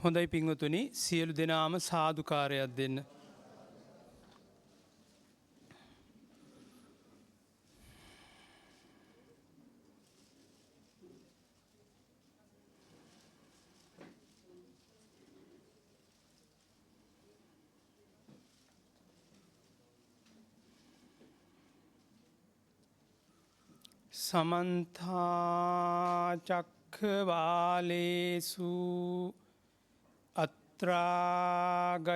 හොඳයි පිංවතුනි සියලු දෙනාම සාදුකාරයක් දෙන්න. සමන්තා චක්ඛවාලේසු අත්‍රාගච්ඡන්තු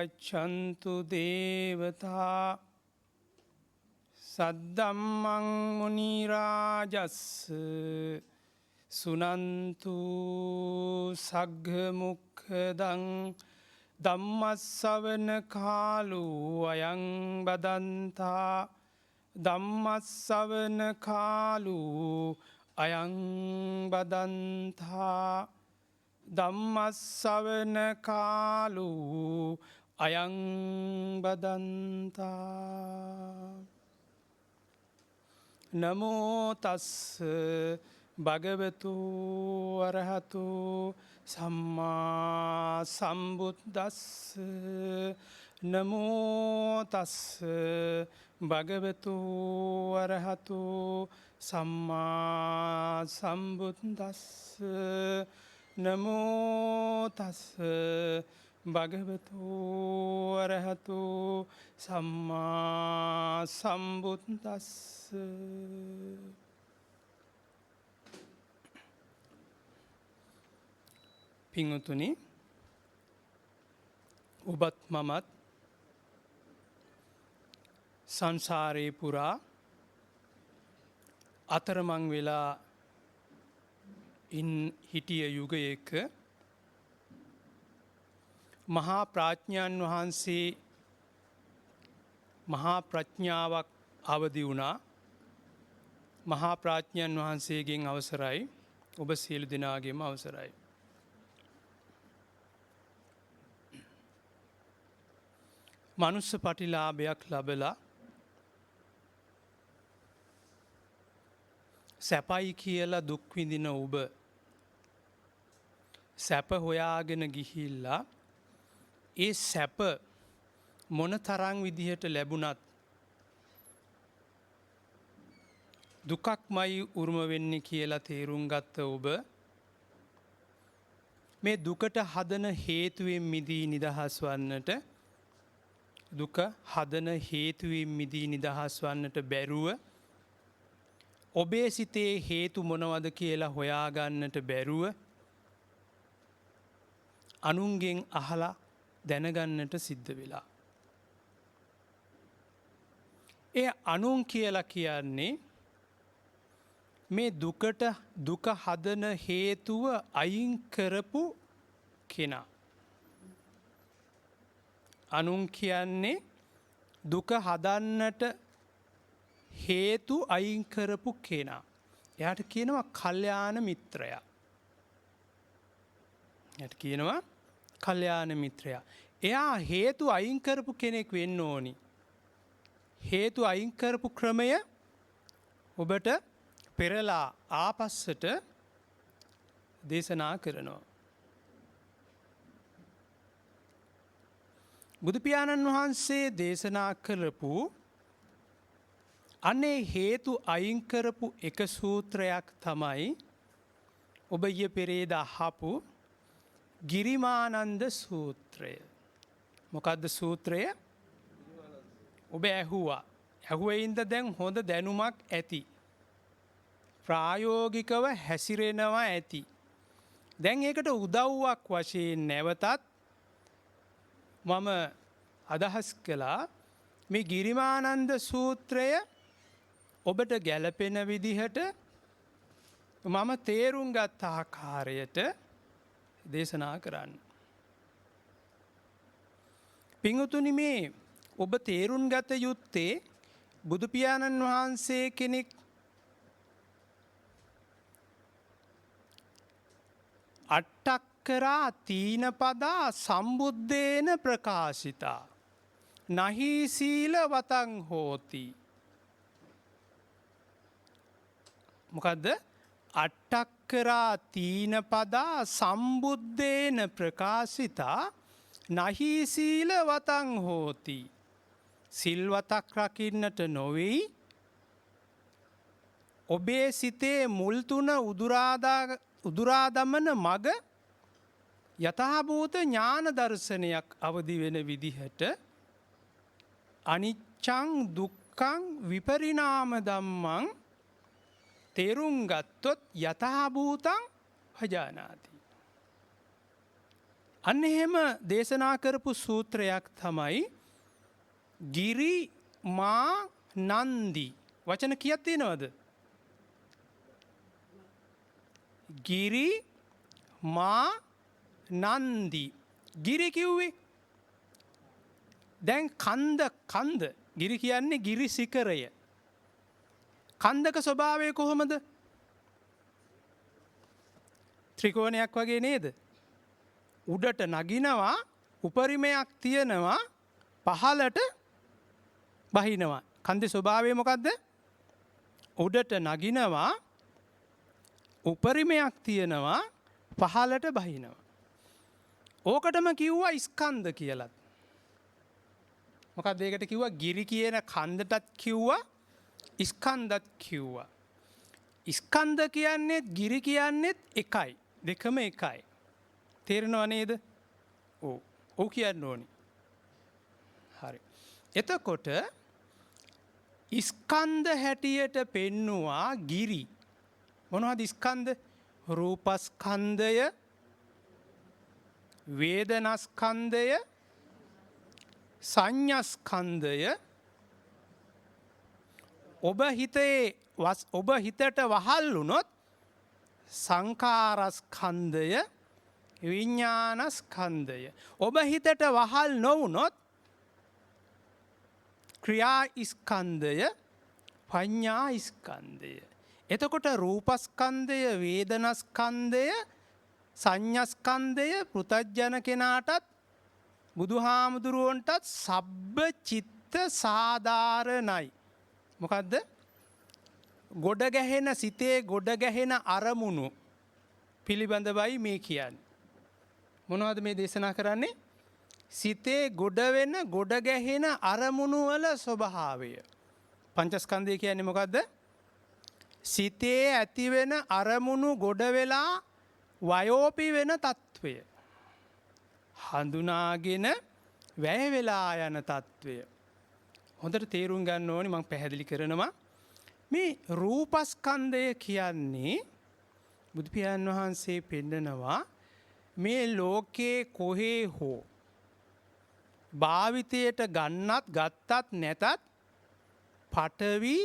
දේවතා සද්දම්මං මුනි රාජස්ස සුනන්තු සග්ග මොක්ඛදං ධම්මස්සවන කාලෝ අයං බදන්තා ධම්මස්සවන කාලෝ අයං බදන්තා ධම්මස්සවන කාලෝ අයං බදන්තා නමෝ තස්ස භගවතු අරහතු සම්මා සම්බුද්දස්ස නමෝ තස්ස භගවතු අරහතු සම්මා සම්බුද්දස්ස නමෝ තස්ස භගවතු අරහතු සම්මා සම්බුද්දස්ස පිංවතුනි ඔබත් මමත් සංසාරේ පුරා අතරමං වෙලා හිටිය යුගයක මහා ප්‍රඥාන් වහන්සේ මහා ප්‍රඥාවක් අවදි වුණා. මහා ප්‍රඥාන් වහන්සේගෙන් අවසරයි ඔබ සියලු දෙනාගේම අවසරයි. මනුස්ස පටිලාභයක් ලබලා සැපයි කියලා දුක් විඳින ඔබ සැප හොයාගෙන ගිහිල්ලා ඒ සැප මොන තරම් විදිහට ලැබුණත් දුකක්මයි උරුම වෙන්නේ කියලා තේරුම් ගත්ත ඔබ මේ දුකට හදන හේතුවෙන් මිදී නිදහස් වන්නට දුක හදන හේතුවෙන් මිදී නිදහස් වන්නට බැරුව ඔබේ සිතේ හේතු මොනවද කියලා හොයාගන්නට බැරුව අනුන්ගෙන් අහලා දැනගන්නට සිද්ධ වෙලා. ඒ අනුන් කියලා කියන්නේ මේ දුක හදන හේතුව අයින් කරපු කෙනා. අනුන් කියන්නේ දුක හදන්නට හේතු අයින් කරපු කෙනා. එයාට කියනවා කල්යාණ මිත්‍රයා. එයාට කියනවා කල්යාණ මිත්‍රයා. එයා හේතු අයින් කරපු කෙනෙක් වෙන්න ඕනි. හේතු අයින් කරපු ක්‍රමය ඔබට පෙරලා ආපස්සට දේශනා කරනවා. බුදුපියාණන් වහන්සේ දේශනා කරපු අනේ හේතු අයින් කරපු එක සූත්‍රයක් තමයි ඔබ ඊයේ පෙරේද අහපු ගිරිමානන්ද සූත්‍රය. මොකද්ද සූත්‍රය? ඔබ ඇහුවා. ඇහුවෙයින්ද දැන් හොඳ දැනුමක් ඇති. ප්‍රායෝගිකව හැසිරෙනවා ඇති. දැන් ඒකට උදව්වක් වශයෙන් නැවතත් මම අදහස් කළා මේ ගිරිමානන්ද සූත්‍රය ඔබට ගැලපෙන විදිහට මම තේරුම් ගත් ආකාරයට දේශනා කරන්න. පිංවතුනි මේ ඔබ තේරුම් ගත යුත්තේ බුදුපියාණන් වහන්සේ කෙනෙක් අට්ටක්කරා තීනපදා සම්බුද්ධේන ප්‍රකාශිතා නහි සීල වතං හෝති. මොකද්ද? අට්ටක්කරා තීන පදා සම්බුද්ධේන ප්‍රකාශිතා නහි සීල වතං හෝති. සිල්වතක් රකින්නට නොවෙයි. ඔබේ සිතේ මුල් තුන උදුරාදමන මග යථාභූත ඥාන දර්ශනයක් අවදි වෙන විදිහට අනිච්චං දුක්ඛං විපරිණාම ධම්මං තේරුම් ගත්තොත් යථාභූතං භජානාති. අන්න එහෙම දේශනා කරපු සූත්‍රයක් තමයි ගිරි මා නන්දි. වචන කීයක් තියෙනවද? ගිරි මා නන්දි. ගිරි කිව්වේ දැන් කන්ද ගිරි කියන්නේ ගිරි සිකරය. කන්දක ස්වභාවය කොහොමද? ත්‍රිකෝණයක් වගේ නේද? උඩට නගිනවා, උපරිමයක් තියෙනවා, පහළට බහිනවා. කන්දේ ස්වභාවය මොකද්ද? උඩට නගිනවා, උපරිමයක් තියෙනවා, පහළට බහිනවා. ඕකටම කිව්වා ස්කන්ධ කියලා. මොකක්ද ඒකට කිව්වා? ගිරි කියන කන්දටත් කිව්වා, ස්කන්ධත් කිව්වා. ස්කන්ධ කියන්නේත් ගිරි කියන්නේත් එකයි. දෙකම එකයි. තේරෙනව නේද? ඔව් කියන්න ඕනි. හරි. එතකොට ස්කන්ධ හැටියට පෙන්නවා ගිරි. මොනවද ස්කන්ධ? රූපස්කන්ධය, වේදනාස්කන්ධය, සංඥාස්කන්ධය. ඔබ හිතට වහල් වුණොත් සංඛාරස්කන්ධය, විඥානස්කන්ධය. ඔබ හිතට වහල් නොවුනොත් ක්‍රියා ස්කන්ධය, පඤ්ඤා ස්කන්ධය. එතකොට රූපස්කන්ධය, වේදනාස්කන්ධය, සංඥාස්කන්ධය පෘථග්ජන කෙනාටත් බුදුහාමුදුරුවන්ටත් සබ්බ චිත්ත සාධාරණයි. මොකද්ද? ගොඩ ගැහෙන සිතේ ගොඩ ගැහෙන අරමුණු පිළිබඳවයි මේ කියන්නේ. මොනවද මේ දේශනා කරන්නේ? සිතේ ගොඩ වෙන ගොඩ ගැහෙන අරමුණු වල ස්වභාවය. පංචස්කන්ධය කියන්නේ මොකද්ද? සිතේ ඇතිවෙන අරමුණු ගොඩ වෙලා වයෝපි වෙන తත්වය. හඳුනාගෙන වැය වෙලා යන తත්වය. හොඳට තේරුම් ගන්න ඕනි. මම පැහැදිලි කරනවා. මේ රූපස්කන්ධය කියන්නේ බුදු පියාණන් වහන්සේ පෙන්නනවා මේ ලෝකේ කොහේ හෝ භාවිතයට ගත්තත් නැතත් පඨවි,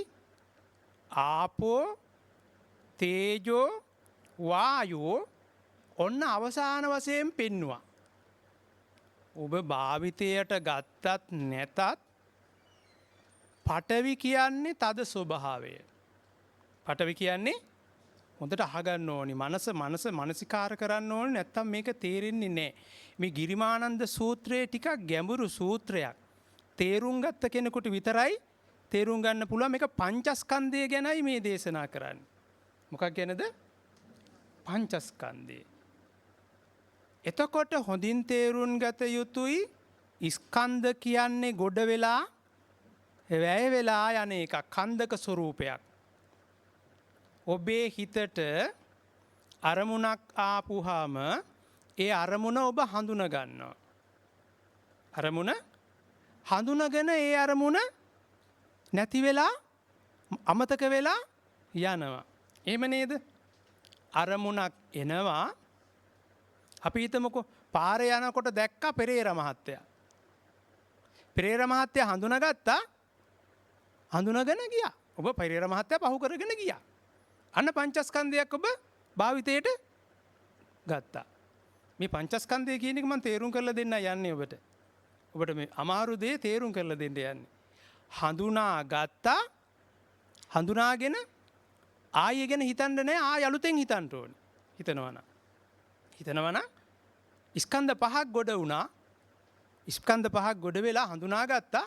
ආපෝ, තේජෝ, වායෝ ඔන්න අවසාන වශයෙන් පෙන්නවා. ඔබ භාවිතයට ගත්තත් නැතත් පඨවි කියන්නේ තද ස්වභාවය. පඨවි කියන්නේ හොඳට අහගන්න ඕනි. මනසිකාර කරන්න ඕනි. නැත්තම් මේක තේරෙන්නේ නැහැ. මේ ගිරිමානන්ද සූත්‍රයේ ටිකක් ගැඹුරු සූත්‍රයක්. තේරුම් ගත්ත කෙනෙකුට විතරයි තේරුම් ගන්න පුළුවන්. මේක පංචස්කන්ධය ගැනයි මේ දේශනා කරන්නේ. මොකක් ගැනද? පංචස්කන්ධය. එතකොට හොඳින් තේරුම් ගත යුතුයි ස්කන්ධ කියන්නේ ගොඩ වෙලා වැය වෙලා යන එක, කන්දක ස්වરૂපයක්. ඔබේ හිතට අරමුණක් ආපුහම ඒ අරමුණ ඔබ හඳුන ගන්නවා. අරමුණ හඳුනගෙන ඒ අරමුණ නැති වෙලා අමතක වෙලා යනවා. එහෙම නේද? අරමුණක් එනවා. අපි හිතමුකෝ පාරේ යනකොට දැක්කා පෙරේර මහත්තයා. පෙරේර මහත්තයා හඳුනාගත්තා. හඳුනාගෙන ගියා. ඔබ පෙරේර මහත්තයා පහු කරගෙන ගියා. අන්න පංචස්කන්ධයක් ඔබ භාවිතයට ගත්තා. මේ පංචස්කන්ධය කියන එක මම තේරුම් කරලා දෙන්න යන්නේ ඔබට. ඔබට මේ අමාරු දේ තේරුම් කරලා දෙන්න යන්නේ. හඳුනා ගත්තා. හඳුනාගෙන ආයෙ ගැන හිතන්න නෑ. ආයෙ අලුතෙන් හිතන්න ඕනේ. හිතනවනම් ස්කන්ධ පහක් ගොඩ වුණා. ස්කන්ධ පහක් ගොඩ වෙලා හඳුනාගත්තා.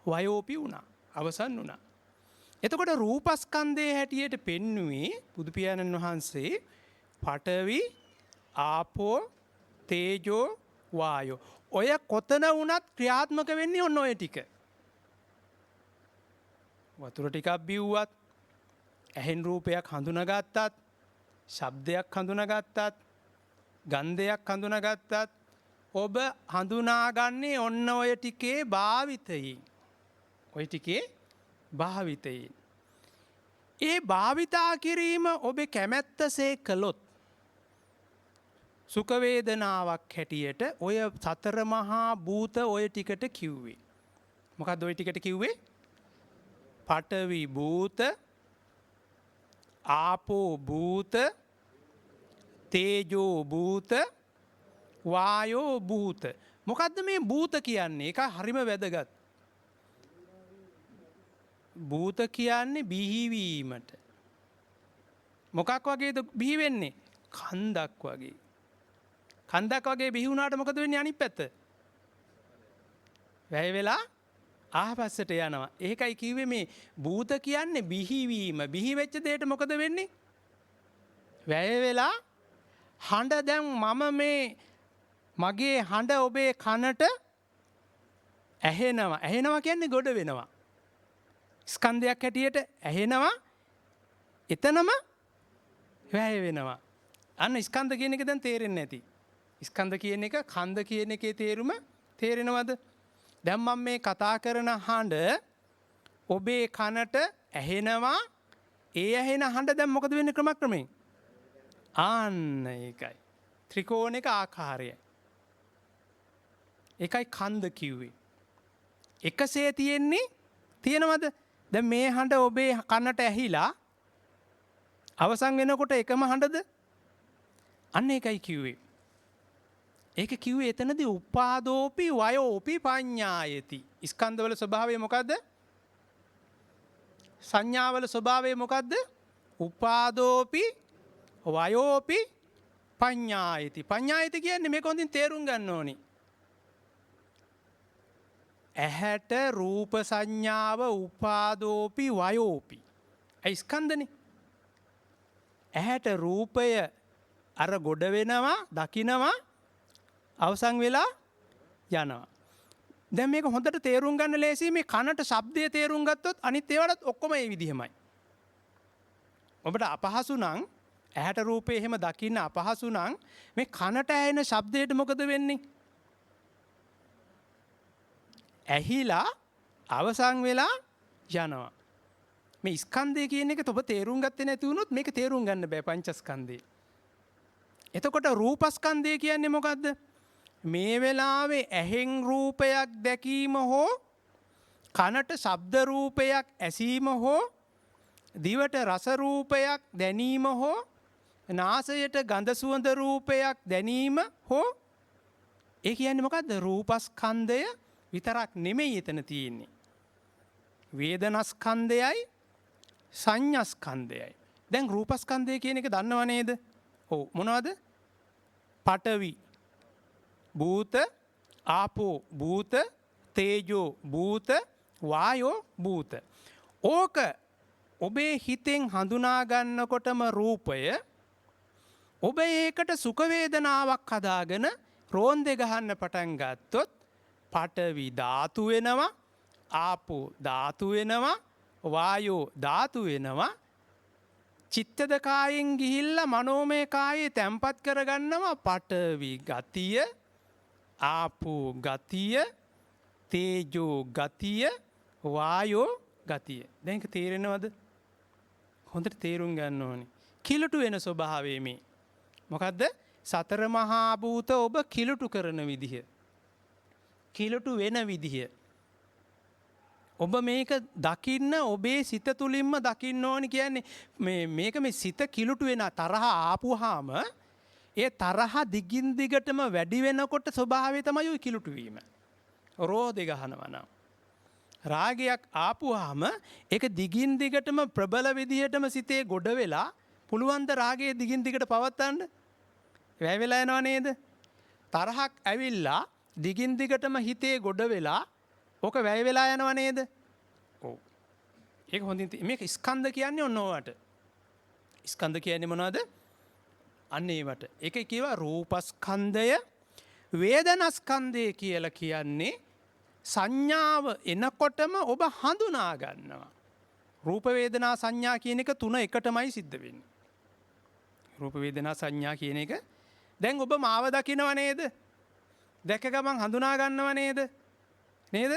වයෝපි වුණා. අවසන් වුණා. එතකොට රූපස්කන්ධයේ හැටියට පෙන්වුවේ බුදු පියාණන් වහන්සේ පඨවි, ආපෝ, තේජෝ, වායෝ. ඔය කොතන වුණත් ක්‍රියාත්මක වෙන්නේ ඔන්න ඔය ටික. වතුර ටිකක් බිව්වත්, ඇහෙන් රූපයක් හඳුනාගත්තත්, ශබ්දයක් හඳුනාගත්තත්, ගන්ධයක් හඳුනාගත්තත් ඔබ හඳුනාගන්නේ ඔන්න ඔය ටිකේ භාවිතයෙන්. ඔය ටිකේ භාවිතයෙන්. ඒ භාවිතා කිරීම ඔබේ කැමැත්තසේ කළොත් සුඛ වේදනාවක් හැටියට ඔය සතර මහා භූත ඔය ටිකට කිව්වේ. මොකක්ද ඔය ටිකට කිව්වේ? පඨවි භූත, ආපෝ භූත, තේජෝ භූත, වායෝ භූත. මොකද්ද මේ භූත කියන්නේ? ඒක හරිම වැදගත්. භූත කියන්නේ බිහිවීමට. මොකක් වගේද බිහි වෙන්නේ? කන්දක් වගේ. කන්දක් වගේ බිහි වුණාට මොකද වෙන්නේ අනිත් පැත්ත? වැය වෙලා ආපස්සට යනවා. ඒකයි කිව්වේ මේ භූත කියන්නේ බිහිවීම. බිහි වෙච්ච දෙයට මොකද වෙන්නේ? වැය වෙලා හඬ දැන් මම මේ මගේ හඬ ඔබේ කනට ඇහෙනවා. ඇහෙනවා කියන්නේ ගොඩ වෙනවා. ස්කන්ධයක් හැටියට ඇහෙනවා. එතනම වැය වෙනවා. අන්න ස්කන්ධ කියන එක දැන් තේරෙන්නේ නැති. ස්කන්ධ කියන එක කන්ද කියන එකේ තේරුම තේරෙනවද? දැන් මම මේ කතා කරන හඬ ඔබේ කනට ඇහෙනවා. ඒ ඇහෙන හඬ දැන් මොකද වෙන්නේ ක්‍රමක්‍රමයෙන්? ආන්න ඒකයි. ත්‍රිකෝණයක ආකාරය. ඒකයි කන්ද කිව්වේ. එකසේ තියෙනවද? දැන් මේ හඬ ඔබේ කනට ඇහිලා අවසන් වෙනකොට එකම හඬද? අන්න ඒකයි කිව්වේ. ඒක කිව්වේ එතනදී උපාදෝපි වයෝපි පඤ්ඤායති. ස්කන්ධවල ස්වභාවය මොකද්ද? සංඥාවල ස්වභාවය මොකද්ද? උපාදෝපි වයෝපි පඤ්ඤායති. පඤ්ඤායති කියන්නේ මේක හොඳින් තේරුම් ගන්න ඕනි. ඇහැට රූප සංඥාව උපාදෝපි වයෝපි. ඒ ස්කන්ධනේ. ඇහැට රූපය අර ගොඩ වෙනවා, දකිනවා, අවසන් වෙලා යනවා. දැන් මේක හොඳට තේරුම් ගන්න ලේසියි. මේ කනට ශබ්දය තේරුම් ගත්තොත් අනිත් ඒවාටත් ඔක්කොම ඒ විදිහමයි. ඔබට අපහසු නම් ඇහැට රූපේ එහෙම දකින්න අපහසු නම් මේ කනට ඇහෙන ශබ්දයට මොකද වෙන්නේ? ඇහිලා අවසන් වෙලා යනවා. මේ ස්කන්ධය කියන එක ඔබ තේරුම් ගත්තේ නැති වුණොත් මේක තේරුම් ගන්න බෑ පංචස්කන්ධය. එතකොට රූපස්කන්ධය කියන්නේ මොකද්ද? මේ වෙලාවේ ඇහෙන් රූපයක් දැකීම හෝ කනට ශබ්ද රූපයක් ඇසීම හෝ දිවට රස රූපයක් දැනීම හෝ නාසයට ගඳ සුවඳ රූපයක් දැනීම හෝ ඒ කියන්නේ මොකද්ද? රූපස්කන්ධය විතරක් නෙමෙයි එතන තියෙන්නේ. වේදනාස්කන්ධයයි සංඥාස්කන්ධයයි. දැන් රූපස්කන්ධය කියන එක දන්නව නේද? ඔව්. මොනවද? පඨවි භූත, ආපෝ භූත, තේජෝ භූත, වායෝ භූත. ඕක ඔබේ හිතෙන් හඳුනා ගන්නකොටම රූපය ඔබ ඒකට සුඛ වේදනාවක් හදාගෙන රෝන්දේ ගහන්න පටන් ගත්තොත් පඨවි ධාතු වෙනවා, ආපෝ ධාතු වෙනවා, වායෝ ධාතු වෙනවා. චිත්තද කායෙන් ගිහිල්ලා මනෝමය කායේ තැම්පත් කරගන්නවා පඨවි ගතිය, ආපෝ ගතිය, තේජෝ ගතිය, වායෝ ගතිය. දැන් ඒක තේරෙනවද? හොඳට තේරුම් ගන්න ඕනේ. කිලුටු වෙන ස්වභාවය මේ. මොකද්ද? සතර මහා භූත ඔබ කිලුටු කරන විදිහ. කිලුටු වෙන විදිහ. ඔබ මේක දකින්න ඔබේ සිත තුලින්ම දකින්න ඕනි කියන්නේ මේක මේ සිත කිලුටු වෙන තරහ ආපුවාම ඒ තරහ දිගින් දිගටම වැඩි වෙනකොට ස්වභාවය තමයි ඔය කිලුටු වීම. රෝදේ ගහනවා නම් රාගයක් ආපුවාම ඒක දිගින් දිගටම ප්‍රබල විදිහටම සිතේ ගොඩ වෙලා පුළුවන් ද රාගයේ දිගින් දිගට පවත්වන්න? වැය වෙලා යනව නේද? තරහක් ඇවිල්ලා දිගින් දිගටම හිතේ ගොඩ වෙලා ඕක වැය වෙලා යනව නේද? ඔව්. ඒක හොඳින් මේක ස්කන්ධ කියන්නේ ඔන්න ඕවට. ස්කන්ධ කියන්නේ මොනවද? අන්න ඒවට. ඒක කියවා රූපස්කන්ධය, වේදනාස්කන්ධය කියලා කියන්නේ සංඥාව එනකොටම ඔබ හඳුනා ගන්නවා. රූප වේදනා සංඥා කියන එක තුන එකටමයි සිද්ධ වෙන්නේ. රූප වේදනා සංඥා කියන එක දැන් ඔබ මාව දකිනව නේද? දැක ගමන් හඳුනා ගන්නව නේද? නේද?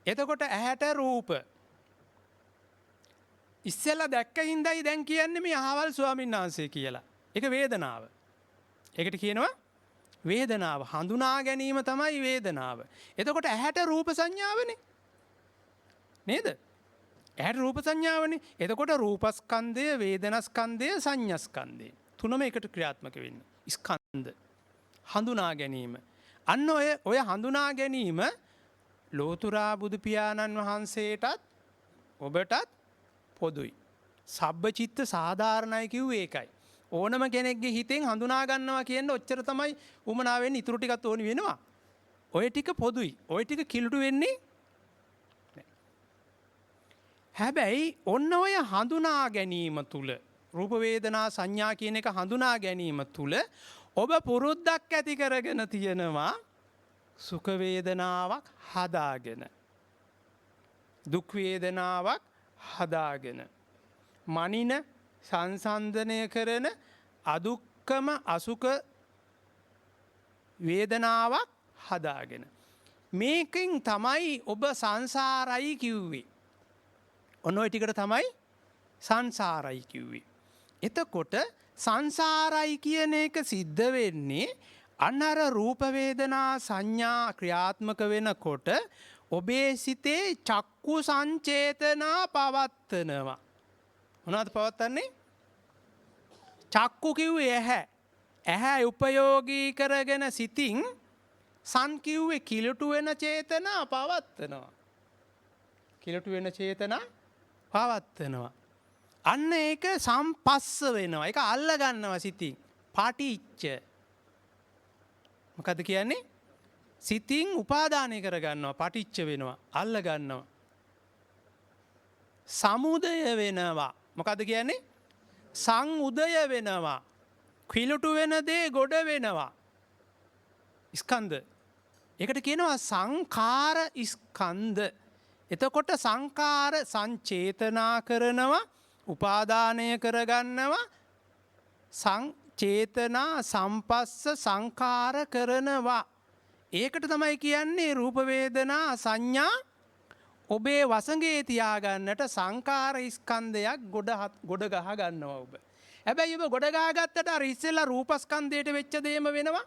එතකොට ඇහැට රූප ඉස්සෙල්ලා දැක්ක හින්දායි දැන් කියන්නේ මේ අහවල් ස්වාමීන් වහන්සේ කියලා. ඒක වේදනාව. ඒකට කියනවා වේදනාව. හඳුනා ගැනීම තමයි වේදනාව. එතකොට ඇහැට රූප සංඥාවනේ. නේද? ඇහැට රූප සංඥාවනේ. එතකොට රූපස්කන්ධය, වේදනාස්කන්ධය, සංඥාස්කන්ධය තුනම එකට ක්‍රියාත්මක වෙන්නේ. ස්කන්ධ. හඳුනා ගැනීම. අන්න ඔය හඳුනා ගැනීම ලෝතුරා බුදු පියාණන් වහන්සේටත් ඔබටත් පොදුයි. සබ්බචිත්ත සාධාරණයි කිව්වේ ඒකයි. ඕනම කෙනෙක්ගේ හිතෙන් හඳුනා ගන්නවා කියන්නේ ඔච්චර තමයි උමනා වෙන්නේ. ඉතුරු ටිකත් ඕනි වෙනවා. ඔය ටික පොදුයි. ඔය ටික කිලුටු වෙන්නේ නැහැ. හැබැයි ඔන්න ඔය හඳුනා ගැනීම තුල රූප වේදනා සංඥා කියන එක හඳුනා ගැනීම තුල ඔබ පුරුද්දක් ඇති කරගෙන තියෙනවා සුඛ වේදනාවක් හදාගෙන, දුක් වේදනාවක් හදාගෙන, මනින සංසන්දනය කරන අදුක්කම අසුඛ වේදනාවක් හදාගෙන. මේකෙන් තමයි ඔබ සංසාරයි කිව්වේ. ඔන්න ඔය ටිකට තමයි සංසාරයි කිව්වේ. එතකොට සංසාරයි කියන එක සිද්ධ වෙන්නේ අන්න අර රූප වේදනා සංඥා ක්‍රියාත්මක වෙනකොට ඔබේ සිතේ චක්කු සංචේතනා පවත්වනවා. මොනවද පවත්වන්නේ? චක්කු කිව්වේ ඇහැ. ඇහැ උපයෝගී කරගෙන සිතින් සන් කිව්වේ කිලුටු වෙන චේතනා පවත්වනවා. කිලුටු වෙන චේතනා පවත්වනවා. අන්න ඒක සම්පස්ස වෙනවා. ඒක අල්ල ගන්නවා සිතින්. පටිච්ච. මොකද්ද කියන්නේ? සිතින් උපාදානය කරගන්නවා. පටිච්ච වෙනවා. අල්ල ගන්නවා. සමුදය වෙනවා. මොකද්ද කියන්නේ? සංඋදය වෙනවා. කිලුටු වෙන දේ ගොඩ වෙනවා. ස්කන්ධ. ඒකට කියනවා සංඛාර ස්කන්ධ. එතකොට සංඛාර සංචේතනා කරනවා, උපාදානය කරගන්නවා, සංචේතනා සම්පස්ස සංඛාර කරනවා. ඒකට තමයි කියන්නේ රූප වේදනා සංඥා ඔබේ වසඟේ තියාගන්නට සංඛාර ස්කන්ධයක් ගොඩ ගහ ගන්නවා ඔබ. හැබැයි ඔබ ගොඩ ගහගත්තට අර ඉස්සෙල්ලා රූපස්කන්ධයට වෙච්ච දේම වෙනවා.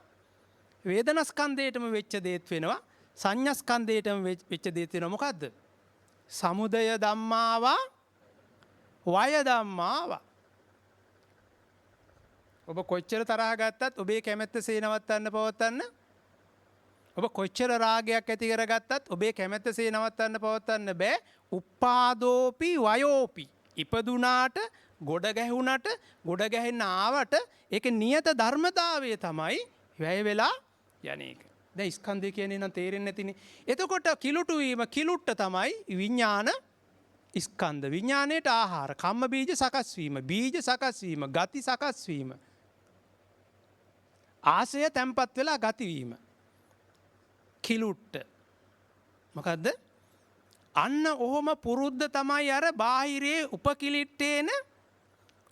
වේදනාස්කන්ධයටම වෙච්ච දේත් වෙනවා. සංඥාස්කන්ධයටම වෙච්ච දේත් වෙනවා. මොකද්ද? සමුදය ධම්මාවා වය ධම්මාවා. ඔබ කොච්චර තරහ ගත්තත් ඔබේ කැමැත්ත සේනවත්තන්න පවත්තන්න, ඔබ කොච්චර රාගයක් ඇති කරගත්තත් ඔබේ කැමැත්ත සේනවත්තන්න පවත්තන්න බෑ. උප්පාදෝපි වයෝපි. ඉපදුනාට ගොඩ ගැහුණට ගොඩ ගැහෙන්න ආවට ඒක නියත ධර්මතාවය තමයි වැය වෙලා යන එක. දැන් ස්කන්ධය කියන්නේ නම් තේරෙන්නේ නැතිනේ. එතකොට කිලුටු වීම කිලුට්ට තමයි විඥාන ස්කන්ධ. විඥාණයට ආහාර, කම්ම බීජ සකස් වීම, බීජ සකස් වීම, ගති සකස් වීම. ආසය තැම්පත් වෙලා ගති වීම. කිලුට්ට. මොකද්ද? අන්න ඔහොම පුරුද්ද තමයි අර බාහිරේ උපකිලිට්ටේන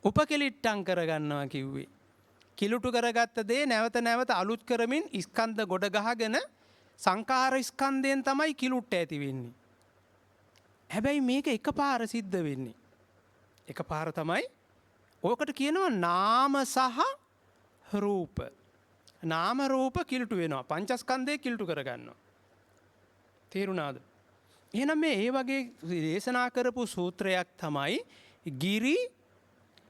උපකිලිට්ටම් කරගන්නවා කිව්වේ. කිලුටු කරගත්ත දේ නැවත නැවත අලුත් කරමින් ස්කන්ධ ගොඩ ගහගෙන සංඛාර ස්කන්ධයෙන් තමයි කිලුට්ට ඇති වෙන්නේ. හැබැයි මේක එකපාර සිද්ධ වෙන්නේ. එකපාර තමයි. ඕකට කියනවා නාම සහ රූප. නාම රූප කිලුටු වෙනවා. පංචස්කන්ධය කිලුටු කරගන්නවා. තේරුණාද? එහෙනම් මේ ඒ වගේ දේශනා කරපු සූත්‍රයක් තමයි ගිරි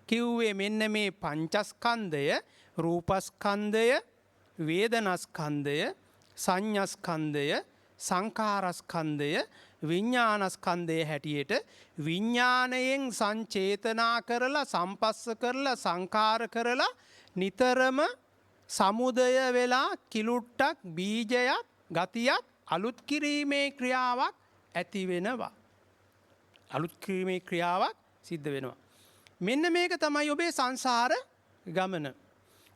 කිව්වේ. මෙන්න මේ පංචස්කන්ධය, රූපස්කන්ධය, වේදනාස්කන්ධය, සංඥාස්කන්ධය, සංඛාරස්කන්ධය, විඥානස්කන්ධය හැටියට විඥාණයෙන් සංචේතනා කරලා සම්පස්ස කරලා සංඛාර කරලා නිතරම සමුදය වෙලා කිලුට්ටක් බීජයක් ගතියක් අලුත් කිරීමේ ක්‍රියාවක් ඇති වෙනවා. අලුත් කිරීමේ ක්‍රියාවක් සිද්ධ වෙනවා. මෙන්න මේක තමයි ඔබේ සංසාර ගමන.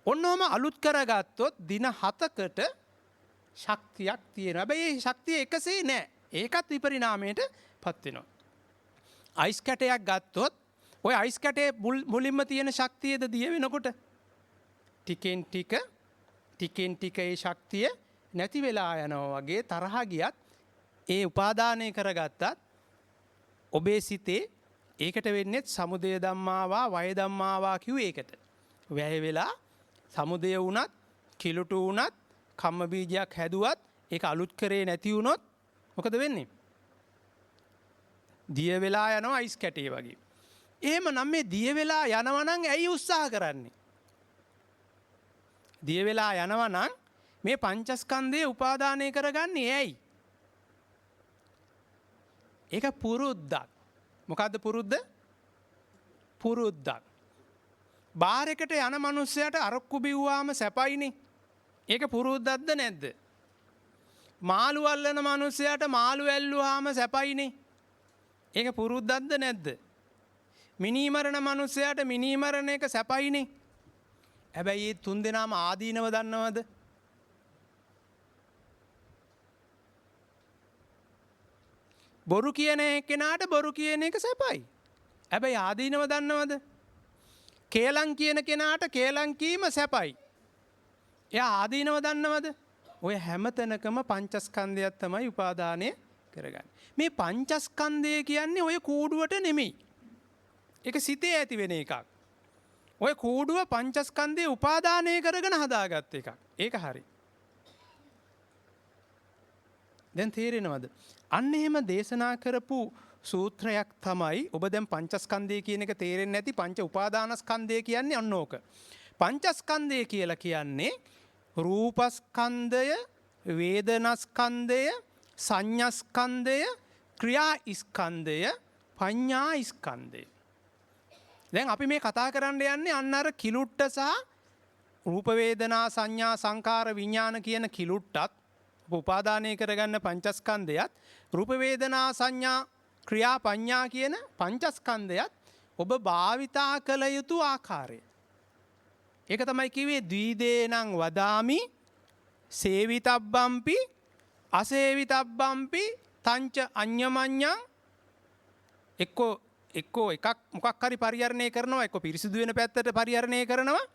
ඔන්නෝම අලුත් කරගත්තොත් දින 7කට ශක්තියක් තියෙනවා. හැබැයි මේ ශක්තිය එකසේ නෑ. ඒකත් විපරිණාමයට පත් වෙනවා. අයිස් කැටයක් ගත්තොත් ඔය අයිස් කැටේ මුලින්ම තියෙන ශක්තියද දිය වෙනකොට ටිකෙන් ටික ඒ ශක්තිය නැති වෙලා යනවා වගේ තරහ ගියත් ඒ උපාදානය කරගත්තත් ඔබේ සිතේ ඒකට වෙන්නේ සමුදය ධම්මාවා වය ධම්මාවා කිව්වේ ඒකට. වැය වෙලා සමුදය වුණත් කිලුටු වුණත් කම්ම බීජයක් හැදුවත් ඒක අලුත් කරේ නැති වුණොත් මොකද වෙන්නේ? දිය වෙලා යනවා අයිස් කැටේ වගේ. එහෙම නම් මේ දිය වෙලා යනවා නම් ඇයි උත්සාහ කරන්නේ? දිය වෙලා යනවා නම් මේ පංචස්කන්ධය උපාදානය කරගන්නේ ඇයි? ඒක පුරුද්දක්. මොකද්ද පුරුද්ද? පුරුද්දක්. බාර් එකට යන මිනිස්සයාට අරක්කු බිව්වාම සැපයිනේ. ඒක පුරුද්දක්ද නැද්ද? මාළු අල්ලන මිනිස්සයාට මාළු ඇල්ලුවාම සැපයිනේ. ඒක පුරුද්දක්ද නැද්ද? මිනීමරණ මිනිස්සයාට මිනීමරණ එක සැපයිනේ. හැබැයි මේ තුන් දෙනාම ආදීනව දන්නවද? බොරු කියන කෙනාට බොරු කියන එක සැපයි. හැබැයි ආදීනව දන්නවද? කේලම් කියන කෙනාට කේලම් කීම සැපයි. එයා ආදීනව දන්නවද? ඔය හැමතැනකම පංචස්කන්ධයක් තමයි උපාදානය කරගන්නේ. මේ පංචස්කන්ධය කියන්නේ ඔය කූඩුවට නෙමෙයි. ඒක සිතේ ඇති වෙන එකක්. ඔය කූඩුව පංචස්කන්ධය උපාදානය කරගෙන හදාගත්ත එකක්. ඒක හරි. දැන් තේරෙනවද? අන්න එහෙම දේශනා කරපු සූත්‍රයක් තමයි ඔබ දැන් පංචස්කන්ධය කියන එක තේරෙන්නේ නැති පංච උපාදානස්කන්ධය කියන්නේ අන්න ඕක. පංචස්කන්ධය කියලා කියන්නේ රූපස්කන්ධය, වේදනාස්කන්ධය, සංඥාස්කන්ධය, ක්‍රියාස්කන්ධය, පඤ්ඤාස්කන්ධය. දැන් අපි මේ කතා කරන්න යන්නේ අන්න අර කිලුට්ට සහ රූප වේදනා සංඥා සංකාර විඥාන කියන කිලුට්ටත් උපාදානය කරගන්න පංචස්කන්ධයත් රූප වේදනා සංඥා ක්‍රියා පඤ්ඤා කියන පංචස්කන්ධයත් ඔබ භාවිතා කළ යුතු ආකාරය. ඒක තමයි කිව්වේ ද්විදේනං වදාමි සේවිතබ්බම්පි අසේවිතබ්බම්පි තංච අඤ්ඤමඤ්ඤං. එක්කෝ එකක් මොකක් හරි පරිහරණය කරනවා, එක්කෝ පිරිසිදු වෙන පැත්තට පරිහරණය කරනවා,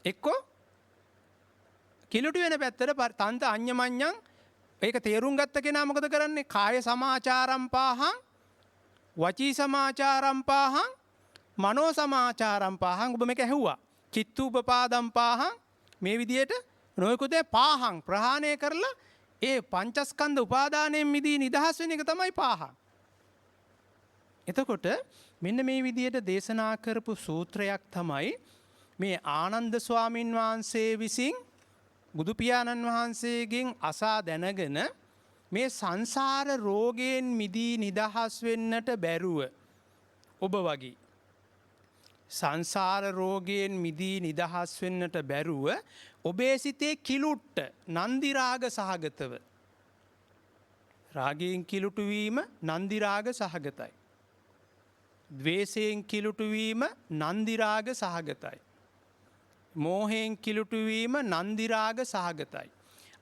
එක්කෝ කිලුටු වෙන පැත්තට තන්ත අඤ්ඤමඤ්ඤං. ඒක තේරුම් ගත්ත කෙනා මොකද කරන්නේ? කාය සමාචාරම් පාහං, වචී සමාචාරම් පාහං, මනෝ සමාචාරම් පාහං. ඔබ මේක ඇහුවා. චිත්තූපපාදම් පාහං. මේ විදිහට නොයෙකුත් පාහං ප්‍රහාණය කරලා ඒ පංචස්කන්ධ උපාදානයෙන් මිදී නිදහස් වෙන එක තමයි පාහං. එතකොට මෙන්න මේ විදිහට දේශනා කරපු සූත්‍රයක් තමයි මේ ආනන්ද ස්වාමින් වහන්සේ විසින් බුදු පියාණන් වහන්සේගෙන් අසා දැනගෙන මේ සංසාර රෝගයෙන් මිදී නිදහස් වෙන්නට බැරුව ඔබ වගේ සංසාර රෝගයෙන් මිදී නිදහස් වෙන්නට බැරුව ඔබේ සිතේ කිලුට්ට නන්දි රාග සහගතව රාගයෙන් කිලුටු වීම නන්දි රාග සහගතයි. ද්වේෂයෙන් කිලුටු වීම නන්දි රාග සහගතයි. මෝහයෙන් කිලුටු වීම නන්දි රාග සහගතයි.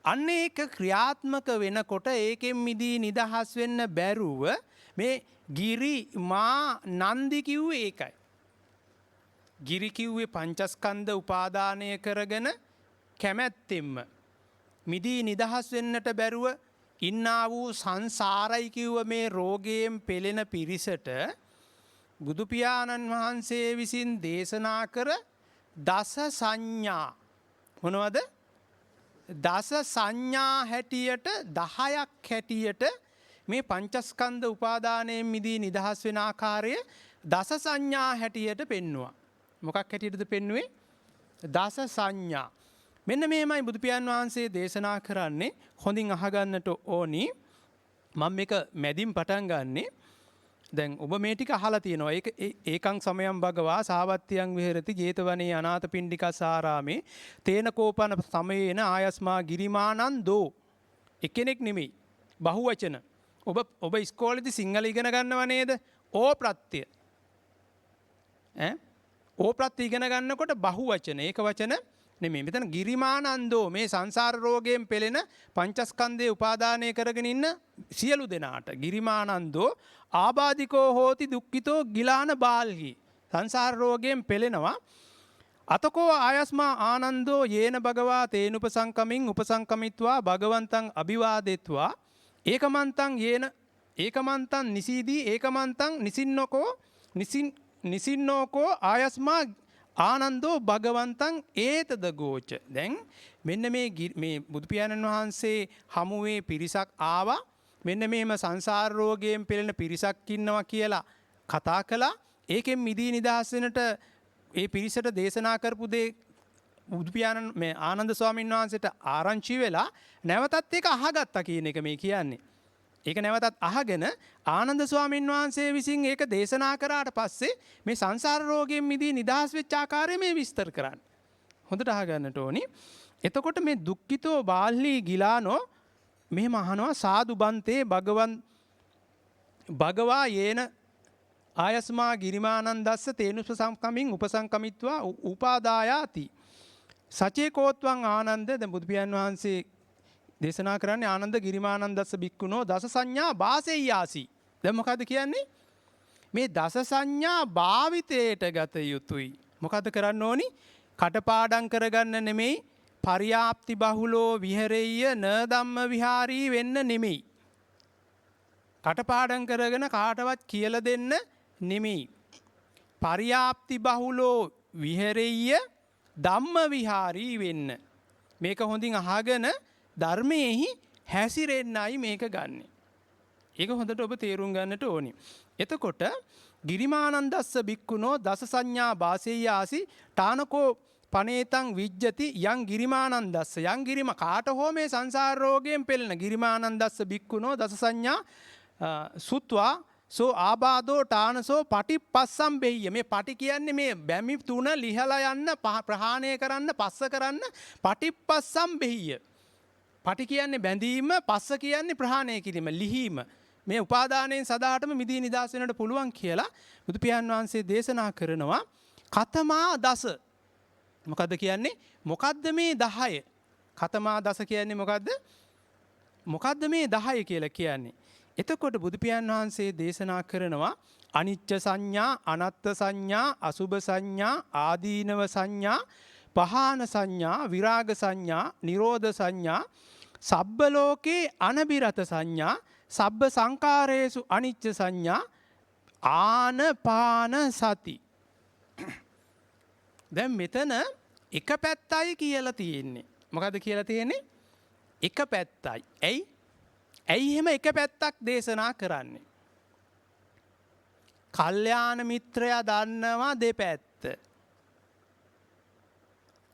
අන්න ඒක ක්‍රියාත්මක වෙනකොට ඒකෙන් මිදී නිදහස් වෙන්න බැරුව මේ ගිරි මා නන්දි කිව්වේ ඒකයි. ගිරි කිව්වේ පංචස්කන්ධ උපාදානය කරගෙන කැමැත්තෙන්ම මිදී නිදහස් වෙන්නට බැරුව ඉන්නා වූ සංසාරයි කිව්ව මේ රෝගයෙන් පෙළෙන පිරිසට බුදු පියාණන් වහන්සේ විසින් දේශනා කර දස සංඥා. මොනවද? දස සංඥා හැටියට 10ක් හැටියට මේ පංචස්කන්ධ උපාදානයෙන් මිදී නිදහස් වෙන ආකාරය දස සංඥා හැටියට පෙන්වුවා. මොකක් හැටියටද පෙන්වුවේ? දස සංඥා. මෙන්න මේමයි බුදු පියාණන් වහන්සේ දේශනා කරන්නේ. හොඳින් අහගන්නට ඕනි. මම මේක මැදින් පටන් ගන්නේ. දැන් ඔබ මේ ටික අහලා තියෙනවා. ඒක ඒකං සමයං භගවා සාවත්තියං විහෙරති ජේතවනේ අනාථපිණ්ඩිකසාරාමේ තේන කෝපන සමයේන ආයස්මා ගිරිමානන්දෝ. එක්කෙනෙක් නෙමෙයි. බහුවචන. ඔබ ඉස්කෝලේදී සිංහල ඉගෙන ගන්නව නේද? ඕ ප්‍රත්‍ය. ඕ ප්‍රත්‍ය ඉගෙන ගන්නකොට බහු වචන ඒක වචන නෙමෙයි. මෙතන ගිරිමානන්දෝ මේ සංසාර රෝගයෙන් පෙළෙන පංචස්කන්ධේ උපාදානය කරගෙන ඉන්න සියලු දෙනාට ගිරිමානන්දෝ ආබාධිකෝ හෝති දුක්ඛිතෝ ගිලාන බාල්හි සංසාර රෝගයෙන් පෙළෙනවා. අතකෝ ආයස්මා ආනන්දෝ යේන භගවා තේනුපසංකමින් උපසංකමිත්වා භගවන්තං අභිවාදෙත්වා ඒකමන්තං යේන ඒකමන්තං නිසීදී ඒකමන්තං නිසින්නෝකෝ ආයස්මා ආනන්දෝ භගවන්තං ඒතද ගෝච. දැන් මෙන්න මේ බුදු පියාණන් වහන්සේ හමුවේ පිරිසක් ආවා. මෙන්න මේම සංසාර රෝගයෙන් පෙළෙන පිරිසක් ඉන්නවා කියලා කතා කළා. ඒකෙන් මිදී නිදහස් වෙනට ඒ පිරිසට දේශනා කරපු දේ බුදු පියාණන් මේ ආනන්ද ස්වාමීන් වහන්සේට ආරංචි වෙලා නැවතත් ඒක අහගත්තා කියන එක මේ කියන්නේ. ඒක නැවතත් අහගෙන ආනන්ද ස්වාමීන් වහන්සේ විසින් ඒක දේශනා කරාට පස්සේ මේ සංසාර රෝගයෙන් මිදී නිදහස් වෙච්ච ආකාරය මේ විස්තර කරන්න. හොඳට අහගන්නට ඕනි. එතකොට මේ දුක්ඛිතෝ බාල්හි ගිලානෝ මෙහෙම අහනවා සාදු බන්තේ භගවා යේන ආයස්මා ගිරිමානන්දස්ස තේනුපසංකමින් උපසංකමිත්වා උපාදායාති. සචේ කෝත්වං ආනන්ද දැන් බුදු පියාණන් වහන්සේ දේශනා කරන්නේ ආනන්ද ගිරිමානන්දස්ස බික්කුණෝ දස සංඥා වාසෙය්‍යාසි. දැන් මොකද්ද කියන්නේ? මේ දස සංඥා භාවිතයට ගත යුතුයි. මොකද්ද කරන්න ඕනි? කටපාඩම් කරගන්න නෙමෙයි, පරියාප්ති බහුලෝ විහෙරෙය්‍ය න ධම්ම විහාරී වෙන්න නෙමෙයි. කටපාඩම් කරගෙන කාටවත් කියලා දෙන්න නෙමෙයි. පරියාප්ති බහුලෝ විහෙරෙය්‍ය ධම්ම විහාරී වෙන්න. මේක හොඳින් අහගෙන ධර්මයේහි හැසිරෙන්නයි මේක ගන්න. ඒක හොඳට ඔබ තේරුම් ගන්නට ඕනි. එතකොට ගිරිමානන්දස්ස බික්කුණෝ දස සංඥා වාසෙය්‍යාසි තානකෝ පනේතං විජ්ජති යං ගිරිමානන්දස්ස යං ගිරිම කාට හෝ මේ සංසාර රෝගයෙන් පෙළෙන ගිරිමානන්දස්ස බික්කුණෝ දස සංඥා සුත්වා සෝ ආබාධෝ ටානසෝ පටිපස්සම් බෙහිය. මේ පටි කියන්නේ මේ බැමි තුන ලිහලා යන්න ප්‍රහාණය කරන්න පස්ස කරන්න පටිපස්සම් බෙහිය. පටි කියන්නේ බැඳීම, පස්ස කියන්නේ ප්‍රහාණය කිරීම, ලිහීම. මේ උපාදානයෙන් සදාටම මිදී නිදහස් වෙන්නට පුළුවන් කියලා බුදු පියාණන් වහන්සේ දේශනා කරනවා. කතමා දස. මොකද්ද කියන්නේ? මොකද්ද මේ 10? කතමා දස කියන්නේ මොකද්ද? මොකද්ද මේ 10 කියලා කියන්නේ? එතකොට බුදු පියාණන් වහන්සේ දේශනා කරනවා අනිච්ච සංඥා, අනත්ත් සංඥා, අසුභ සංඥා, ආදීනව සංඥා, පහාන සංඥා, විරාග සංඥා, නිරෝධ සංඥා, සබ්බ ලෝකේ අනබිරත සංඥා, සබ්බ සංකාරේසු අනිච්ච සංඥා, ආනපාන සති. දැන් මෙතන එක පැත්තයි කියලා තියෙන්නේ. මොකද්ද කියලා තියෙන්නේ? එක පැත්තයි. ඇයි එහෙම එක පැත්තක් දේශනා කරන්නේ? කල්යාණ මිත්‍රයා දන්නවා දෙපැත්ත.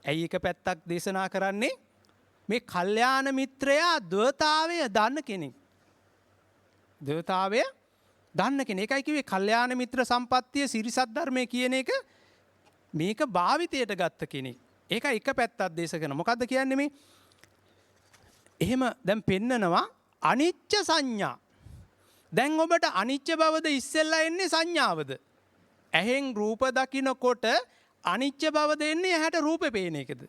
ඇයි එක පැත්තක් දේශනා කරන්නේ? මේ කල්යාණ මිත්‍රයා ද්වතාවය දන්න කෙනෙක්. ද්වතාවය දන්න කෙනෙක්. ඒකයි කිව්වේ කල්යාණ මිත්‍ර සම්පත්තිය සිරිසත් ධර්මයේ කියන එක මේක භාවිතයට ගත්ත කෙනෙක්. ඒක එක පැත්තක් දේශකන. මොකද්ද කියන්නේ මේ? එහෙම දැන් පෙන්නනවා අනිච්ච සංඥා. දැන් ඔබට අනිච්ච බවද ඉස්සෙල්ලා එන්නේ සංඥාවද? ඇහෙන් රූප දකිනකොට අනිච්ච බව දෙන්නේ ඇහැට රූපේ පේන එකද?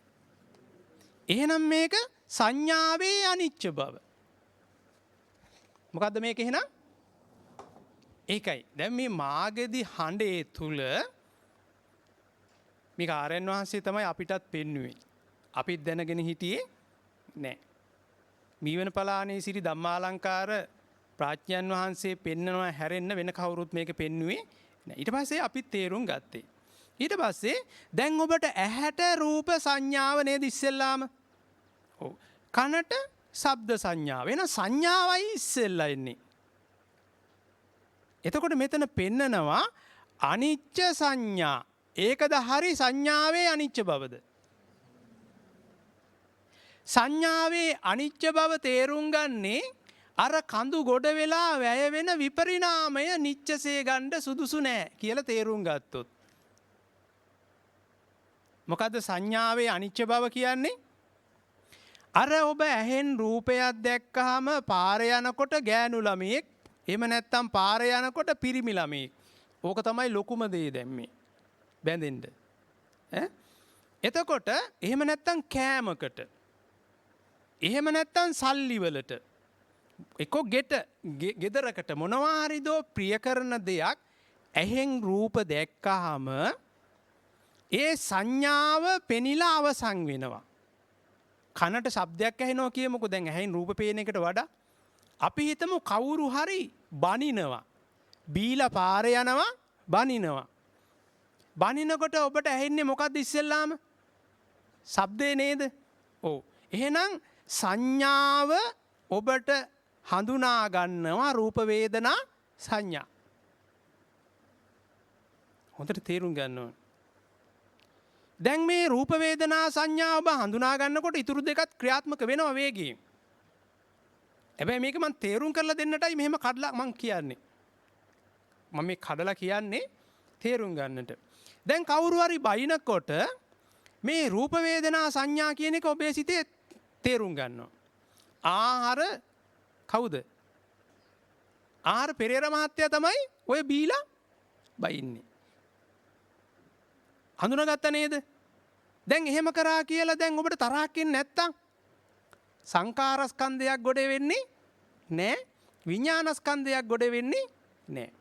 එහෙනම් මේක සංඥාවේ අනිච්ච බව. මොකද්ද මේක එහෙනම්? ඒකයි. දැන් මේ මාගදී හඬේ තුල මේක ආරයන් වහන්සේ තමයි අපිටත් පෙන්වුවේ. අපිත් දැනගෙන හිටියේ නෑ. මීවන පලානේ සිරි ධම්මාලංකාර ප්‍රඥයන් වහන්සේ පෙන්නනවා හැරෙන්න වෙන කවුරුත් මේක පෙන්වුවේ නෑ. ඊට පස්සේ අපිත් තේරුම් ගත්තේ. ඊට පස්සේ දැන් ඔබට ඇහැට රූප සංඥාව නේද ඉස්සෙල්ලාම? ඔව්. කනට ශබ්ද සංඥාව. වෙන සංඥාවයි ඉස්සෙල්ලා එන්නේ. එතකොට මෙතන පෙන්නනවා අනිච්ච සංඥා. ඒකද හරි සංඥාවේ අනිච්ච බවද? සංඥාවේ අනිච්ච බව තේරුම් ගන්නේ අර කඳු ගොඩ වෙලා වැය වෙන විපරිණාමය නිච්චසේ ගන්න සුදුසු නෑ කියලා තේරුම් ගත්තොත්. මොකද්ද සංඥාවේ අනිච්ච බව කියන්නේ? අර ඔබ ඇහෙන් රූපයක් දැක්කහම පාරේ යනකොට ගෑනු ළමයෙක්, එහෙම නැත්නම් පාරේ යනකොට පිරිමි ළමයෙක්, ඕක තමයි ලොකුම දේ දැම්මේ බැඳෙන්න. එතකොට එහෙම නැත්තම් කෑමකට එහෙම නැත්තම් සල්ලි වලට එක්ක ගෙදරකට මොනවා හරි දෝ ප්‍රිය කරන දෙයක් ඇහෙන් රූප දැක්කහම ඒ සංඥාව පෙනිලා අවසන් වෙනවා. කනට ශබ්දයක් ඇහෙනවා කියමුකෝ. දැන් ඇහෙන් රූප පේන එකට වඩා අපි හිතමු කවුරු හරි බනිනවා. බීලා පාරේ යනවා බනිනවා. බනිනකොට ඔබට ඇහෙන්නේ මොකක්ද ඉස්සෙල්ලාම? ශබ්දේ නේද? ඔව්. එහෙනම් සංඥාව ඔබට හඳුනා ගන්නවා රූප වේදනා සංඥා. හොඳට තේරුම් ගන්න ඕනේ. දැන් මේ රූප වේදනා සංඥා ඔබ හඳුනා ගන්නකොට ඉතුරු දෙකත් ක්‍රියාත්මක වෙනවා වේගයෙන්. හැබැයි මේක මම තේරුම් කරලා දෙන්නටයි මෙහෙම කඩලා මම කියන්නේ. මම මේ කඩලා කියන්නේ තේරුම් ගන්නට. දැන් කවුරු හරි බයිනකොට මේ රූප වේදනා සංඥා කියන එක ඔබේ සිතේ තේරුම් ගන්නවා. ආහාර කවුද? ආහාර පෙරේර මහත්තයා තමයි ඔය බීලා බයින්නේ. හඳුනාගත්තා නේද? දැන් එහෙම කරා කියලා දැන් ඔබට තරහක් එන්නේ නැත්තම් සංකාරස්කන්ධයක් ගොඩ වෙන්නේ නෑ. විඥානස්කන්ධයක් ගොඩ වෙන්නේ නෑ.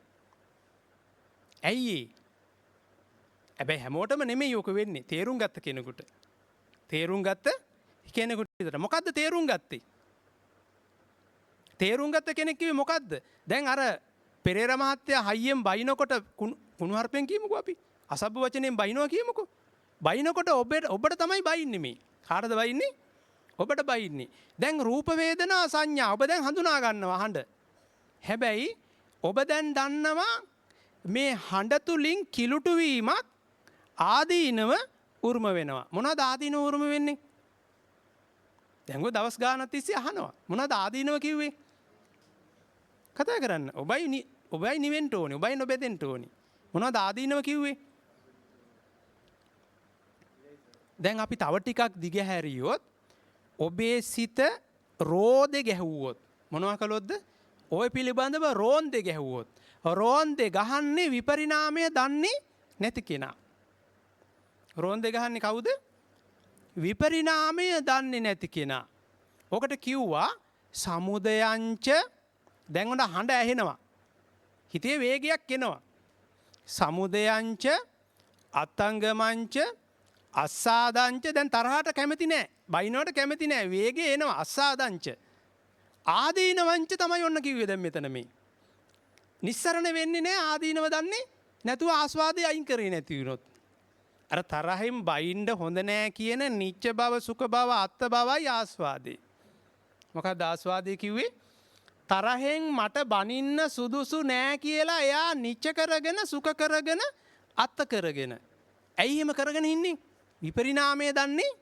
ඇයි ඒ? හැබැයි හැමෝටම නෙමෙයි ඔක වෙන්නේ. තේරුම් ගත්ත කෙනෙකුට. තේරුම් ගත්ත කෙනෙකුට විතර. මොකද්ද තේරුම් ගත්තේ? තේරුම් ගත්ත කෙනෙක් කිව්වේ මොකද්ද? දැන් අර පෙරේර මහත්තයා හයියෙන් බයිනකොට කුණු හර්පෙන් කියමුකෝ අපි. අසභ්‍ය වචනෙන් බයිනවා කියමුකෝ. බයිනකොට ඔබට තමයි බයින්නේ මේ. කාටද බයින්නේ? ඔබට බයින්නේ. දැන් රූප වේදනා සංඥා ඔබ දැන් හඳුනා ගන්නවා හඬ. හැබැයි ඔබ දැන් දන්නවා මේ හඬ තුලින් කිලුටු වීමක් ආදීනව උරුම වෙනවා. මොනවද ආදීනව උරුම වෙන්නේ? දැන් ඔය දවස් ගානක් තිස්සේ අහනවා. මොනවද ආදීනව කිව්වේ? කතා කරන්න. ඔබයි නිවෙන්න ඕනේ. ඔබයි නොබෙදෙන්න ඕනේ. මොනවද ආදීනව කිව්වේ? දැන් අපි තව ටිකක් දිගහැරියොත් ඔබේ සිත රෝදේ ගැහුවොත් මොනවා කළොත්ද? ඔය පිළිබඳව රෝන්දේ ගැහුවොත් රෝන්දේ ගහන්නේ විපරිණාමය දන්නේ නැති කෙනා. රෝන්දේ ගහන්නේ කවුද? විපරිණාමය දන්නේ නැති කෙනා. ඔකට කිව්වා සමුදයංච. දැන් උඩ හඬ ඇහෙනවා. හිතේ වේගයක් එනවා. සමුදයංච අත්ංගමංච අස්සාදංච. දැන් තරහට කැමති නෑ. බයිනවට කැමති නෑ. වේගය එනවා. අස්සාදංච. ආදීනවංච තමයි ඔන්න කිව්වේ දැන් මෙතන මේ. නිස්සරණ වෙන්නේ නෑ ආදීනව දන්නේ නැතුව ආස්වාදය අයින් කරේ නැති වුණොත්. අර තරහෙන් බයින්ඩ හොඳ නෑ කියන නිච්ච බව සුඛ බව අත්ත බවයි ආස්වාදේ. මොකක්ද ආස්වාදේ කිව්වේ? තරහෙන් මට බනින්න සුදුසු නෑ කියලා එයා නිච්ච කරගෙන සුඛ කරගෙන අත්ත කරගෙන. ඇයි එහෙම කරගෙන ඉන්නේ? විපරිණාමය දන්නේ.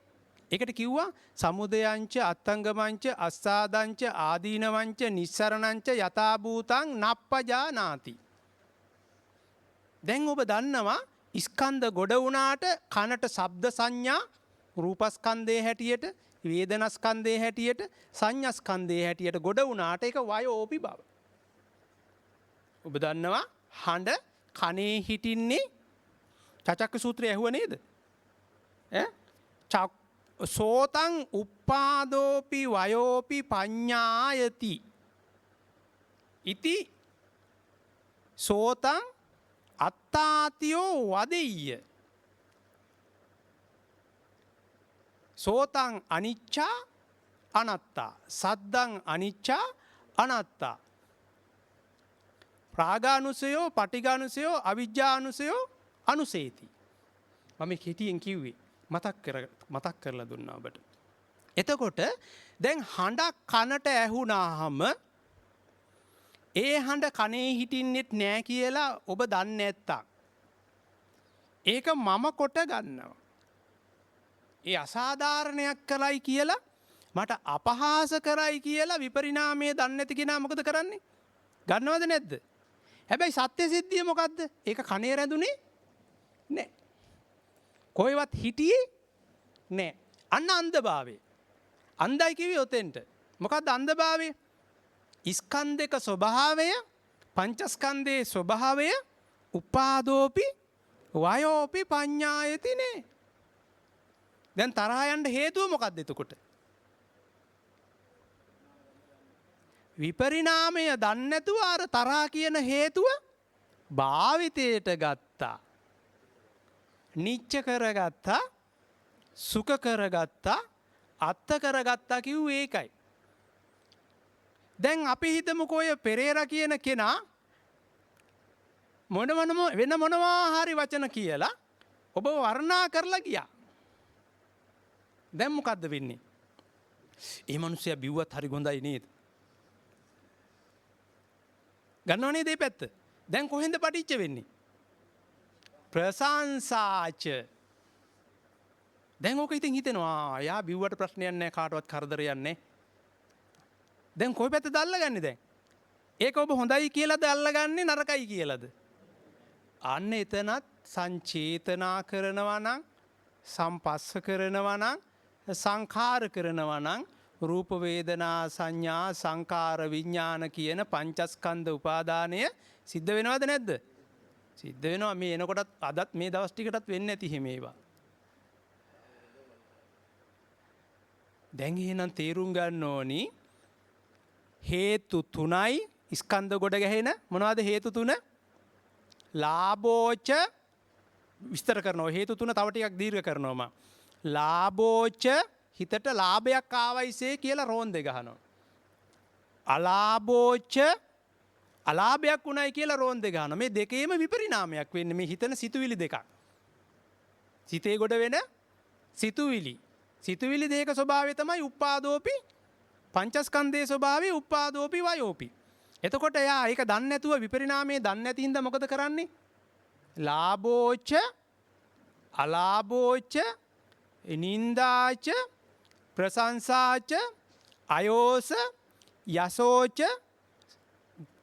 ඒකට කිව්වා සමුදයංච අත්ංගමංච අස්සාදංච ආදීනවංච නිස්සරණංච යථාභූතං නප්පජානාති. දැන් ඔබ දන්නවා ස්කන්ධ ගොඩ වුණාට කනට ශබ්ද සංඥා රූපස්කන්ධයේ හැටියට වේදනස්කන්ධයේ හැටියට සංඥාස්කන්ධයේ හැටියට ගොඩ වුණාට ඒක වයෝපි බව. ඔබ දන්නවා හඬ කනේ හිටින්නේ චචක්ක සූත්‍රය ඇහුව නේද? සෝතං උප්පාදෝපි වයෝපි පඤ්ඤායති ඉති සෝතං අත්තාතියෝ වදෙය්‍ය. සෝතං අනිච්චා අනත්තා සද්දං අනිච්චා අනත්තා රාගානුසයෝ පටිඝානුසයෝ අවිජ්ජානුසයෝ අනුසේති. මම කෙටියෙන් කිව්වේ මතක් කරලා දුන්නා ඔබට. එතකොට දැන් හඬක් කනට ඇහුණාම ඒ හඬ කනේ හිටින්නෙත් නෑ කියලා ඔබ දන්නේ නැත්තම් ඒක මම කොට ගන්නවා. ඒ අසාධාරණයක් කළයි කියලා මට අපහාස කරයි කියලා විපරිණාමය දන්නේ නැති කෙනා මොකද කරන්නේ? ගන්නවද නැද්ද? හැබැයි සත්‍ය සිද්ධිය මොකද්ද? ඒක කනේ රැඳුනේ නෑ. කොහෙවත් හිටියේ නෑ. අන්න අන්ධභාවය. අන්ධයි කිව්වේ ඔතෙන්ට. මොකද්ද අන්ධභාවය? ස්කන්ධක ස්වභාවය පංචස්කන්ධයේ ස්වභාවය උපාදෝපි වයෝපි පඤ්ඤායතිනේ. දැන් තරහ යන්න හේතුව මොකක්ද එතකොට? විපරිණාමය දන්නේ නැතුව අර තරහ කියන හේතුව භාවිතයට ගත්තා. නිච්ච කරගත්තා, සුඛ කරගත්තා, අත්ත කරගත්තා කිව්වේ ඒකයි. දැන් අපි හිතමුකෝ ඔය පෙරේරා කියන කෙනා වෙන මොනවා හරි වචන කියලා ඔබ වර්ණනා කරලා ගියා. දැන් මොකද්ද වෙන්නේ? ඒ මිනිස්සයා බිව්වත් හරි ගොඳයි නේද? ගන්නව නේද මේ පැත්ත? දැන් කොහෙන්ද පටිච්ච වෙන්නේ? ප්‍රශංසාච. දැන් ඕක ඉතින් හිතෙනවා යා බිව්වට ප්‍රශ්නයක් නැහැ, කාටවත් කරදරයක් නැහැ. දැන් කොයි පැත්තද අල්ලගන්නේ දැන්? ඒක ඔබ හොඳයි කියලාද අල්ලගන්නේ නරකයි කියලාද? අන්න එතනත් සංචේතනා කරනවා නම්, සම්පස්ස කරනවා නම්, සංඛාර කරනවා නම් රූප වේදනා සංඥා සංකාර විඥාන කියන පංචස්කන්ධ උපාදානය සිද්ධ වෙනවද නැද්ද? සිද්ධ වෙනවා. මේ එනකොටත් අදත් මේ දවස් ටිකටත් වෙන්නේ නැති හිම ඒවා. දැන් එහෙනම් තේරුම් ගන්න ඕනි හේතු තුනයි ස්කන්ධ ගොඩ ගැහෙන. මොනවද හේතු තුන? ලාභෝච විස්තර කරනවා. හේතු තුන තව ටිකක් දීර්ඝ කරනවා. ලාභෝච හිතට ලාභයක් ආවයිසේ කියලා රෝන්දේ ගහනවා. අලාභෝච අලාභයක් උණයි කියලා රෝන්දේ ගහනවා. මේ දෙකේම විපරිණාමයක් වෙන්නේ මේ හිතන සිතුවිලි දෙකක්. සිතේ ගොඩ වෙන සිතුවිලි. සිතුවිලි දෙක ස්වභාවය තමයි උපාදෝපි පංචස්කන්ධයේ ස්වභාවය උපාදෝපි වයෝපි. එතකොට එයා ඒක දන්නේ නැතුව විපරිණාමයේ දන්නේ නැති හින්දා මොකද කරන්නේ? ලාභෝච අලාභෝච නින්දාච ප්‍රශංසාච අයෝස යසෝච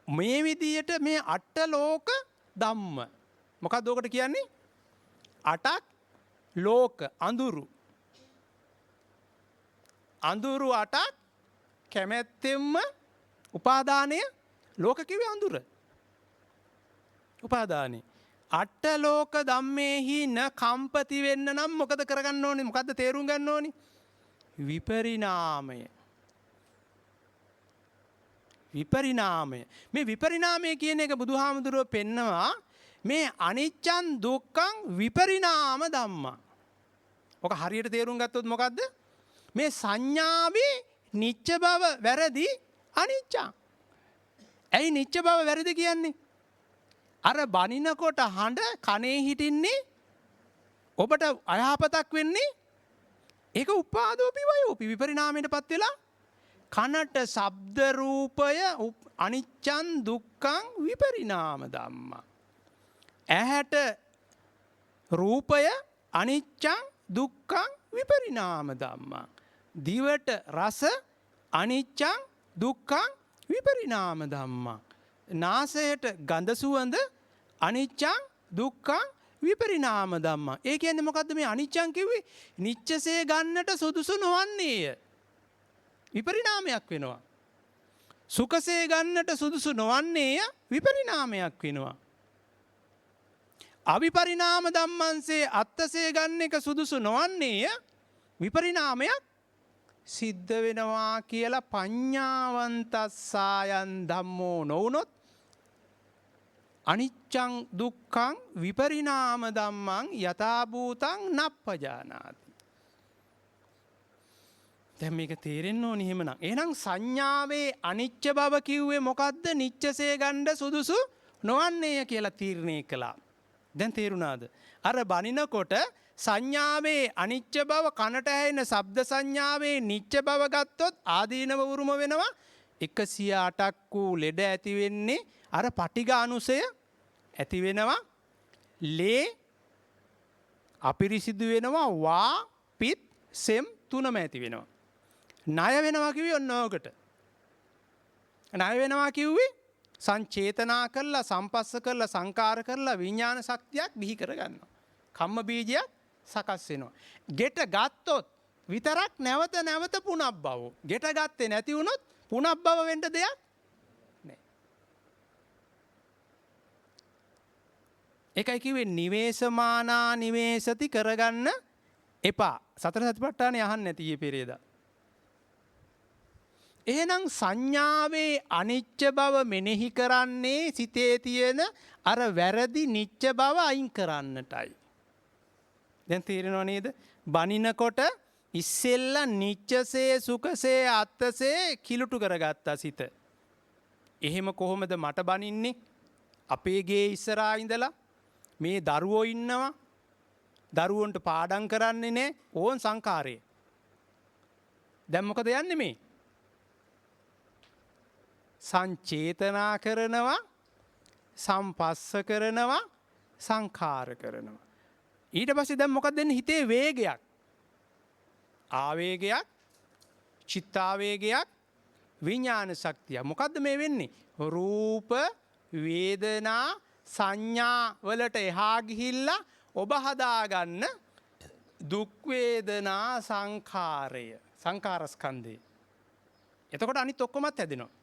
මේ විදියට මේ අට ලෝක ධම්ම. මොකක්ද ඔකට කියන්නේ? අටක් ලෝක අඳුරු. අඳුරු අටක් කැමැත්තෙන්ම උපාදානය. ලෝක කිව්වේ අඳුර. උපාදානය. අට ලෝක ධම්මේහි න කම්පති වෙන්න නම් මොකද කරගන්න ඕනේ? මොකද්ද තේරුම් ගන්න ඕනේ? විපරිණාමය. විපරිණාමය. මේ විපරිණාමය කියන එක බුදුහාමුදුරුවෝ පෙන්නවා මේ අනිච්චං දුක්ඛං විපරිණාම ධම්මා. ඔක හරියට තේරුම් ගත්තොත් මොකද්ද? මේ සංඥාවේ නිච්ච බව වැරදි අනිච්චං. ඇයි නිච්ච බව වැරදි කියන්නේ? අර බනිනකොට හඬ කනේ හිටින්නේ ඔබට අයහපතක් වෙන්නේ ඒක උපාදෝපි වයෝපි විපරිණාමයටපත් වෙලා කනට ශබ්ද රූපය අනිච්චං දුක්ඛං විපරිණාම ධම්මා. ඇහැට රූපය අනිච්චං දුක්ඛං විපරිණාම ධම්මා. දිවට රස අනිච්චං දුක්ඛං විපරිණාම ධම්මා. නාසයට ගඳ සුවඳ අනිච්චං දුක්ඛං විපරිණාම ධම්මා. ඒ කියන්නේ මොකද්ද මේ අනිච්චං කිව්වේ? නිච්චසේ ගන්නට සුදුසු නොවන්නේය. විපරිණාමයක් වෙනවා. සුඛසේ ගන්නට සුදුසු නොවන්නේය. විපරිණාමයක් වෙනවා. අවිපරිණාම ධම්මංසේ අත්තසේ ගන්න එක සුදුසු නොවන්නේය. විපරිණාමයක් සිද්ධ වෙනවා කියලා පඤ්ඤාවන්තස්සායන් ධම්මෝ නොවුනොත් අනිච්චං දුක්ඛං විපරිණාම ධම්මං යථා භූතං නප්පජානාති. දැන් මේක තේරෙන්න ඕනි එහෙමනම්. එහෙනම් සංඥාවේ අනිච්ච බව කිව්වේ මොකද්ද? නිච්චසේ ගන්න සුදුසු නොවන්නේය කියලා තීරණය කළා. දැන් තේරුණාද? අර බනිනකොට සංඥාවේ අනිච්ච බව කනට ඇහෙන ශබ්ද සංඥාවේ නිච්ච බව ගත්තොත් ආදීනව උරුම වෙනවා. 108ක් වූ ලෙඩ ඇති වෙන්නේ අර පටිඝ අනුසය ඇති වෙනවා. ලේ අපිරිසිදු වෙනවා. වා පිත් සෙම් තුනම ඇති වෙනවා. ණය වෙනවා කිව්වේ ඔන්න ඕකට. ණය වෙනවා කිව්වේ සංචේතනා කරලා සම්පස්ස කරලා සංකාර කරලා විඥාන ශක්තියක් බිහි කරගන්නවා. කම්ම බීජයක් සකස් වෙනවා. ගෙට ගත්තොත් විතරක් නැවත නැවත පුනබ්බව. ගෙට ගත්තේ නැති වුණොත් පුනබ්බව වෙන්න දෙයක් නැහැ. ඒකයි කිව්වේ නිවේශමානා නිවේශති කරගන්න එපා. සතර සතිපට්ඨානේ අහන්න නැති ඊයේ පෙරේදා. එහෙනම් සංඥාවේ අනිච්ච බව මෙනෙහි කරන්නේ සිතේ තියෙන අර වැරදි නිච්ච බව අයින් කරන්නටයි. දැන් තේරෙනව නේද? බනිනකොට ඉස්සෙල්ලා නිච්චසේ සුඛසේ අත්තසේ කිලුටු කරගත්තා සිත. එහෙම කොහොමද මට බනින්නේ? අපේ ගේ ඉස්සරහා ඉඳලා මේ දරුවෝ ඉන්නවා. දරුවන්ට පාඩම් කරන්නේ නැහැ. ඕන් සංකාරය. දැන් මොකද යන්නේ මේ? සංචේතනා කරනවා, සම්පස්ස කරනවා, සංඛාර කරනවා. ඊට පස්සේ දැන් මොකක්ද දෙන්නේ? හිතේ වේගයක්, ආවේගයක්, චිත්තාවේගයක්, විඥාන ශක්තිය. මොකද්ද මේ වෙන්නේ? රූප, වේදනා, සංඥා වලට එහා ගිහිල්ලා ඔබ හදාගන්න දුක් වේදනා සංඛාරය, සංඛාරස්කන්ධය. එතකොට අනිත් ඔක්කොමත් හැදෙනවා.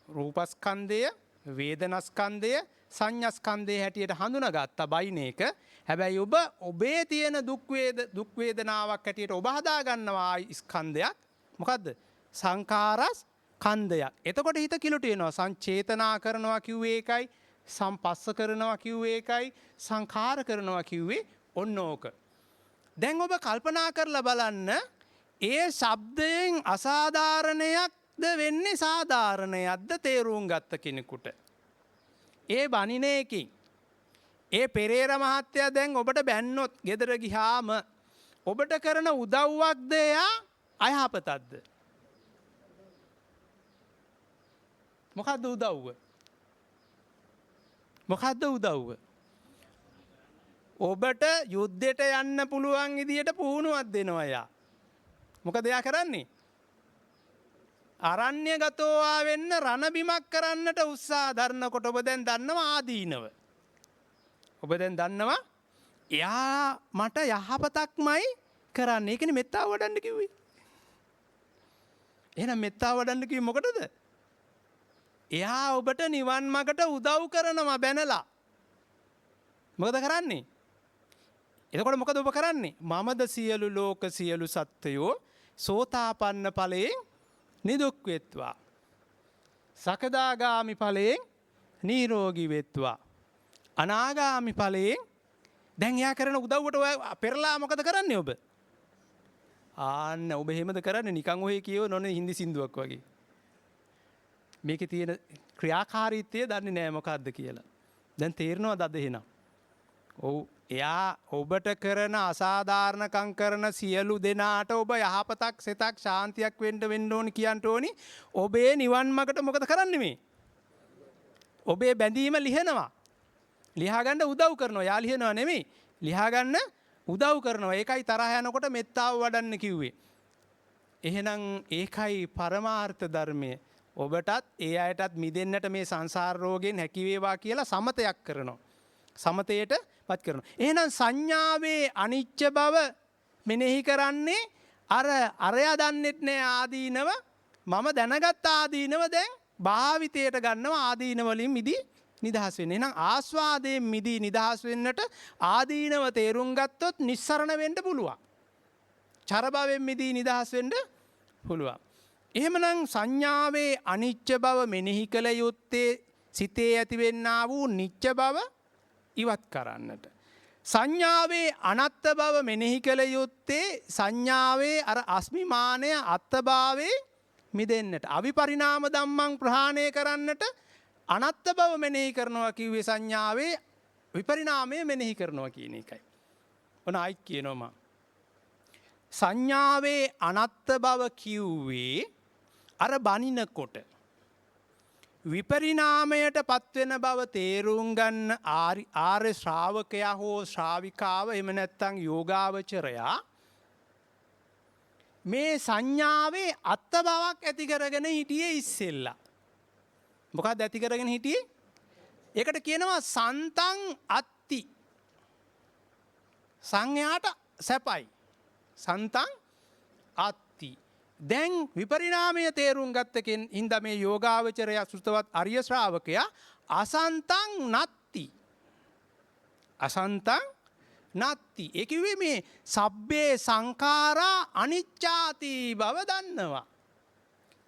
රූපස්කන්ධය, වේදනස්කන්ධය, සංඥාස්කන්ධය හැටියට හඳුනාගත්තා බයින එක. හැබැයි ඔබ ඔබේ තියෙන දුක් වේදනාවක් හැටියට ඔබ හදා ගන්නවා ස්කන්ධයක්. මොකද්ද? සංඛාරස්කන්ධයක්. එතකොට හිත කිලුට එනවා. සංචේතනා කරනවා කිව්වේ ඒකයි, සම්පස්ස කරනවා කිව්වේ ඒකයි, සංඛාර කරනවා කිව්වේ ඔන්න ඕක. දැන් ඔබ කල්පනා කරලා බලන්න, ඒ ශබ්දයෙන් අසාධාරණයක් වෙන්නේ සාධාරණයක්ද තේරුම් ගත්ත කෙනෙකුට? ඒ බනින එකකින් ඒ පෙරේර මහත්තයා දැන් ඔබට බැන්නොත් ගෙදර ගියාම ඔබට කරන උදව්වක්ද එයා අයහපතක්ද? මොකද්ද උදව්ව? මොකද්ද උදව්ව? ඔබට යුද්ධයට යන්න පුළුවන් විදියට පුහුණුවක් දෙනවා එයා. මොකද එයා කරන්නේ? අරණ්‍ය ගතෝවා වෙන්න රණ බිමක් කරන්නට උත්සාහ දරනකොට ඔබ දැන් දන්නවා ආදීනව. ඔබ දැන් දන්නවා එයා මට යහපතක්මයි කරන්නේ. ඒකනේ මෙත්තාව වඩන්න කිව්වේ. එහෙනම් මෙත්තාව වඩන්න කිව්වේ මොකටද? එයා ඔබට නිවන් මාර්ගට උදව් කරනවා බැනලා. මොකද කරන්නේ? එතකොට මොකද ඔබ කරන්නේ? මමද සියලු ලෝක සියලු සත්වයෝ සෝතාපන්න ඵලයෙන් නිදුක් වෙත්වා. සකදාගාමි ඵලයෙන් නිරෝගී වෙත්වා. අනාගාමි ඵලයෙන් දැන් එයා කරන උදව්වට ඔය පෙරලා මොකද කරන්නේ ඔබ? ආන්න ඔබ එහෙමද කරන්නේ? නිකන් ඔය කියව නොනේ හින්දි සින්දුවක් වගේ. මේකේ තියෙන ක්‍රියාකාරීත්වය දන්නේ නැහැ මොකද්ද කියලා. දැන් තේරෙනවද අද එහෙනම්? ඔව් එයා ඔබට කරන අසාධාරණකම් කරන සියලු දෙනාට ඔබ යහපතක් සිතක් ශාන්තියක් වෙන්න ඕනි කියන්න ඕනි. ඔබේ නිවන් මාර්ගට මොකද කරන්නේ මේ? ඔබේ බැඳීම ලිහනවා. ලියා ගන්න උදව් කරනවා. යා ලිහනවා නෙමෙයි. ලියා ගන්න උදව් කරනවා. ඒකයි තරහ යනකොට මෙත්තාව වඩන්න කිව්වේ. එහෙනම් ඒකයි පරමාර්ථ ධර්මය. ඔබටත් ඒ අයටත් මිදෙන්නට මේ සංසාර රෝගයෙන් හැකි වේවා කියලා සමතයක් කරනවා. සමතයට පත් කරනවා. එහෙනම් සංඥාවේ අනිච්ච බව මෙනෙහි කරන්නේ අරයා දන්නෙත් නෑ ආදීනව. මම දැනගත් ආදීනව දැන් භාවිතයට ගන්නවා ආදීන වලින් මිදී නිදහස් වෙන්න. එහෙනම් ආස්වාදයෙන් මිදී නිදහස් වෙන්නට ආදීනව තේරුම් ගත්තොත් නිස්සරණ වෙන්න පුළුවන්. චරභවෙන් මිදී නිදහස් වෙන්න පුළුවන්. එහෙමනම් සංඥාවේ අනිච්ච බව මෙනෙහි කළ යුත්තේ සිතේ ඇතිවෙන්නා වූ නිච්ච බව ඉවත් කරන්නට. සංඥාවේ අනත්ත බව මෙනෙහි කළ යුත්තේ සංඥාවේ අර අස්මිමානය අත්තභාවේ මිදෙන්නට. අවිපරිණාම ධම්මං ප්‍රහාණය කරන්නට අනත්ත බව මෙනෙහි කරනවා කිව්වේ සංඥාවේ විපරිණාමය මෙනෙහි කරනවා කියන එකයි. ඔන්න ආයිත් කියනවා සංඥාවේ අනත්ත බව කිව්වේ අර බනිනකොට විපරිණාමයට පත්වෙන බව තේරුම් ගන්න ආර්ය ශ්‍රාවකයා හෝ ශ්‍රාවිකාව එහෙම නැත්නම් යෝගාවචරයා මේ සංඥාවේ අත්ත බවක් ඇති කරගෙන හිටියේ ඉස්සෙල්ලා. මොකක්ද ඇති කරගෙන හිටියේ? ඒකට කියනවා සන්තං අත්ති. සංඥාට සැපයි. සන්තං අත්ති. දැන් විපරිණාමය තේරුම් ගත්තකින් හින්දා මේ යෝගාවචරය සුතවත් අරිය ශ්‍රාවකයා අසන්තං නත්ති. අසන්තං නත්ති. ඒ කිව්වේ මේ සබ්බේ සංඛාරා අනිච්චාති බව දන්නවා.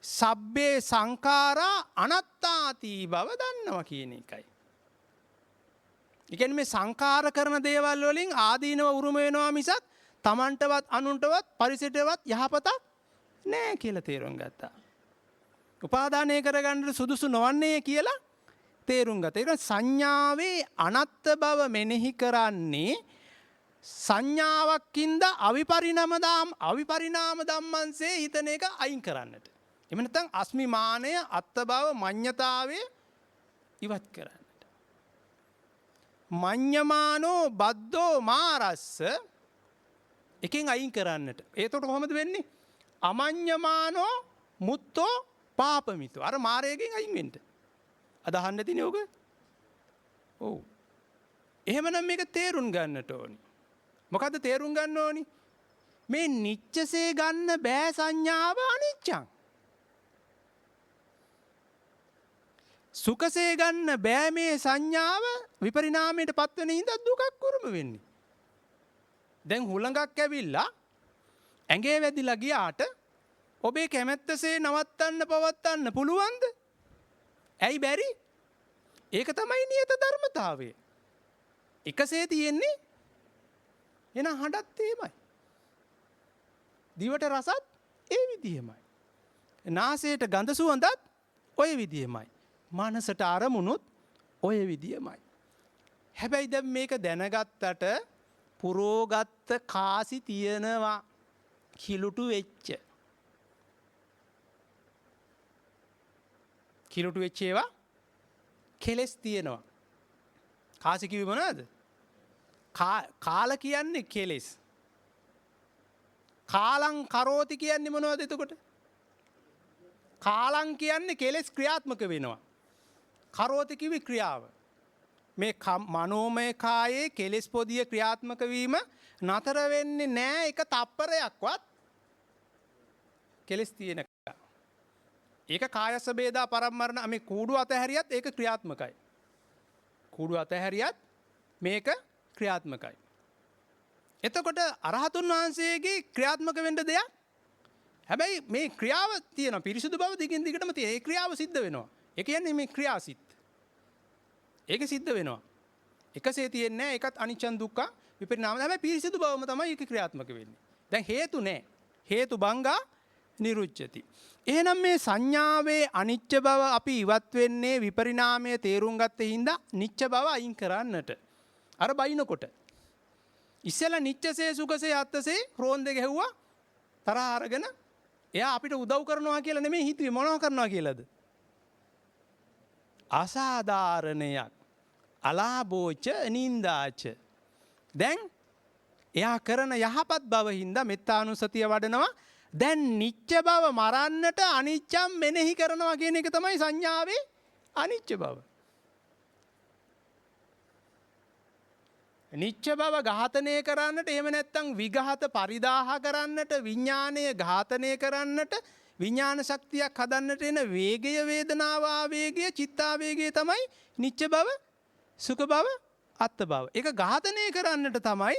සබ්බේ සංඛාරා අනත්තාති බව දන්නවා කියන එකයි. ඒ කියන්නේ මේ සංඛාර කරන දේවල් වලින් ආදීනව උරුම වෙනවා මිසක් තමන්ටවත් අනුන්ටවත් පරිසරයටවත් යහපතක් නෑ කියලා තේරුම් ගත්තා. උපාදානය කරගන්න සුදුසු නොවන්නේ කියලා තේරුම් ගත්තා. ඒක සංඥාවේ අනත්ත් බව මෙනෙහි කරන්නේ සංඥාවකින්ද අවිපරිණාම ධම්මංසේ හිතන එක අයින් කරන්නට. එහෙම නැත්නම් අස්මිමානය අත්ත බව මඤ්ඤතාවය ඉවත් කරන්නට. මඤ්ඤමානෝ බද්දෝ මාරස්ස එකෙන් අයින් කරන්නට. ඒතකොට කොහොමද වෙන්නේ? අමඤ්ඤමානෝ මුත්තෝ පාපමිතෝ. අර මාරයෙන් අයින් වෙන්න. අදහන්න තියෙන්නේ ඔක. ඔව්. එහෙමනම් මේක තේරුම් ගන්නට ඕනි. මොකද්ද තේරුම් ගන්න ඕනි? මේ නිච්චසේ ගන්න බෑ සංඥාව අනිච්චං. සුඛසේ ගන්න බෑ මේ සංඥාව විපරිණාමයට පත්වෙන හින්දා දුකක් උරුම වෙන්නේ. දැන් හුළඟක් ඇවිල්ලා ඇඟේ වැදිලා ගියාට ඔබේ කැමැත්තසේ නවත්තන්න පවත්තන්න පුළුවන්ද? ඇයි බැරි? ඒක තමයි නියත ධර්මතාවය. එකසේ තියෙන්නේ එන හඬත් එහෙමයි. දිවට රසත් ඒ විදිහමයි. නාසයට ගඳ සුවඳත් ඔය විදිහමයි. මනසට අරමුණුත් ඔය විදිහමයි. හැබැයි දැන් මේක දැනගත්තට පුරෝගත්ත කාසි තියෙනවා කිලුටු වෙච්ච. කිලුටු වෙච්ච ඒවා කෙලස් තියෙනවා. කාසි කිව්වේ මොනවද? කාල කියන්නේ කෙලස්. කාලං කරෝති කියන්නේ මොනවද එතකොට? කාලං කියන්නේ කෙලස් ක්‍රියාත්මක වෙනවා. කරෝති කිව්වේ ක්‍රියාව. මේ මනෝමය කායේ කෙලස් පොදිය ක්‍රියාත්මක වීම නතර වෙන්නේ නැහැ එක තප්පරයක්වත්. කෙලස් තියෙන එක. ඒක කායස බේදා පරම්මරණ මේ කූඩු අතහැරියත් ඒක ක්‍රියාත්මකයි. කූඩු අතහැරියත් මේක ක්‍රියාත්මකයි. එතකොට අරහතුන් වහන්සේගේ ක්‍රියාත්මක වෙන්න දෙයක්. හැබැයි මේ ක්‍රියාව තියෙන පිරිසුදු බව දිගින් දිගටම තියෙන. ඒ ක්‍රියාව සිද්ධ වෙනවා. ඒ කියන්නේ මේ ක්‍රියාසිත. ඒක සිද්ධ වෙනවා. එකසේ තියෙන්නේ නැහැ. ඒකත් අනිච්චන් දුක්ඛ විපරිණාම. හැබැයි පිරිසුදු බවම තමයි ඒක ක්‍රියාත්මක වෙන්නේ. දැන් හේතු නැහැ. හේතු බංගා නිරුච්චති. එහෙනම් මේ සංඥාවේ අනිච්ච බව අපි ඉවත් වෙන්නේ විපරිණාමයේ තේරුම් ගත්ත හින්දා නිච්ච බව අයින් කරන්නට. අර බයිනකොට ඉස්සෙල්ලා නිච්චසේ සුඛසේ අත්තසේ රෝන්දේ ගැහුවා තරහ අරගෙන එයා අපිට උදව් කරනවා කියලා නෙමෙයි හිතුවේ මොනව කරනවා කියලාද? අසාධාරණයක් අලාභෝච නින්දාච. දැන් එයා කරන යහපත් බව හින්දා මෙත්තානුසතිය වඩනවා. දැන් නිච්ච බව මරන්නට අනිච්චම් මෙනෙහි කරනවා කියන එක තමයි සංඥාවේ අනිච්ච බව. නිච්ච බව ඝාතනය කරන්නට එහෙම නැත්නම් විඝාත පරිදාහ කරන්නට විඥාණය ඝාතනය කරන්නට විඥාන ශක්තියක් හදන්නට එන වේගය වේදනාව ආවේගය චිත්තාවේගය තමයි නිච්ච බව සුඛ බව අත්ත් බව. ඒක ඝාතනය කරන්නට තමයි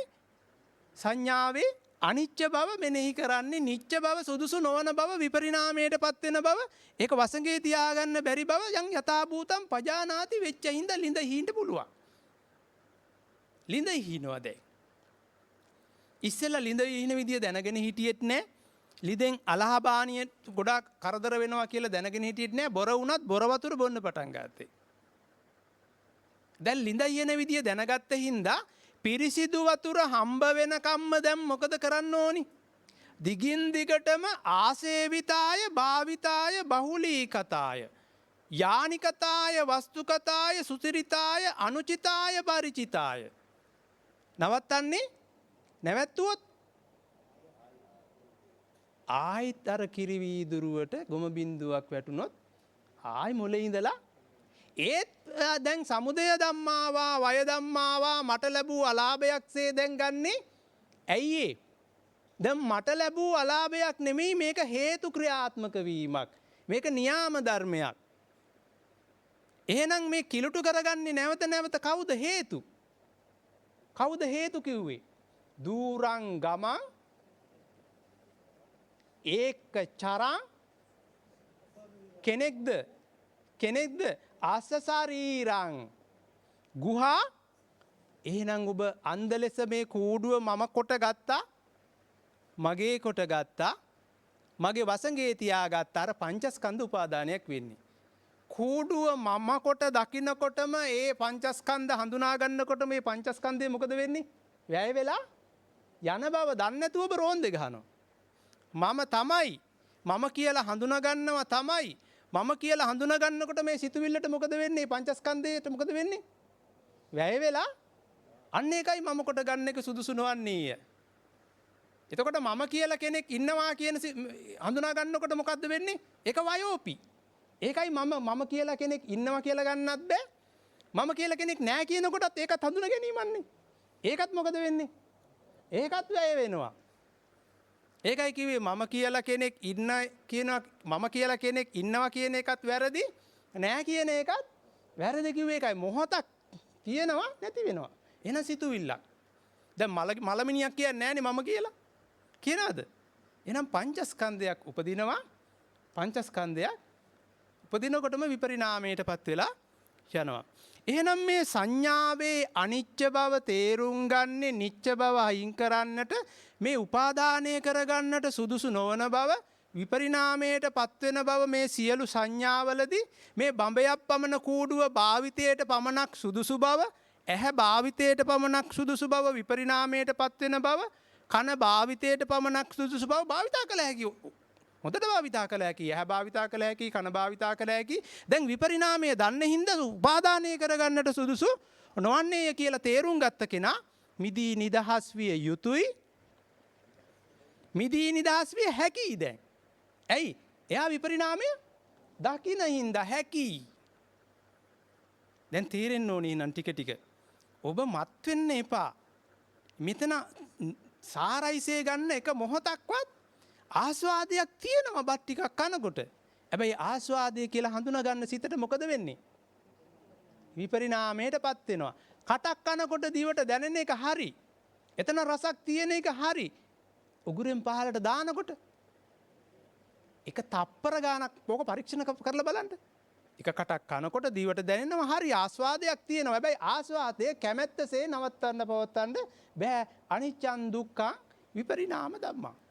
සංඥාවේ අනිච්ච බව මෙනෙහි කරන්නේ. නිච්ච බව සුදුසු නොවන බව විපරිණාමයට පත් වෙන බව ඒක වසඟේ තියාගන්න බැරි බව යම් යථාභූතම් පජානාති වෙච්ච හින්දා ලිඳ හීන්න පුළුවන්. ලිඳ හීනවා දැන්. ඉස්සෙල්ලා ලිඳ හීන විදිය දැනගෙන හිටියෙත් නෑ. ලිඳෙන් අලහබානිය ගොඩාක් කරදර වෙනවා කියලා දැනගෙන හිටියෙත් නෑ. බොර වුණත් බොර වතුර බොන්න පටන් ගත්තේ. දැන් ලිඳ හීන විදිය දැනගත්ත හින්දා පිරිසිදු වතුර හම්බ වෙනකම්ම දැන් මොකද කරන්න ඕනි? දිගින් දිගටම ආසේවිතාය භාවිතාය බහුලීකතාය යානිකතාය වස්තුකතාය සුසිරිතාය අනුචිතාය පරිචිතාය. නවත්තන්නේ නැවැත්තුවොත් ආයිත් අර කිරි වීදුරුවට ගොම බින්දුවක් වැටුනොත් ආයි මොලේ ඉඳලා ඒත් දැන් සමුදය ධම්මාවා වය ධම්මාවා මට ලැබූ අලාභයක්සේ දැන් ගන්නේ ඇයි ඒ? දැන් මට ලැබූ අලාභයක් නෙමෙයි මේක හේතු ක්‍රියාත්මක වීමක්. මේක නියාම ධර්මයක්. එහෙනම් මේ කිලුටු කරගන්නේ නැවත නැවත කවුද හේතු? කවුද හේතු කිව්වේ? දූරං ගමං ඒක චරං කෙනෙක්ද ආස්ස ශරීරං ගුහා. එහෙනම් ඔබ අන්ධ ලෙස මේ කූඩුව මම කොට ගත්තා, මගේ කොට ගත්තා, මගේ වසඟේ තියාගත්තා. අර පංචස්කන්ධ උපාදානයක් වෙන්නේ. කූඩුව මම කොට දකින්නකොටම ඒ පංචස්කන්ධ හඳුනා ගන්නකොට මේ පංචස්කන්ධය මොකද වෙන්නේ? වැය වෙලා යන බව දන්නේ නැතුව ඔබ රෝන්දේ ගහනවා. මම තමයි, මම කියලා හඳුනා ගන්නවා තමයි. මම කියලා හඳුනා ගන්නකොට මේ සිතුවිල්ලට මොකද වෙන්නේ? පංචස්කන්ධයට මොකද වෙන්නේ? වැය වෙලා අන්න ඒකයි මම කොට ගන්න එක සුදුසු නොවන්නේය. එතකොට මම කියලා කෙනෙක් ඉන්නවා කියන හඳුනා ගන්නකොට මොකද්ද වෙන්නේ? ඒක වයෝපි. ඒකයි මම කියලා කෙනෙක් ඉන්නවා කියලා ගන්නත් බෑ. මම කියලා කෙනෙක් නෑ කියනකොටත් ඒකත් හඳුනා ගැනීමන්නේ. ඒකත් මොකද වෙන්නේ? ඒකත් වැය වෙනවා. ඒකයි කිව්වේ මම කියලා කෙනෙක් ඉන්න කියනවා, මම කියලා කෙනෙක් ඉන්නවා කියන එකත් වැරදි, නෑ කියන එකත් වැරදි කිව්වේ ඒකයි. මොහොතක් කියනවා නැති වෙනවා. එන සිතුවිල්ලක්. දැන් මලමිනියක් කියන්නේ නෑනේ මම කියලා. කියනවාද? එහෙනම් පංචස්කන්ධයක් උපදිනවා. පංචස්කන්ධයක් උපදිනකොටම විපරිණාමයටපත් වෙලා යනවා. එහෙනම් මේ සංඥාවේ අනිච්ච බව තේරුම් ගන්නේ, නිච්ච බව අයින් කරන්නට, මේ උපාදානය කරගන්නට සුදුසු නොවන බව, විපරිණාමයට පත්වෙන බව මේ සියලු සංඥාවලදී මේ බඹයක් පමණ කූඩුව භාවිතයට පමණක් සුදුසු බව, ඇහැ භාවිතයට පමණක් සුදුසු බව, විපරිණාමයට පත්වෙන බව, කන භාවිතයට පමණක් සුදුසු බව භාවිතා කළ හැකි. හොඳට භාවිතා කළ හැකි, ඇහැ භාවිතා කළ හැකි, කන භාවිතා කළ හැකි. දැන් විපරිණාමය දන්නේ හින්දා උපාදානය කරගන්නට සුදුසු නොවන්නේය කියලා තේරුම් ගත්ත කෙනා මිදී නිදහස් විය යුතුයි. මිදී නිදහස් විය හැකියි දැන්. ඇයි? එයා විපරිණාමය දකින්න හින්දා හැකි. දැන් තේරෙන්න ඕනේ නම් ටික ටික. ඔබ මත් වෙන්න එපා. මෙතන සාරයිසේ ගන්න එක මොහොතක්වත් ආස්වාදයක් තියෙනවා බත් ටිකක් කනකොට. හැබැයි ආස්වාදය කියලා හඳුනා ගන්න සිතට මොකද වෙන්නේ? විපරිණාමයටපත් වෙනවා. කටක් කනකොට දිවට දැනෙන එක හරි. එතන රසක් තියෙන එක හරි. උගුරෙන් පහලට දානකොට එක තප්පර ගානක් ඕක පරීක්ෂණ කරලා බලන්න. එක කටක් කනකොට දිවට දැනෙනවා හරි, ආස්වාදයක් තියෙනවා. හැබැයි ආස්වාදය කැමැත්තසේ නවත්තන්න පවත්තන්න බෑ. අනිච්චං දුක්ඛං විපරිණාම ධම්මං.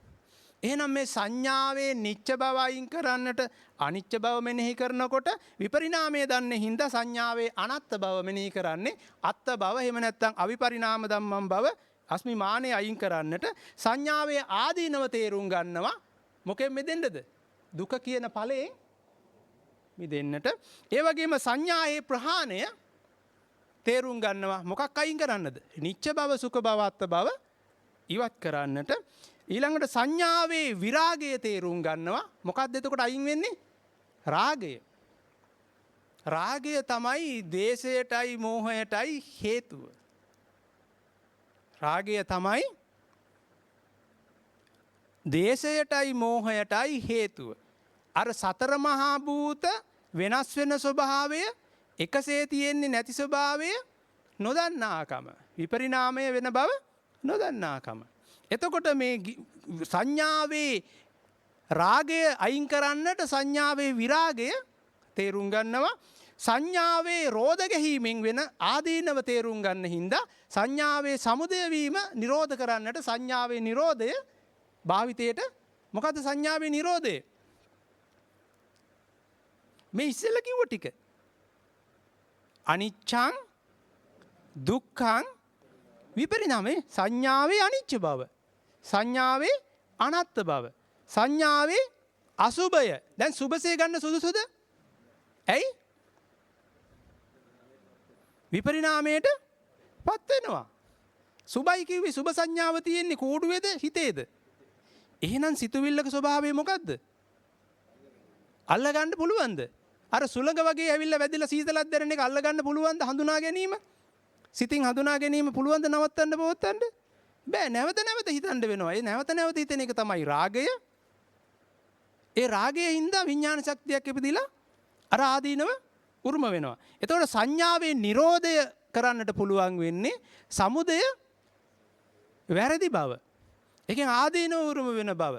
එහෙනම් මේ සංඥාවේ නිච්ච බව අයින් කරන්නට අනිච්ච බව මෙනෙහි කරනකොට විපරිණාමය දන්නේ හින්දා සංඥාවේ අනත්ත් බව මෙනෙහි කරන්නේ අත්ත් බව. එහෙම නැත්නම් අවිපරිණාම ධම්මං බව අස්මිමානය අයින් කරන්නට සංඥාවේ ආදීනව තේරුම් ගන්නවා. මොකෙන් මිදෙන්නද? දුක කියන ඵලයෙන් මිදෙන්නට. ඒ වගේම සංඥාවේ ප්‍රහාණය තේරුම් ගන්නවා. මොකක් අයින් කරන්නද? නිච්ච බව, සුඛ බව, අත්ත් බව ඉවත් කරන්නට. ඊළඟට සංඥාවේ විරාගය තේරුම් ගන්නවා. මොකක්ද එතකොට අයින් වෙන්නේ? රාගය. රාගය තමයි දේශයටයි මෝහයටයි හේතුව. රාගය තමයි දේශයටයි මෝහයටයි හේතුව. අර සතර මහා භූත වෙනස් වෙන ස්වභාවය, එකසේ තියෙන්නේ නැති ස්වභාවය නොදන්නාකම, විපරිණාමය වෙන බව නොදන්නාකම. එතකොට මේ සංඥාවේ රාගය අයින් කරන්නට සංඥාවේ විරාගය තේරුම් ගන්නවා. සංඥාවේ රෝධ ගැහිීමෙන් වෙන ආදීනව තේරුම් ගන්න හින්දා සංඥාවේ සමුදය වීම නිරෝධ කරන්නට සංඥාවේ නිරෝධය භාවිතයට. මොකද්ද සංඥාවේ නිරෝධය? මේ ඉස්සෙල්ල කිව්ව ටික. අනිච්ඡං දුක්ඛං විපරිණාමේ. සංඥාවේ අනිච්ච බව, සංඥාවේ අනත්ත් බව, සංඥාවේ අසුභය. දැන් සුභසේ ගන්න සුදුසුද? ඇයි? විපරිණාමයට පත් වෙනවා. සුභයි කිව්වේ සුභ සංඥාව තියෙන්නේ කෝඩුවේද හිතේද? එහෙනම් සිතුවිල්ලක ස්වභාවය මොකද්ද? අල්ලගන්න පුළුවන්ද? අර සුළඟ වගේ ඇවිල්ලා වැදිලා සීතලක් දැනෙන එක අල්ලගන්න පුළුවන්ද? හඳුනා ගැනීම, සිතින් හඳුනා ගැනීම පුළුවන්ද නවත්තන්න පොවත්තන්න? බෑ. නැවත නැවත හිතන්න වෙනවා. ඒ නැවත නැවත හිතන එක තමයි රාගය. ඒ රාගයේ හින්දා විඥාන ශක්තියක් ඉපදිලා අර ආදීනව උරුම වෙනවා. එතකොට සංඥාවේ නිරෝධය කරන්නට පුළුවන් වෙන්නේ සමුදය වැරදි බව. එකෙන් ආදීනව උරුම වෙන බව.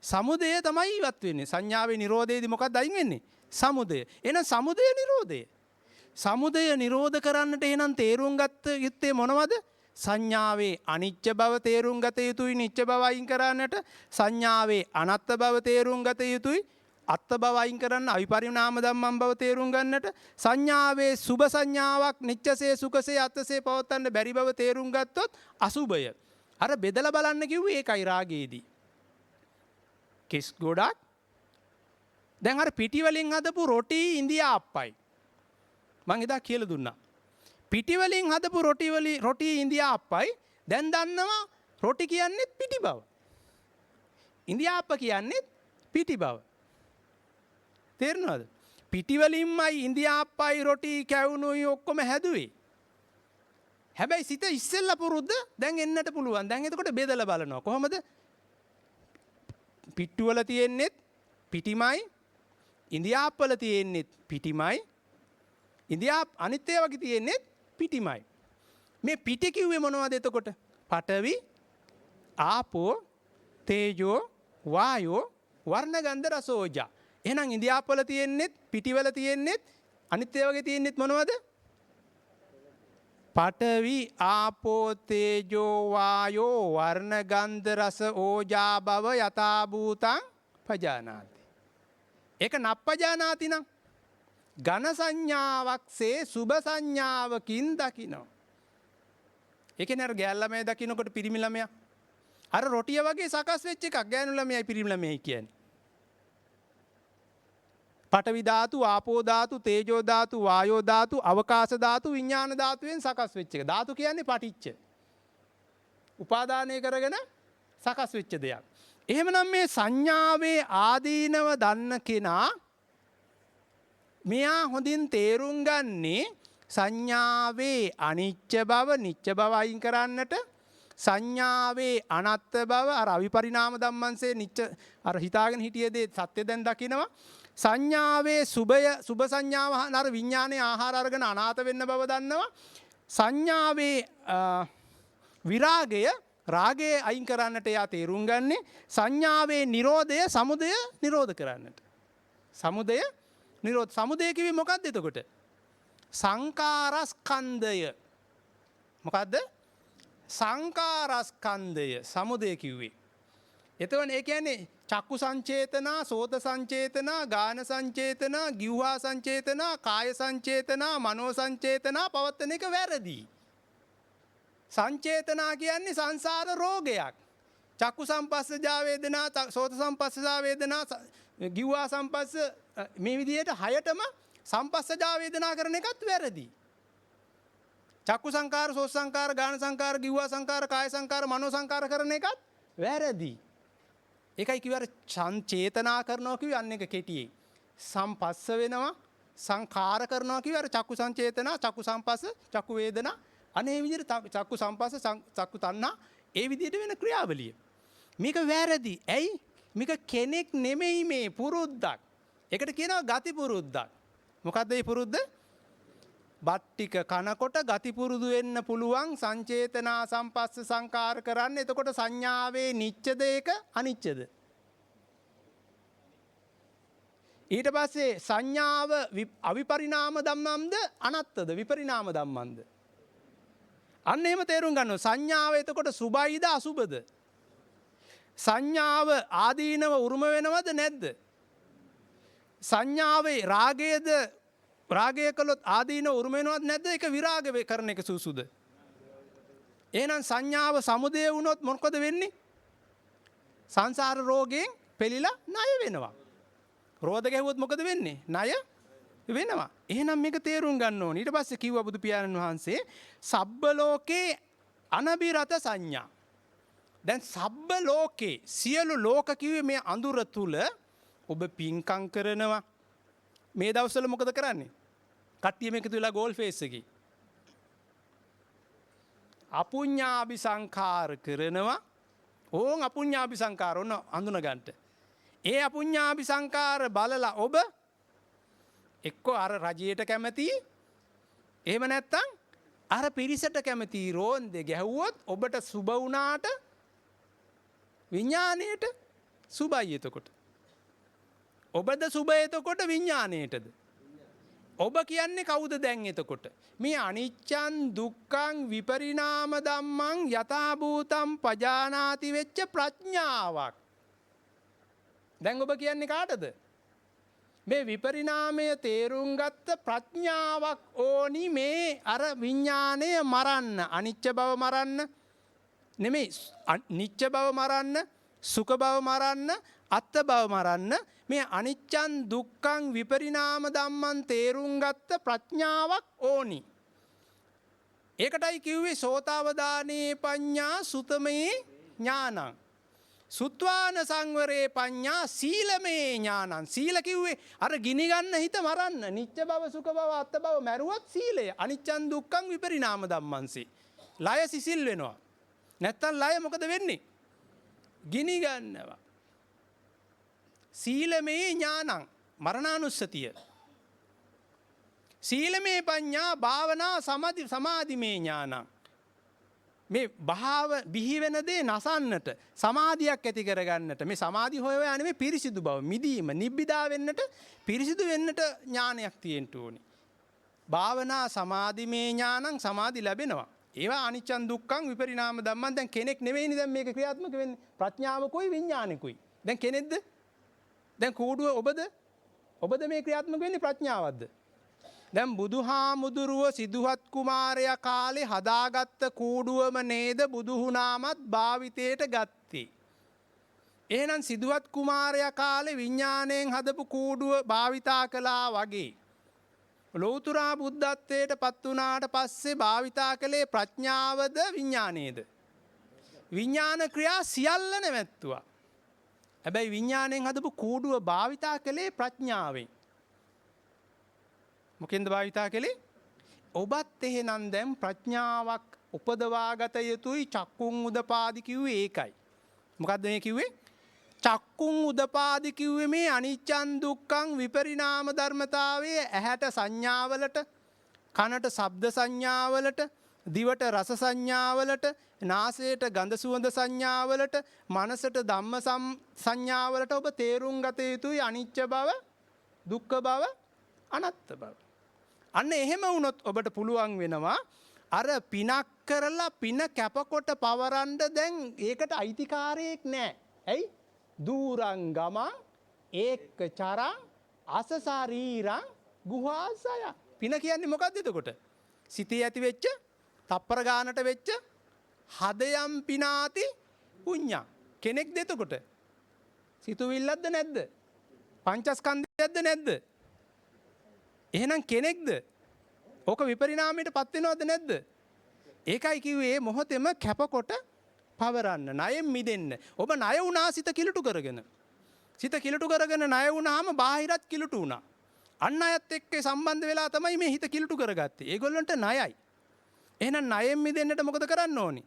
සමුදය තමයි ඉවත් වෙන්නේ. සංඥාවේ නිරෝධයේදී මොකක්ද අයින් වෙන්නේ? සමුදය. එහෙනම් සමුදය නිරෝධය. සමුදය නිරෝධ කරන්නට එහෙනම් තේරුම් ගත්ත යුත්තේ මොනවද? සංඥාවේ අනිච්ච බව තේරුම් ගත යුතුයි නිච්ච බව අයින් කරන්නට. සංඥාවේ අනත්ත් බව තේරුම් ගත යුතුයි අත්ත් බව අයින් කරන්න. අවිපරිණාම ධම්මං බව තේරුම් ගන්නට. සංඥාවේ සුභ සංඥාවක් නිච්චසේ සුඛසේ අත්තසේ පවත්තන්න බැරි බව තේරුම් ගත්තොත් අසුභය. අර බෙදලා බලන්න කිව්වේ ඒකයි රාගයේදී. කිස් ගොඩක් දැන් අර පිටි වලින් හදපු රොටි ඉන්දියාප්පයි මං එදා කියලා දුන්නා. පිටි වලින් හදපු රොටි ඉන්දියාප්පයි දැන් දන්නවා රොටි කියන්නේ පිටි බව. ඉන්දියාප්ප කියන්නේ පිටි බව. තේරෙනවද? පිටි වලින්මයි ඉන්දියාප්පයි රොටි කැවුනුයි ඔක්කොම හැදුවේ. හැබැයි සිත ඉස්සෙල්ලා පුරුද්ද දැන් එන්නට පුළුවන්. දැන් එතකොට බෙදලා බලනවා. කොහොමද? පිට්ටු වල තියෙන්නේ පිටිමයි ඉන්දියාප්පල තියෙන්නේ පිටිමයි අනිත් ඒවා වගේ තියෙන්නේ පිටිමයි. මේ පිටි කිව්වේ මොනවද එතකොට? පඨවි, ආපෝ, තේජෝ, වායෝ, වර්ණ ගන්ධ රස ඕජා. එහෙනම් ඉන්දියාප්පල තියෙන්නේ පිටිවල තියෙන්නේ අනිත් ඒවා වගේ තියෙන්නේ මොනවද? පඨවි, ආපෝ, තේජෝ, වායෝ, වර්ණ ගන්ධ රස ඕජා බව යථා භූතං පජානාති. ඒක නප්පජානාති නම් ඝන සංඥාවක්සේ සුභ සංඥාවකින් දකිනවා. ඒ කියන්නේ අර ගෑල් ළමයි දකින්නකොට පිරිමි ළමයා අර රොටිය වගේ සකස් වෙච්ච එකක් ගෑනු ළමයයි පිරිමි ළමයයි කියන්නේ. පඨවි ධාතු, ආපෝ ධාතු, තේජෝ ධාතු, වායෝ ධාතු, අවකාශ ධාතු, විඥාන ධාතුවෙන් සකස් වෙච්ච එක. ධාතු කියන්නේ පටිච්ච. උපාදානය කරගෙන සකස් වෙච්ච දෙයක්. එහෙමනම් මේ සංඥාවේ ආදීනව දන්න කෙනා මෙයා හොඳින් තේරුම් ගන්නේ සංඥාවේ අනිච්ච බව නිච්ච බව අයින් කරන්නට, සංඥාවේ අනත්ත් බව අර අවිපරිණාම ධම්මංසේ නිච්ච අර හිතාගෙන හිටිය දේ සත්‍ය දැන් දකිනවා. සංඥාවේ සුභ සංඥාව අර විඥානයේ ආහාර අරගෙන අනාථ වෙන්න බව දන්නවා. සංඥාවේ විරාගය රාගය අයින් කරන්නට එයා තේරුම් ගන්නේ සංඥාවේ නිරෝධය සමුදය නිරෝධ කරන්නට. සමුදය නිරෝධ. සමුදය කිව්වේ මොකක්ද එතකොට? සංකාරස්කන්ධය. මොකද්ද? සංකාරස්කන්ධය සමුදය කිව්වේ. එතකොට ඒ කියන්නේ චක්කු සංචේතනා, සෝත සංචේතනා, ගාන සංචේතනා, ගිව්හා සංචේතනා, කාය සංචේතනා, මනෝ සංචේතනා පවත්තන එක වැරදි. සංචේතනා කියන්නේ සංසාර රෝගයක්. චක්කු සම්පස්සජා වේදනා, සෝත සම්පස්සජා වේදනා, ගිව්හා සම්පස්ස මේ විදිහට හයටම සම්පස්සජා වේදනා කරන එකත් වැරදි. චක්කු සංකාර, සෝත සංකාර, ගාන සංකාර, ගිව්හා සංකාර, කාය සංකාර, මනෝ සංකාර කරන එකත් වැරදි. ඒකයි කිව්ව අර සංචේතනා කරනවා කිව්වේ අන්න එක කෙටියේ. සම්පස්ස වෙනවා, සංඛාර කරනවා කිව්වේ අර චක්කු සංචේතනා, චක්කු සම්පස්ස, චක්කු වේදනා අනේ විදිහට චක්කු සම්පස්ස, චක්කු තණ්හා ඒ විදිහට වෙන ක්‍රියාවලිය. මේක වැරදි. ඇයි? මේක කෙනෙක් නෙමෙයි මේ පුරුද්දක්. ඒකට කියනවා ගති පුරුද්දක්. මොකද්ද මේ පුරුද්ද? බත් ටික කනකොට ගති පුරුදු වෙන්න පුළුවන් සංචේතනා සම්පස්ස සංකාර කරන්න. එතකොට සංඥාවේ නිච්චද ඒක අනිච්චද? ඊට පස්සේ සංඥාව අවිපරිණාම ධම්මම්ද අනත්තද විපරිණාම ධම්මන්ද? අන්න එහෙම තේරුම් ගන්නවා. සංඥාව එතකොට සුභයිද අසුභද? සංඥාව ආදීනව උරුම වෙනවද නැද්ද? සංඥාවේ රාගයේද රාගය කළොත් ආදීන උරුම වෙනවද නැද්ද? ඒක විරාග කරන එක සුසුද? එහෙනම් සංඥාව සමුදය වුණොත් මොකද වෙන්නේ? සංසාර රෝගයෙන් පෙළිලා ණය වෙනවා. රෝධ ගැහුවොත් මොකද වෙන්නේ? ණය වෙනවා. එහෙනම් මේක තේරුම් ගන්න ඕනේ. ඊට පස්සේ කිව්වා බුදු පියාණන් වහන්සේ සබ්බ ලෝකේ අනබිරත සංඥා. දැන් සබ්බ ලෝකේ සියලු ලෝක කිව්වේ මේ අඳුර තුල ඔබ පින්කම් කරනවා. මේ දවස්වල මොකද කරන්නේ? කට්ටිය මේක තුලා ගෝල් ෆේස් එකේ අපුඤ්ඤාභි සංඛාර කරනවා. ඕන් අපුඤ්ඤාභි සංඛාර ඔන්න අඳුන ගන්නට. ඒ අපුඤ්ඤාභි සංඛාර බලලා ඔබ එක්ක අර රජයට කැමති එහෙම නැත්නම් අර පිරිසට කැමති රෝන්දේ ගැහුවොත් ඔබට සුබ වුණාට විඥාණයට සුබයි එතකොට. ඔබද සුබ එතකොට විඥාණයටද? ඔබ කියන්නේ කවුද දැන් එතකොට? මේ අනිච්චං දුක්ඛං විපරිණාම ධම්මං යථා භූතං පජානාති වෙච්ච ප්‍රඥාවක්. දැන් ඔබ කියන්නේ කාටද? මේ විපරිණාමය තේරුම් ගත්ත ප්‍රඥාවක් ඕනි මේ අර විඥාණය මරන්න. අනිච්ච බව මරන්න නෙමෙයි, නිච්ච බව මරන්න, සුඛ බව මරන්න, අත්ථ බව මරන්න. මේ අනිච්චං දුක්ඛං විපරිණාම ධම්මං තේරුම් ගත්ත ප්‍රඥාවක් ඕනි. ඒකටයි කිව්වේ සෝතාවදානේ පඤ්ඤා සුතමේ ඥානං. සුත්වාන සංවරේ පඤ්ඤා සීලමේ ඥානං. සීල කිව්වේ අර ගිනි ගන්න හිත මරන්න. නිච්ච බව, සුඛ බව, අත්ථ බව මැරුවොත් සීලය. අනිච්චං දුක්ඛං විපරිණාම ධම්මංසේ. ලය සිසිල් වෙනවා. නැත්තම් ලය මොකද වෙන්නේ? ගිනි ගන්නවා. සීලමේ ඥානං මරණානුස්සතිය. සීලමේ පඤ්ඤා භාවනා සමාධිමේ ඥානං. මේ භාව බිහි වෙන දේ නසන්නට, සමාධියක් ඇති කරගන්නට, මේ සමාධි හොයවා නෙමෙයි පිරිසිදු බව, මිදීම, නිබ්බිදා වෙන්නට, පිරිසිදු වෙන්නට ඥානයක් තියෙන්න ඕනේ. භාවනා සමාධිමේ ඥානං සමාධි ලැබෙනවා. ඒවා අනිච්චං දුක්ඛං විපරිණාම ධම්මං. දැන් කෙනෙක් නෙවෙයිනේ දැන් මේක ක්‍රියාත්මක වෙන්නේ. ප්‍රඥාවකුයි විඥානිකුයි. දැන් කෙනෙක්ද? දැන් කූඩුව ඔබද? ඔබද මේ ක්‍රියාත්මක වෙන්නේ ප්‍රඥාවක්ද? දැන් බුදුහාමුදුරුව සිදුහත් කුමාරයා කාලේ හදාගත්ත කූඩුවම නේද බුදුහුනාමත් භාවිතයට ගත්තේ. එහෙනම් සිදුහත් කුමාරයා කාලේ විඥාණයෙන් හදපු කූඩුව භාවිතා කළා වගේ ලෞතුරා බුද්ධත්වයට පත් වුණාට පස්සේ භාවිතා කළේ ප්‍රඥාවද විඥාණයද? විඥාන ක්‍රියා සියල්ල නැවැත්තුවා. හැබැයි විඥාණයෙන් හදපු කූඩුව භාවිතා කළේ ප්‍රඥාවෙන්. මොකෙන්ද භාවිතා කළේ? ඔබත් එහෙනම් දැන් ප්‍රඥාවක් උපදවාගත යුතුයි. චක්කුං උදපාදි කිව්වේ ඒකයි. මොකද්ද මේ කිව්වේ? චක්කුං උදපාදි කිව්වේ මේ අනිච්චං දුක්ඛං විපරිණාම ධර්මතාවයේ ඇහැට සංඥාවලට, කනට ශබ්ද සංඥාවලට, දිවට රස සංඥාවලට, නාසයට ගඳ සුවඳ සංඥාවලට, මනසට ධම්ම සංඥාවලට ඔබ තේරුම් ගත යුතුයි අනිච්ච බව, දුක්ඛ බව, අනාත්ම බව. අන්න එහෙම වුණොත් ඔබට පුළුවන් වෙනවා අර පිනක් කරලා පින කැපකොට පවරන්න දැන් ඒකට අයිතිකාරයෙක් නැහැ. ඇයි? දූරංගම ඒක චරං අස ශරීරං ගුහාසය. පින කියන්නේ මොකක්ද එතකොට? සිතේ ඇති වෙච්ච, තප්පර ගානට වෙච්ච හදයම් පිනාති පුඤ්ඤා. කෙනෙක්ද එතකොට? සිතුවිල්ලක්ද නැද්ද? පංචස්කන්ධයක්ද නැද්ද? එහෙනම් කෙනෙක්ද? ඕක විපරිණාමයට පත් වෙනවද නැද්ද? ඒකයි කිව්වේ මොහොතෙම කැපකොට පවරන්න, ණයෙන් මිදෙන්න. ඔබ ණය වුණා සිත කිලුටු කරගෙන. සිත කිලුටු කරගෙන ණය වුණාම බාහිරත් කිලුටු වුණා. අන් අයත් එක්ක සම්බන්ධ වෙලා තමයි මේ හිත කිලුටු කරගත්තේ. ඒගොල්ලන්ට ණයයි. එහෙනම් ණයෙන් මිදෙන්නට මොකද කරන්න ඕනි?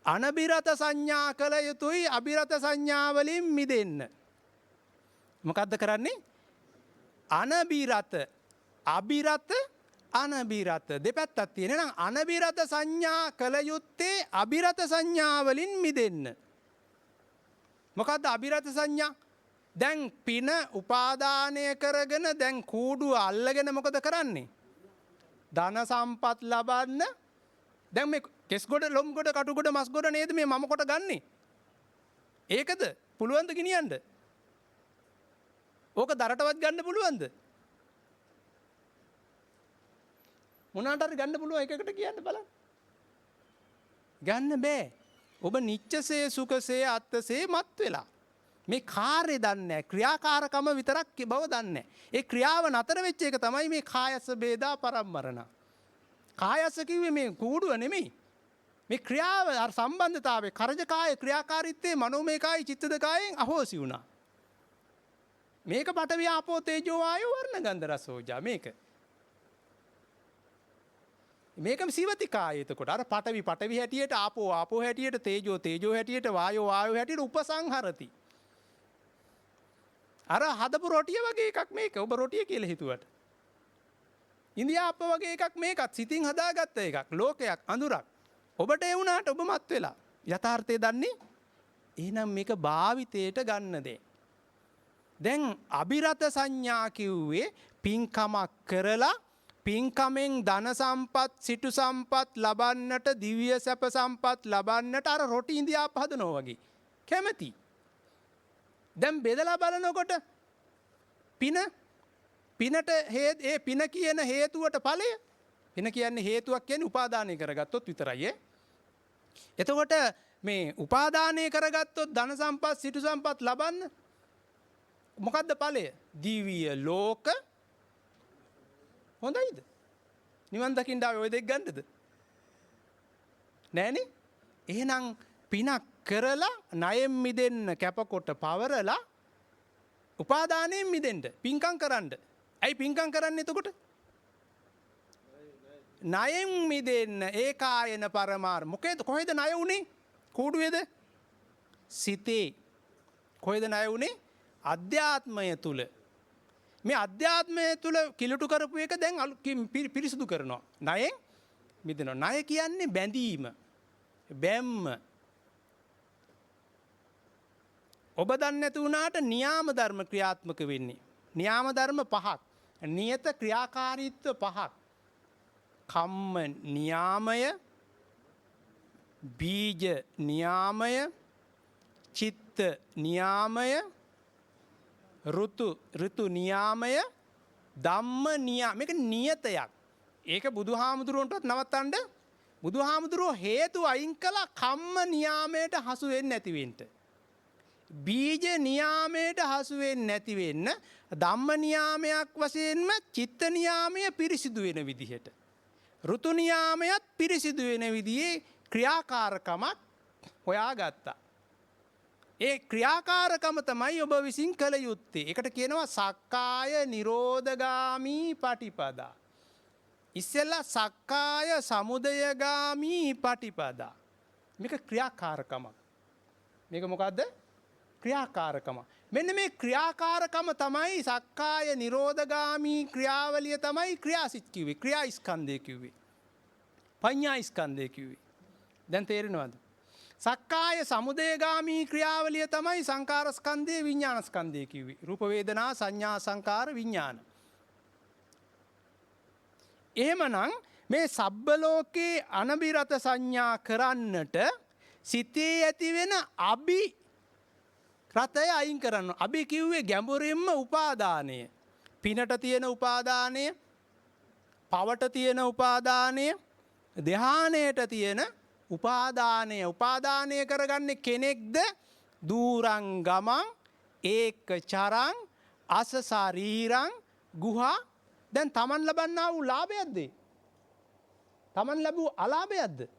අනබිරත සංඥා කළ යුතුයි. අබිරත සංඥා වලින් මිදෙන්න. මොකද්ද කරන්නේ? අනබිරත, අබිරත, අනබිරත දෙපැත්තක් තියෙන. නම් අනබිරත සංඥා කළ යුත්තේ අබිරත සංඥා වලින් මිදෙන්න. මොකද්ද අබිරත සංඥා? දැන් පින උපාදානය කරගෙන දැන් කූඩුව අල්ලගෙන මොකද කරන්නේ? ධන සම්පත් ලබන්න. දැන් මේ කෙස් ගොඩ, ලොම් ගොඩ, කටු ගොඩ, මස් ගොඩ නේද මේ මම කොට ගන්නෙ? ඒකද පුළුවන්ද ගෙනියන්න? ඕක දරටවත් ගන්න පුළුවන්ද? මොනකට හරි ගන්න පුළුවන් එකකට කියන්න බලන්න. ගන්න බෑ. ඔබ නිච්චසේ සුඛසේ අත්තසේ මත් වෙලා. මේ කාර්යය දන්නේ නැහැ. ක්‍රියාකාරකම විතරක් බව දන්නේ නැහැ. ඒ ක්‍රියාව නතර වෙච්ච එක තමයි මේ කායස බේදා පරම්මරණ. කායස කිව්වේ මේ කූඩුව නෙමෙයි. මේ ක්‍රියාව අර සම්බන්ධතාවයේ කරජකාය ක්‍රියාකාරීත්වයේ මනෝමය කායි චිත්තද කායෙන් අහෝසි වුණා. මේක පඨවි ආපෝ තේජෝ වායෝ වර්ණ ගන්ධ රස ඕජා මේක. මේකම සීවතිකාය. එතකොට අර පඨවි හැටියට, ආපෝ හැටියට, තේජෝ හැටියට, වායෝ හැටියට උපසංහරති. අර හදපු රොටිය වගේ එකක් මේක. ඔබ රොටිය කියලා හිතුවට. ඉන්දියාප්ප වගේ එකක් මේකත් සිතින් හදාගත්ත එකක්. ලෝකයක් අඳුරක්. ඔබට ඒ වුණාට ඔබ මත් වෙලා. යථාර්ථය දන්නේ? එහෙනම් මේක භාවිතයට ගන්න දේ. දැන් අභිරත සංඥා කිව්වේ පින්කමක් කරලා පින්කමෙන් ධන සම්පත් සිටු සම්පත් ලබන්නට දිව්‍ය සැප සම්පත් ලබන්නට අර රොටි ඉන්දියාප්ප හදනවා වගේ. කැමැති. දැන් බෙදලා බලනකොට පිනට ඒ පින කියන හේතුවට ඵලය පින කියන්නේ හේතුවක් කියන්නේ උපාදානය කරගත්තොත් විතරයි. එතකොට මේ උපාදානය කරගත්තොත් ධන සම්පත් සිටු සම්පත් ලබන්න මොකද්ද ඵලය? දිව්‍ය ලෝක. හොඳයිද? නිවන් දකින්න ආවේ ඔය දෙක ගන්නද? නෑනේ. එහෙනම් පිනක් කරලා ණයෙන් මිදෙන්න කැපකොට පවරලා උපාදානයෙන් මිදෙන්න පින්කම් කරන්න. ඇයි පින්කම් කරන්නේ එතකොට? ණයෙන් මිදෙන්න ඒකායන පරමාර්ථ. මොකේද කොහෙද ණය උනේ? කූඩුවේද? සිතේ. කොහෙද ණය උනේ? අධ්‍යාත්මය තුල. මේ අධ්‍යාත්මය තුල කිලුටු කරපු එක දැන් පිරිසුදු කරනවා. ණයෙන් මිදෙනවා. ණය කියන්නේ බැඳීම. බැම්ම. ඔබ දන්නේ නැති වුණාට නියාම ධර්ම ක්‍රියාත්මක වෙන්නේ. නියාම ධර්ම පහක්. නියත ක්‍රියාකාරීත්ව පහක්. කම්ම නියාමය, බීජ නියාමය, චිත්ත නියාමය, ඍතු නියාමය, ධම්ම නියාම. මේක නියතයක්. ඒක බුදුහාමුදුරුවන්ටවත් නවත්තන්න බුදුහාමුදුරුවෝ හේතු අයින් කළා කම්ම නියාමයට හසු වෙන්නේ නැති වෙන්න. බීජ නියාමයට හසු වෙන්නේ නැති වෙන්න ධම්ම නියාමයක් වශයෙන්ම චිත්ත නියාමය පිරිසිදු වෙන විදිහට. ඍතු නියාමයත් පිරිසිදු වෙන විදිහේ ක්‍රියාකාරකමක් හොයාගත්තා. ඒ ක්‍රියාකාරකම තමයි ඔබ විසින් කළ යුත්තේ. ඒකට කියනවා සක්කාය නිරෝධගාමී පටිපදා. ඉස්සෙල්ලා සක්කාය සමුදයගාමී පටිපදා. මේක ක්‍රියාකාරකමක්. මේක මොකද්ද? ක්‍රියාකාරකම. මෙන්න මේ ක්‍රියාකාරකම තමයි සක්කාය නිරෝධගාමී ක්‍රියාවලිය තමයි ක්‍රියාසිත කිව්වේ. ක්‍රියා ස්කන්ධය කිව්වේ. පඤ්ඤා ස්කන්ධය කිව්වේ. දැන් තේරෙනවද? සක්කාය සමුදයගාමී ක්‍රියාවලිය තමයි සංකාර ස්කන්ධය විඥාන ස්කන්ධය කිව්වේ. රූප වේදනා සංඥා සංකාර විඥාන. එහෙමනම් මේ සබ්බ ලෝකේ අනබිරත සංඥා කරන්නට සිතේ ඇති වෙන රතය අයින් කරන්න. අභි කිව්වේ ගැඹුරින්ම උපාදානය. පිනට තියෙන උපාදානය, පවට තියෙන උපාදානය, ධ්‍යානයට තියෙන උපාදානය. උපාදානය කරගන්නේ කෙනෙක්ද? දූරං ගමං ඒක චරං අස ශරීරං ගුහා. දැන් Taman ලබන්නා වූ ලාභයක්ද? Taman ලැබූ අලාභයක්ද?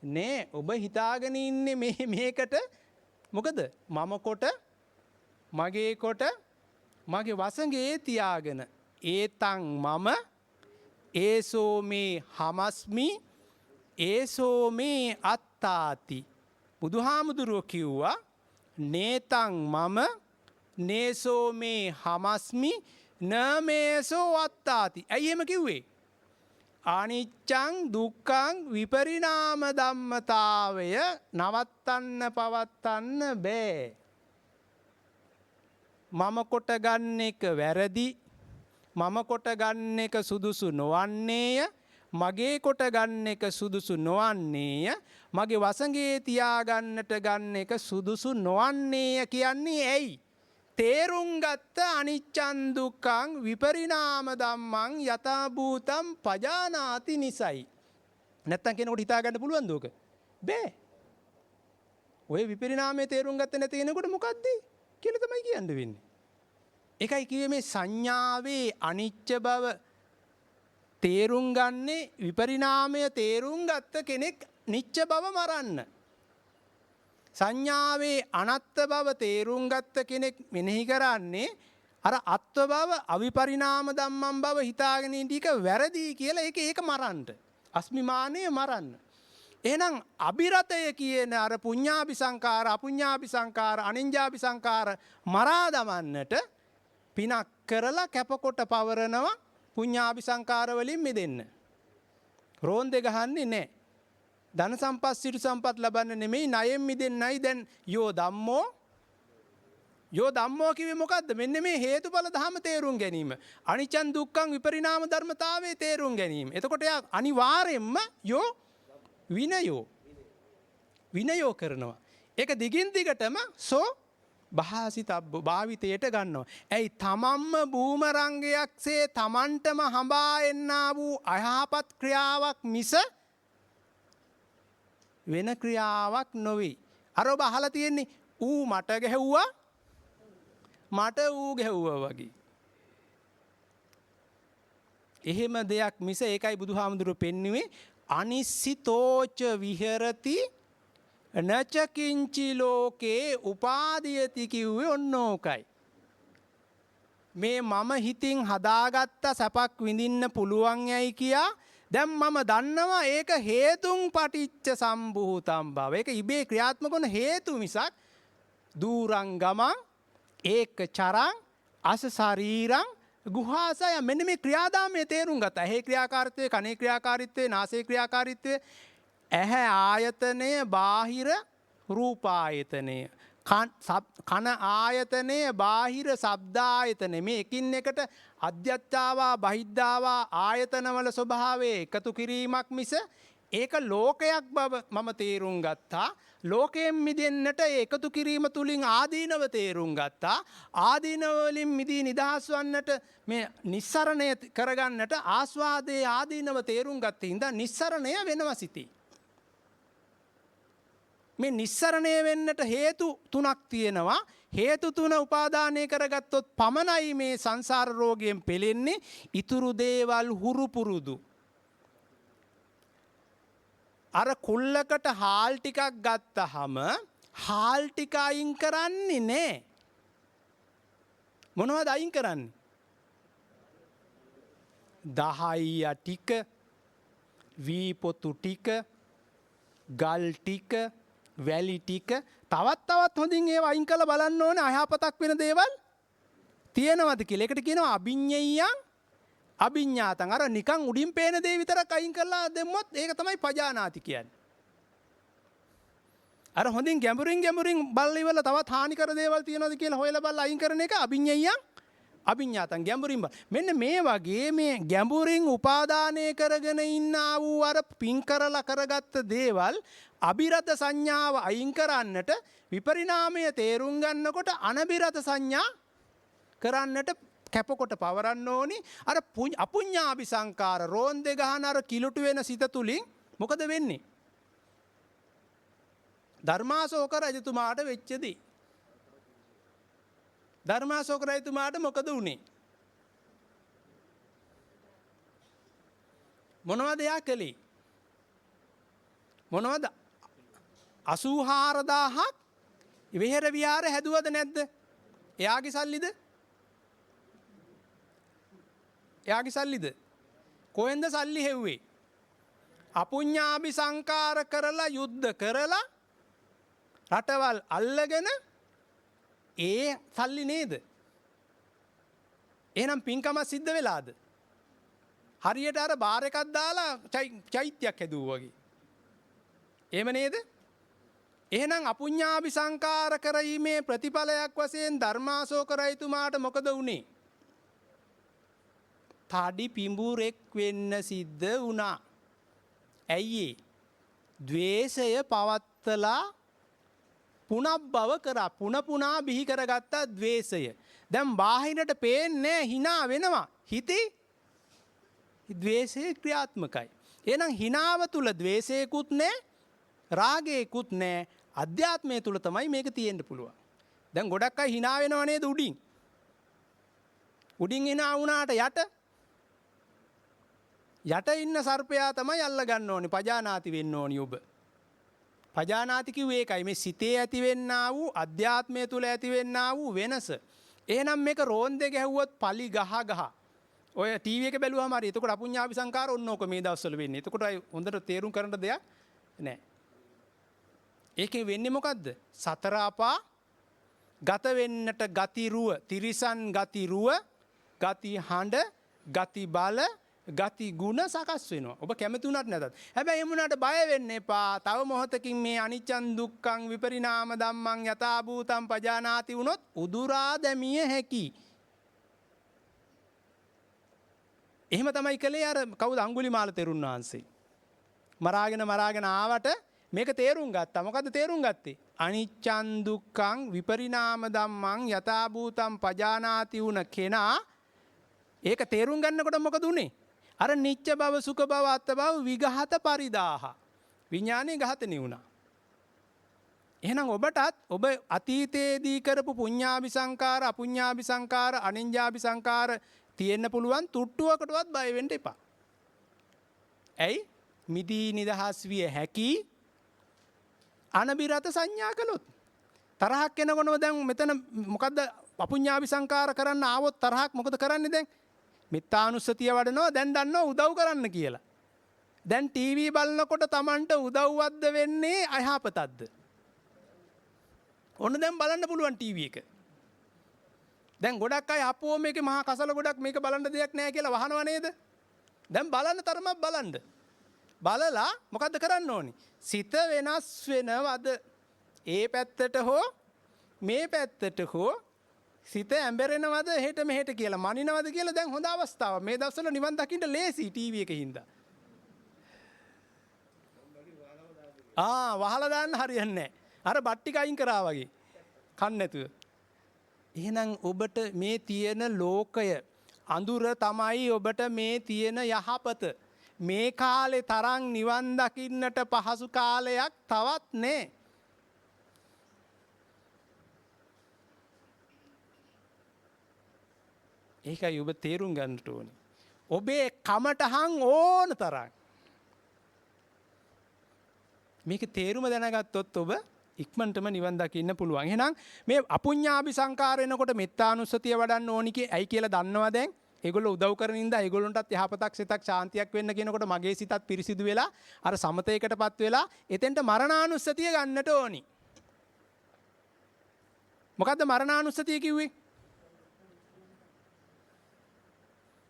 නෑ. ඔබ හිතාගෙන ඉන්නේ මේකට මොකද? මම කොට, මගේ කොට, මගේ වසඟේ තියාගෙන ඒතං මම ඒසෝ මේ හමස්මි ඒසෝ මේ අත්තාති. බුදුහාමුදුරුවෝ කිව්වා නේතං මම නේසෝ මේ හමස්මි නමේසෝ අත්තාති. ඇයි එහෙම කිව්වේ? අනිච්චං දුක්ඛං විපරිණාම ධම්මතාවය නවත්තන්න පවත්තන්න බෑ. මම කොට ගන්න එක වැරදි. මම කොට ගන්න එක සුදුසු නොවන්නේය. මගේ කොට ගන්න එක සුදුසු නොවන්නේය. මගේ වසඟේ තියාගන්නට ගන්න එක සුදුසු නොවන්නේය කියන්නේ ඇයි? තේරුම් ගත්ත අනිච්චං දුක්ඛං විපරිණාම ධම්මං යථා භූතං පජානාති නිසයි. නැත්තම් කෙනෙකුට හිතා ගන්න පුළුවන්ද ඕක? බෑ. ඔය විපරිණාමයේ තේරුම් ගත්ත නැති කෙනෙකුට මොකද්ද කියලා තමයි කියන්න වෙන්නේ. ඒකයි කිව්වේ මේ සංඥාවේ අනිච්ච බව තේරුම් ගන්නේ විපරිණාමය තේරුම් ගත්ත කෙනෙක් නිච්ච බව මරන්න. සංඥාවේ අනත්ත් බව තේරුම් ගත්ත කෙනෙක් මෙනෙහි කරන්නේ අර අත්ව බව අවිපරිණාම ධම්මං බව හිතාගෙන ඉඳ එක වැරදි කියලා ඒක මරන්න. අස්මිමානය මරන්න. එහෙනම් අබිරතය කියන අර පුඤ්ඤාභි සංකාර අපුඤ්ඤාභි සංකාර අනිඤ්ඤාභි සංකාර මරා දමන්නට පිනක් කරලා කැපකොට පවරනවා පුඤ්ඤාභි සංකාර වලින් මිදෙන්න. රෝන්දේ ගහන්නේ නැහැ. ධන සම්පත් සිටු සම්පත් ලබන්න නෙමෙයි ණයෙන් මිදෙන්නයි දැන් යෝ ධම්මෝ කිව්වේ මොකද්ද? මෙන්න මේ හේතුඵල ධම තේරුම් ගැනීම. අනිච්චං දුක්ඛං විපරිණාම ධර්මතාවයේ තේරුම් ගැනීම. එතකොට යා අනිවාර්යෙන්ම විනයෝ කරනවා. ඒක දිගින් දිගටම භාවිතයට ගන්නවා. ඇයි තමන්ම බූමරංගයක්සේ තමන්ටම හඹා එන්නා වූ අයහපත් ක්‍රියාවක් මිස වෙන ක්‍රියාවක් නොවේ. අර ඔබ අහලා තියෙන්නේ ඌ මට ගැහුවා මට ඌ ගැහුවා වගේ. එහෙම දෙයක් මිස ඒකයි බුදුහාමුදුරුවෝ පෙන්වුවේ අනිස්සිතෝච විහෙරති නචකින්චි ලෝකේ උපාදීයති කිව්වේ ඔන්න ඕකයි. මේ මම හිතින් හදාගත්ත සැපක් විඳින්න පුළුවන් යයි කියා දැන් මම දන්නවා ඒක හේතුන් පටිච්ච සම්භූතම් බව. ඒක ඉබේ ක්‍රියාත්මක වන හේතු මිසක් දූරං ගමං ඒක චරං අස ශරීරං ගුහාසය මෙන්න මේ ක්‍රියාදාමයේ තේරුම් ගත්තා. ඇහි ක්‍රියාකාරීත්වය, කනේ ක්‍රියාකාරීත්වය, නාසයේ ක්‍රියාකාරීත්වය, ඇහැ ආයතනය, බාහිර රූපායතනය, කන ආයතනය, බාහිර ශබ්දායතනය, මේ එකින් එකට අධ්‍යත්තාවා බහිද්ධාවා ආයතනවල ස්වභාවය එකතු කිරීමක් මිස ඒක ලෝකයක් බව මම තේරුම් ගත්තා. ලෝකයෙන් මිදෙන්නට එකතු කිරීම තුලින් ආදීනව තේරුම් ගත්තා. ආදීනව වලින් මිදී නිදහස් වන්නට මේ නිස්සරණය කරගන්නට ආස්වාදයේ ආදීනව තේරුම් ගත්තේ ඉඳන් නිස්සරණය වෙනවා සිටී. මේ නිස්සරණය වෙන්නට හේතු තුනක් තියෙනවා. හේතු තුන උපාදානය කරගත්තොත් පමණයි මේ සංසාර රෝගයෙන් පෙළෙන්නේ. ඉතුරු දේවල් හුරු පුරුදු. අර කුල්ලකට හාල් ටිකක් ගත්තහම හාල් ටික අයින් කරන්නේ නැහැ. මොනවද අයින් කරන්නේ? දහයිය ටික, වී පොතු ටික, ගල් ටික, වැලි ටික තවත් හොඳින් ඒවා අයින් කරලා බලන්න ඕනේ අයහපතක් වෙන දේවල් තියෙනවද කියලා. ඒකට කියනවා අභිඤ්ඤයං අභිඤ්ඤාතං. අර නිකන් උඩින් පේන දේ විතරක් අයින් කරලා දෙම්මොත් ඒක තමයි පජානාති කියන්නේ. අර හොඳින් ගැඹුරින් බලලා ඉවරලා තවත් හානිකර දේවල් තියෙනවද කියලා හොයලා බලලා අයින් කරන එක අභිඤ්ඤයං අභිඤ්ඤාතං ගැඹුරින් බල. මෙන්න මේ වගේ මේ ගැඹුරින් උපාදානය කරගෙන ඉන්නා වූ අර පින් කරලා කරගත්ත දේවල් අභිරත සංඥාව අයින් කරන්නට විපරිණාමය තේරුම් ගන්නකොට අනබිරත සංඥා කරන්නට කැපකොට පවරන්න ඕනි. අර අපුඤ්ඤාභි සංකාර රෝන්දේ ගහන අර කිලුටු වෙන සිත තුලින් මොකද වෙන්නේ? ධර්මාශෝක රජතුමාට වෙච්චදී ධර්මාශෝක රජතුමාට මොකද වුනේ? මොනවද යා කළේ? මොනවද 84000ක් විහෙර විහාර හැදුවද නැද්ද? එයාගේ සල්ලිද? එයාගේ සල්ලිද? කොහෙන්ද සල්ලි හෙව්වේ? අපුඤ්ඤාභි සංකාර කරලා යුද්ධ කරලා රටවල් අල්ලගෙන ඒ සල්ලි නේද? එහෙනම් පින්කම සිද්ධ වෙලාද? හරියට අර බාර් එකක් දාලා චෛත්‍යයක් හැදුවා වගේ. එහෙම නේද? එහෙනම් අපුඤ්ඤාභි සංකාර කරීමේ ප්‍රතිඵලයක් වශයෙන් ධර්මාශෝක රජතුමාට මොකද වුනේ? තඩි පිඹුරෙක් වෙන්න සිද්ධ වුණා. ඇයි ඒ? ද්වේෂය පවත්තලා පුනබ්බව කරා. පුනා බිහි කරගත්ත ද්වේෂය. දැන් බාහිරට පේන්නේ hina වෙනවා. හිතේ ද්වේෂය ක්‍රියාත්මකයි. එහෙනම් hinaව තුල ද්වේෂයකුත් නැහැ, රාගයකුත් නැහැ. අධ්‍යාත්මය තුල තමයි මේක තියෙන්න පුළුවන්. දැන් ගොඩක් අය hina වෙනව නේද උඩින්? උඩින් hina වුණාට යට ඉන්න සර්පයා තමයි අල්ල ගන්න ඕනේ. පජානාති වෙන්න ඕනි ඔබ. පජානාති කිව්වේ ඒකයි. මේ සිතේ ඇතිවෙන්නා වූ අධ්‍යාත්මය තුල ඇතිවෙන්නා වූ වෙනස. එහෙනම් මේක රෝන්දේ ගැහුවොත් පලි ගහ ඔය ටීවී එක බැලුවාම හරි. එතකොට අපුඤ්ඤාභි සංකාර ඔන්න ඕක මේ දවස්වල වෙන්නේ. එතකොට හොඳට තේරුම් කරන්න දෙයක් නැහැ. ඒකේ වෙන්නේ මොකද්ද? සතර අපා ගත වෙන්නට ගතිරුව, තිරිසන් ගතිරුව, ගති හඬ, ගති බල ගති ගුණ සකස් වෙනවා. ඔබ කැමති වුණත් නැතත්. හැබැයි එහෙම වුණාට බය වෙන්න එපා. තව මොහොතකින් මේ අනිච්චං දුක්ඛං විපරිණාම ධම්මං යථා භූතං පජානාති වුණොත් උදුරා දැමිය හැකි. එහෙම තමයි කළේ අර කවුද අඟුලිමාල තෙරුන් වහන්සේ. මරාගෙන ආවට මේක තේරුම් ගත්තා. මොකද්ද තේරුම් ගත්තේ? අනිච්චං දුක්ඛං විපරිණාම ධම්මං යථා භූතං පජානාති වුණ කෙනා ඒක තේරුම් ගන්නකොට මොකද උනේ? අර නිච්ච බව සුඛ බව අත්ත බව විඝාත පරිදාහ. විඥානේ ඝාතනි වුණා. එහෙනම් ඔබටත් ඔබ අතීතයේදී කරපු පුඤ්ඤාභි සංකාර අපුඤ්ඤාභි සංකාර අනිඤ්ඤාභි සංකාර තියෙන්න පුළුවන් තුට්ටුවකටවත් බය වෙන්න එපා. ඇයි? මිදී නිදහස් විය හැකි අනබිරත සංඥා කළොත්. තරහක් එනකොටම දැන් මෙතන මොකද්ද අපුඤ්ඤාභි සංකාර කරන්න ආවොත් තරහක් මොකද කරන්නේ දැන්? මිත්‍යානුස්සතිය වඩනවා දැන් දන්නවා උදව් කරන්න කියලා. දැන් ටීවී බලනකොට Tamanට උදව්වක්ද වෙන්නේ අයහපතක්ද? ඔන්න දැන් බලන්න පුළුවන් ටීවී එක. දැන් ගොඩක් අය අපෝ මේකේ මහා කසල ගොඩක් මේක බලන්න දෙයක් නැහැ කියලා වහනව නේද? දැන් බලන්න තරමක් බලන්න. බලලා මොකද්ද කරන්න ඕනි? සිත වෙනස් වෙනවද? ඒ පැත්තට හෝ මේ පැත්තට හෝ සිත ඇඹරෙනවද එහෙට මෙහෙට කියලා මනිනවද කියලා දැන් හොඳ අවස්ථාවක්. මේ දවස්වල නිවන් දකින්න ලේසි ටීවී එකේ හින්දා. වහලා දාන්න හරියන්නේ නැහැ. අර බට්ටික අයින් කරා වගේ. කන් නැතුව. එහෙනම් ඔබට මේ තියෙන ලෝකය අඳුර තමයි ඔබට මේ තියෙන යහපත. මේ කාලේ තරම් නිවන් දකින්නට පහසු කාලයක් තවත් නෑ. ඒකයි ඔබ තේරුම් ගන්නට ඕනේ. ඔබේ කමටහන් ඕන තරම්. මේක තේරුම දැනගත්තොත් ඔබ ඉක්මනටම නිවන් දකින්න පුළුවන්. එහෙනම් මේ අපුඤ්ඤාභි සංකාර එනකොට මෙත්තානුස්සතිය වඩන්න ඕනි ඇයි කියලා දන්නවා දැන්? ඒගොල්ලෝ උදව් කරන ඉඳලා ඒගොල්ලන්ටත් යහපතක් සිතක් ශාන්තියක් වෙන්න කියනකොට මගේ සිතත් පිරිසිදු වෙලා අර සමතේකටපත් වෙලා එතෙන්ට මරණානුස්සතිය ගන්නට ඕනි. මොකද්ද මරණානුස්සතිය කිව්වේ?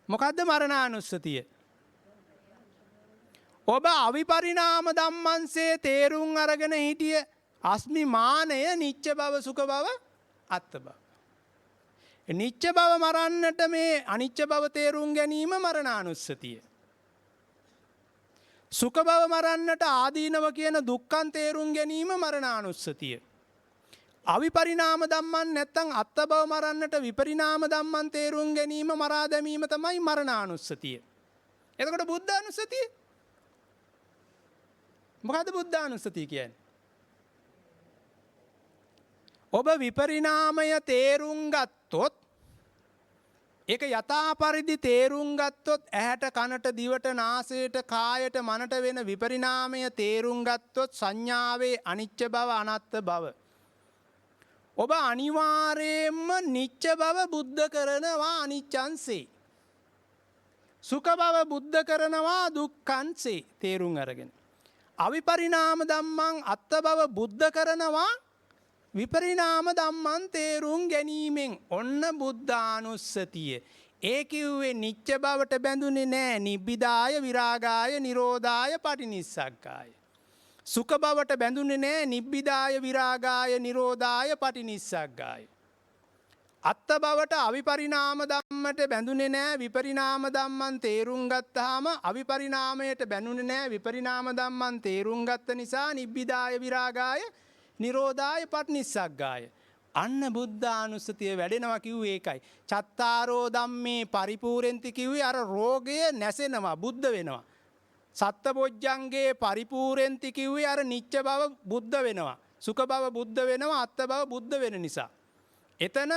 මොකද්ද මරණානුස්සතිය? ඔබ අවිපරිණාම ධම්මංසේ තේරුම් අරගෙන හිටිය අස්මිමානය නිච්ච බව සුඛ බව අත්ත බව. නිච්ච බව මරන්නට මේ අනිච්ච බව තේරුම් ගැනීම මරණානුස්සතිය. සුඛ බව මරන්නට ආදීනව කියන දුක්ඛං තේරුම් ගැනීම මරණානුස්සතිය. අවිපරිණාම ධම්මං නැත්තම් අත්ත බව මරන්නට විපරිණාම ධම්මං තේරුම් ගැනීම මරා දැමීම තමයි මරණානුස්සතිය. එතකොට බුද්ධානුස්සතිය මොකද්ද බුද්ධානුස්සතිය කියන්නේ? ඔබ විපරිණාමය තේරුම් ගත්තොත් ඒක යථා පරිදි තේරුම් ගත්තොත් ඇහැට කනට දිවට නාසයට කායට මනට වෙන විපරිණාමය තේරුම් ගත්තොත් සංඥාවේ අනිච්ච බව අනාත්ම බව ඔබ අනිවාර්යයෙන්ම නිච්ච බව බුද්ධ කරනවා අනිච්ඡංසේ. සුඛ බව බුද්ධ කරනවා දුක්ඛංසේ තේරුම් අරගෙන. අවිපරිණාම ධම්මං අත්ත බව බුද්ධ කරනවා විපරිණාම ධම්මං තේරුම් ගැනීමෙන්. ඔන්න බුද්ධානුස්සතිය. ඒ කිව්වේ නිච්ච බවට බැඳුනේ නෑ. නිබ්බිදාය විරාගාය නිරෝධාය පටිනිස්සග්ගාය. සුඛ බවට බැඳුනේ නෑ. නිබ්බිදාය විරාගාය නිරෝධාය පටිනිස්සග්ගාය. අත්ත බවට අවිපරිණාම ධම්මට බැඳුනේ නෑ. විපරිණාම ධම්මං තේරුම් ගත්තාම අවිපරිණාමයට බැඳුනේ නෑ. විපරිණාම ධම්මං තේරුම් ගත්ත නිසා නිබ්බිදාය විරාගාය නිරෝධාය පටිනිස්සග්ගාය. අන්න බුද්ධානුස්සතිය වැඩෙනවා කිව්වේ ඒකයි. චත්තාරෝ ධම්මේ පරිපූර්ණති කිව්වේ අර රෝගය නැසෙනවා බුද්ධ වෙනවා. සත්බොජ්ජංගේ පරිපූර්ණති කිව්වේ අර නිච්ච බව බුද්ධ වෙනවා. සුඛ බව බුද්ධ වෙනවා. අත්ත බව බුද්ධ වෙන නිසා. එතන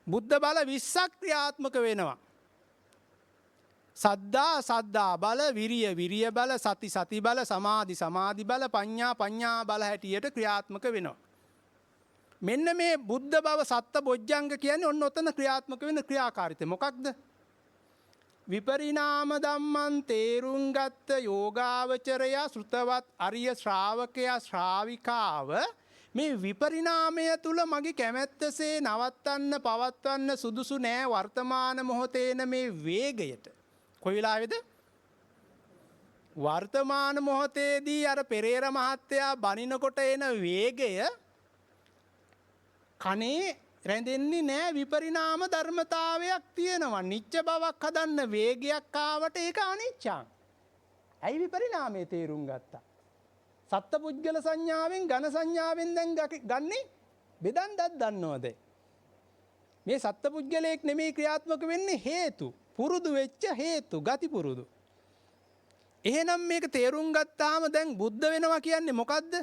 බුද්ධ බල 20ක් ක්‍රියාත්මක වෙනවා. සද්දා බල විරිය බල සති බල සමාධි බල පඤ්ඤා බල හැටියට ක්‍රියාත්මක වෙනවා. මෙන්න මේ බුද්ධ බව සත්ත බොජ්ජංග කියන්නේ ඔන්න ඔතන ක්‍රියාත්මක වෙන ක්‍රියාකාරීත්වය මොකක්ද? විපරිණාම ධම්මං තේරුම් ගත්ත යෝගාවචරයා ශ්‍රුතවත් අරිය ශ්‍රාවකයා ශ්‍රාවිකාව මේ විපරිණාමය තුල මගේ කැමැත්තසේ නවත්තන්න පවත්වන්න සුදුසු නෑ වර්තමාන මොහොතේන මේ වේගයට කොයි වෙලාවේද? වර්තමාන මොහොතේදී අර පෙරේර මහත්තයා බනිනකොට එන වේගය කනේ රැඳෙන්නේ නැහැ. විපරිණාම ධර්මතාවයක් තියෙනවා. නිච්ච බවක් හදන්න වේගයක් ආවට ඒක අනිච්චං. ඇයි විපරිණාමයේ තේරුම් ගත්තා? සත්පුද්ගල සංඥාවෙන් ඝන සංඥාවෙන් දැන් ගන්නේ බෙදන්නත් දන්නවද? මේ සත්පුද්ගලයක් නෙමෙයි ක්‍රියාත්මක වෙන්නේ හේතු. පුරුදු වෙච්ච හේතු, ගති පුරුදු. එහෙනම් මේක තේරුම් ගත්තාම දැන් බුද්ධ වෙනවා කියන්නේ මොකද්ද?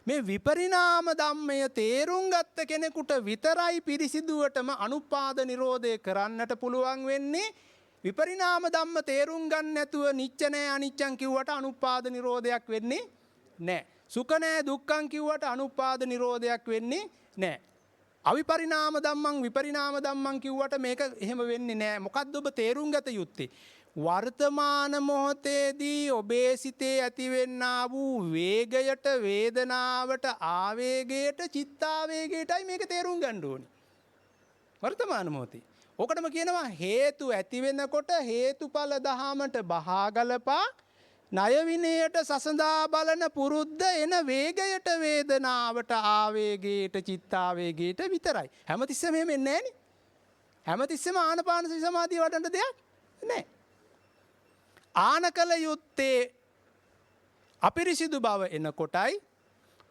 මේ විපරිණාම ධම්මය තේරුම් ගත්ත කෙනෙකුට විතරයි පිරිසිදුවටම අනුපාද නිරෝධය කරන්නට පුළුවන් වෙන්නේ. විපරිණාම ධම්ම තේරුම් ගන්න නැතුව නිච්ච නෑ අනිච්චං කිව්වට අනුපාද නිරෝධයක් වෙන්නේ නෑ. සුඛ නෑ දුක්ඛං කිව්වට අනුපාද නිරෝධයක් වෙන්නේ නෑ. අවිපරිණාම ධම්මං විපරිණාම ධම්මං කිව්වට මේක එහෙම වෙන්නේ නෑ. මොකද්ද ඔබ තේරුම් ගත යුත්තේ? වර්තමාන මොහොතේදී ඔබේ සිතේ ඇතිවෙන්නා වූ වේගයට, වේදනාවට, ආවේගයට, චිත්තාවේගයටයි මේක තේරුම් ගන්න ඕනේ. වර්තමාන මොහොතේ. ඔකටම කියනවා හේතු ඇති වෙනකොට හේතුඵල දහමට බහා ගලපා ණය විනයට සසඳා බලන පුරුද්ද එන වේගයට, වේදනාවට, ආවේගයට, චිත්තාවේගයට විතරයි. හැමතිස්සෙම එහෙම එන්නේ නැහනේ. හැමතිස්සෙම ආනපාන සති සමාධිය වඩන්න දෙයක් නැහැ. ආන කල යුත්තේ අපිරිසිදු බව එනකොටයි,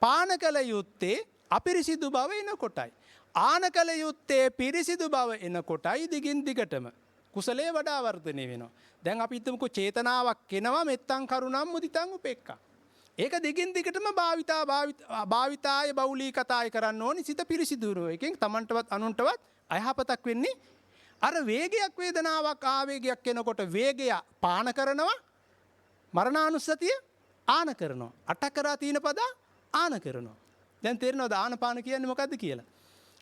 පාන කල යුත්තේ අපිරිසිදු බව එනකොටයි. ආන කල යුත්තේ පිරිසිදු බව එනකොටයි දිගින් දිගටම කුසලයේ වඩා වර්ධනය වෙනවා. දැන් අපි හිතමුකෝ චේතනාවක් එනවා මෙත්තං කරුණං මුදිතං උපේක්ඛා. ඒක දිගින් දිගටම භාවිතාය බෞලීකතාය කරන්න ඕනි. සිත පිරිසිදු වෙනවා. එකෙන් තමන්ටවත් අනුන්ටවත් අයහපතක් වෙන්නේ. අර වේගයක්, වේදනාවක්, ආවේගයක් එනකොට වේගය පාන කරනවා, මරණානුස්සතිය ආන කරනවා. අටකරා තීන පද ආන කරනවා. දැන් තේරෙනවද ආනපාන කියන්නේ මොකද්ද කියලා?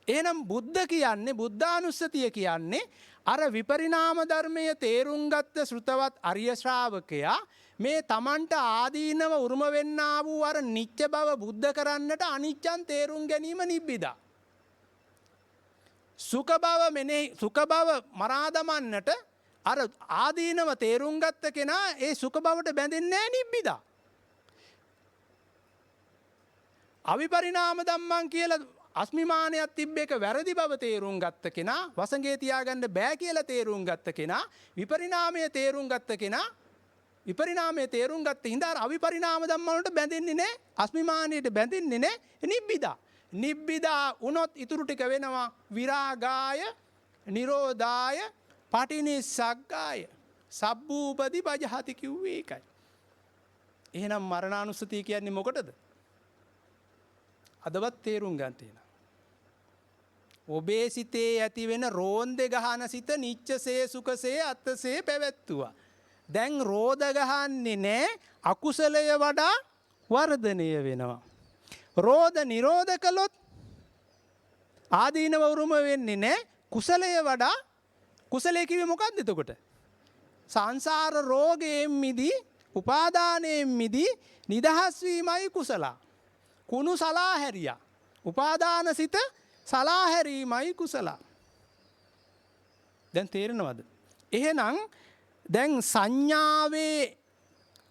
එහෙනම් බුද්ධ කියන්නේ, බුද්ධානුස්සතිය කියන්නේ අර විපරිණාම ධර්මය තේරුම් ගත්ත ශ්‍රුතවත් අරිය ශ්‍රාවකයා මේ තමන්ට ආදීනව උරුම වෙන්නා වූ අර නිච්ච බව බුද්ධ කරන්නට අනිච්චන් තේරුම් ගැනීම නිබ්බිදා. සුඛ බව මරා දමන්නට අර ආදීනව තේරුම් ගත්ත කෙනා ඒ සුඛ බවට බැඳෙන්නේ නැහැ නිබ්බිදා. අවිපරිණාම ධම්මං කියලා අස්මිමානයක් තිබ්බ එක වැරදි බව තේරුම් ගත්ත කෙනා, වසඟේ තියාගන්න බෑ කියලා තේරුම් ගත්ත කෙනා, විපරිණාමයේ තේරුම් ගත්ත කෙනා, විපරිණාමයේ තේරුම් ගත්ත හින්දා අවිපරිණාම ධම්ම වලට බැඳෙන්නේ නැහැ, අස්මිමානයට බැඳෙන්නේ නැහැ නිබ්බිදා. නිබ්බිදා වුණොත් ඉතුරු ටික වෙනවා විරාගාය, නිරෝධාය, පටිනිස්සග්ගාය, සබ්බූපදි පජහති කිව්වේ ඒකයි. එහෙනම් මරණානුස්සතිය කියන්නේ මොකටද? අදවත් තේරුම් ගන්න තියෙනවා. ඔබේ සිතේ ඇති වෙන රෝන්දේ ගහන සිත නිච්චසේ සුඛසේ අත්තසේ පැවැත්තුවා. දැන් රෝද ගහන්නේ නැහැ, අකුසලය වඩා වර්ධනය වෙනවා. රෝධ නිරෝධ කළොත් ආදීනව උරුම වෙන්නේ නැහැ, කුසලය වඩා. කුසලයේ කිව්වේ මොකක්ද එතකොට? සංසාර රෝගයෙන් මිදී, උපාදානයෙන් මිදී නිදහස් වීමයි කුසල. කුණු සලා හැරියා. උපාදාන සිත සලා හැරීමයි කුසල. දැන් තේරෙනවද? එහෙනම් දැන් සංඥාවේ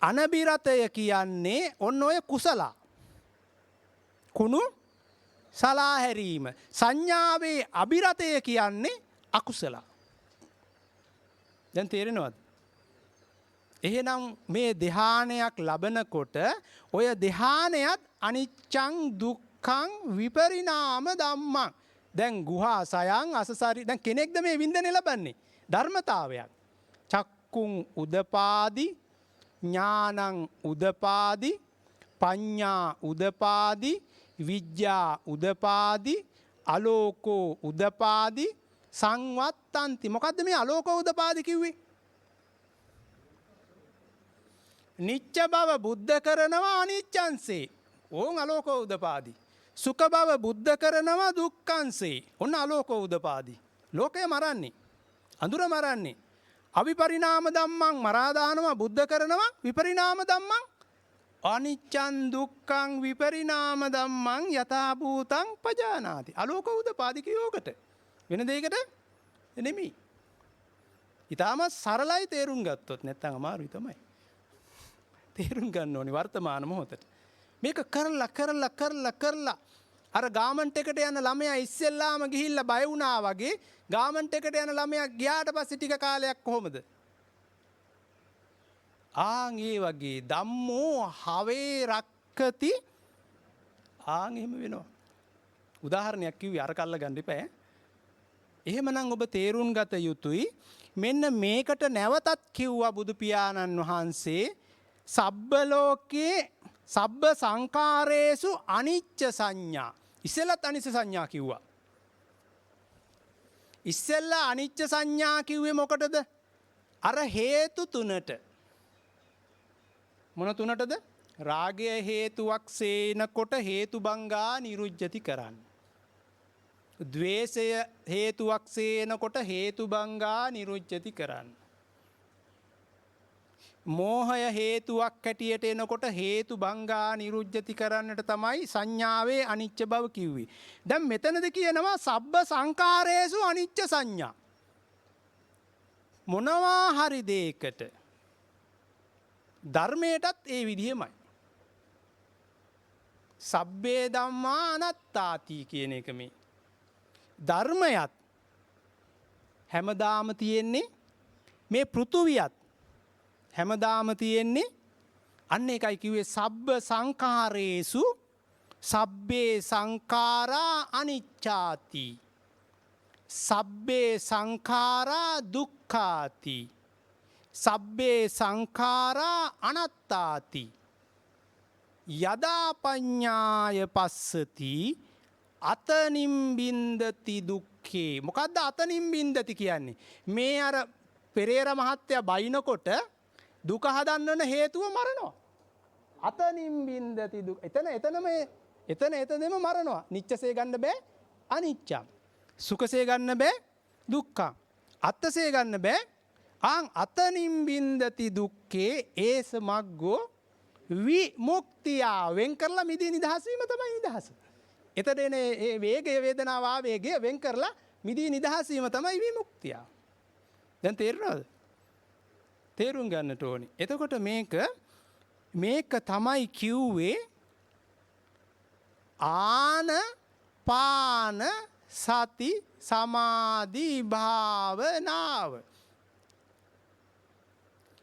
අනබිරතය කියන්නේ ඔන්න ඔය කුසල. කුණු සලා හැරීම. සංඥාවේ අබිරතය කියන්නේ අකුසල. දැන් තේරෙනවද? එහෙනම් මේ ධ්‍යානයක් ලබනකොට ඔය ධ්‍යානයත් අනිච්චං දුක්ඛං විපරිණාම ධම්මං. දැන් ගුහා සයන් අසසරි. දැන් කෙනෙක්ද මේ වින්දනය ලබන්නේ? ධර්මතාවයක්. චක්කුං උදපාදි, ඥානං උදපාදි, පඤ්ඤා උදපාදි, විද්‍යා උදපාදි, අලෝකෝ උදපාදි, සංවත්තන්ති. මොකද්ද මේ අලෝකෝ උදපාදි කිව්වේ? නිච්ච බව බුද්ධ කරනවා අනිච්චන්සේ. ඕන් අලෝකෝ උදපාදි. සුඛ බව බුද්ධ කරනවා දුක්ඛන්සේ. ඔන්න අලෝකෝ උදපාදි. ලෝකය මරන්නේ, අඳුර මරන්නේ. අවිපරිණාම ධම්මං මරා දානවා, බුද්ධ කරනවා විපරිණාම ධම්මං. අනිච්චං දුක්ඛං විපරිණාම ධම්මං යථා භූතං පජානාති. අලෝකෝ උදපාදි කියෝකට වෙන දෙයකට නෙමෙයි. ඊටම සරලයි තේරුම් ගත්තොත් නැත්නම් අමාරුයි තමයි. තේරුම් ගන්න ඕනි වර්තමාන මොහොතට. මේක කරලා අර ගාමන්ට් එකට යන ළමයා ඉස්සෙල්ලාම ගිහිල්ලා බය වුණා වගේ ගාමන්ට් එකට යන ළමයා ගියාට පස්සේ ටික කාලයක් කොහොමද? ආන් ඒ වගේ ධම්මෝ හවේ රක්කති ආන් එහෙම වෙනවා. උදාහරණයක් කිව්වේ අර කල්ල ගන්න එපා. එහෙමනම් ඔබ තේරුම් ගත යුතුයි මෙන්න මේකට නැවතත් කිව්වා බුදු පියාණන් වහන්සේ සබ්බ ලෝකේ සබ්බ සංකාරේසු අනිච්ච සංඥා. ඉස්සෙල්ලත් අනිච්ච සංඥා කිව්වා. ඉස්සෙල්ලා අනිච්ච සංඥා කිව්වේ මොකටද? අර හේතු තුනට. මොන තුනටද? රාගය හේතුවක් සේනකොට හේතුබංගා නිරුජ්ජති කරන්න. ද්වේෂය හේතුවක් සේනකොට හේතුබංගා නිරුජ්ජති කරන්න. මෝහය හේතුවක් හැටියට එනකොට හේතුබංගා නිරුජ්ජති කරන්නට තමයි සංඥාවේ අනිච්ච බව කිව්වේ. දැන් මෙතනද කියනවා සබ්බ සංකාරේසු අනිච්ච සංඥා. මොනවා හරි දෙයකට ධර්මයටත් ඒ විදිහමයි. සබ්බේ ධම්මා අනාත්තාති කියන එක මේ. ධර්මයත් හැමදාම තියෙන්නේ මේ පෘථුවියත් හැමදාම තියෙන්නේ අන්න එකයි කිව්වේ සබ්බ සංඛාරේසු සබ්බේ සංඛාරා අනිච්ඡාති සබ්බේ සංඛාරා දුක්ඛාති සබ්බේ සංඛාරා අනාත්තාති යදා පඤ්ඤාය පස්සති අතනිම්බින්දති දුක්ඛේ. මොකද්ද අතනිම්බින්දති කියන්නේ? මේ අර පෙරේර මහත්තයා බයිනකොට දුක හදන්න හේතුව මරනවා. අතනිම්බින්දති දුක්. එතනම මරනවා. නිච්චසේ ගන්න බෑ අනිච්චම්. සුඛසේ ගන්න බෑ දුක්ඛම්. අත්තසේ ගන්න බෑ ආං අතනිම්බින්දති දුක්ඛේ ඒස මග්ගෝ විමුක්තිය. වෙන් කරලා මිදී නිදහස් වීම තමයි නිදහස. එතන ඒ වේගය වේදනාව ආවේගය වෙන් කරලා මිදී නිදහස් වීම තමයි විමුක්තිය. දැන් තේරුණාද? තේරුම් ගන්නට ඕනි. එතකොට මේක තමයි කිව්වේ ආන පාන සති සමාධි භාවනාව.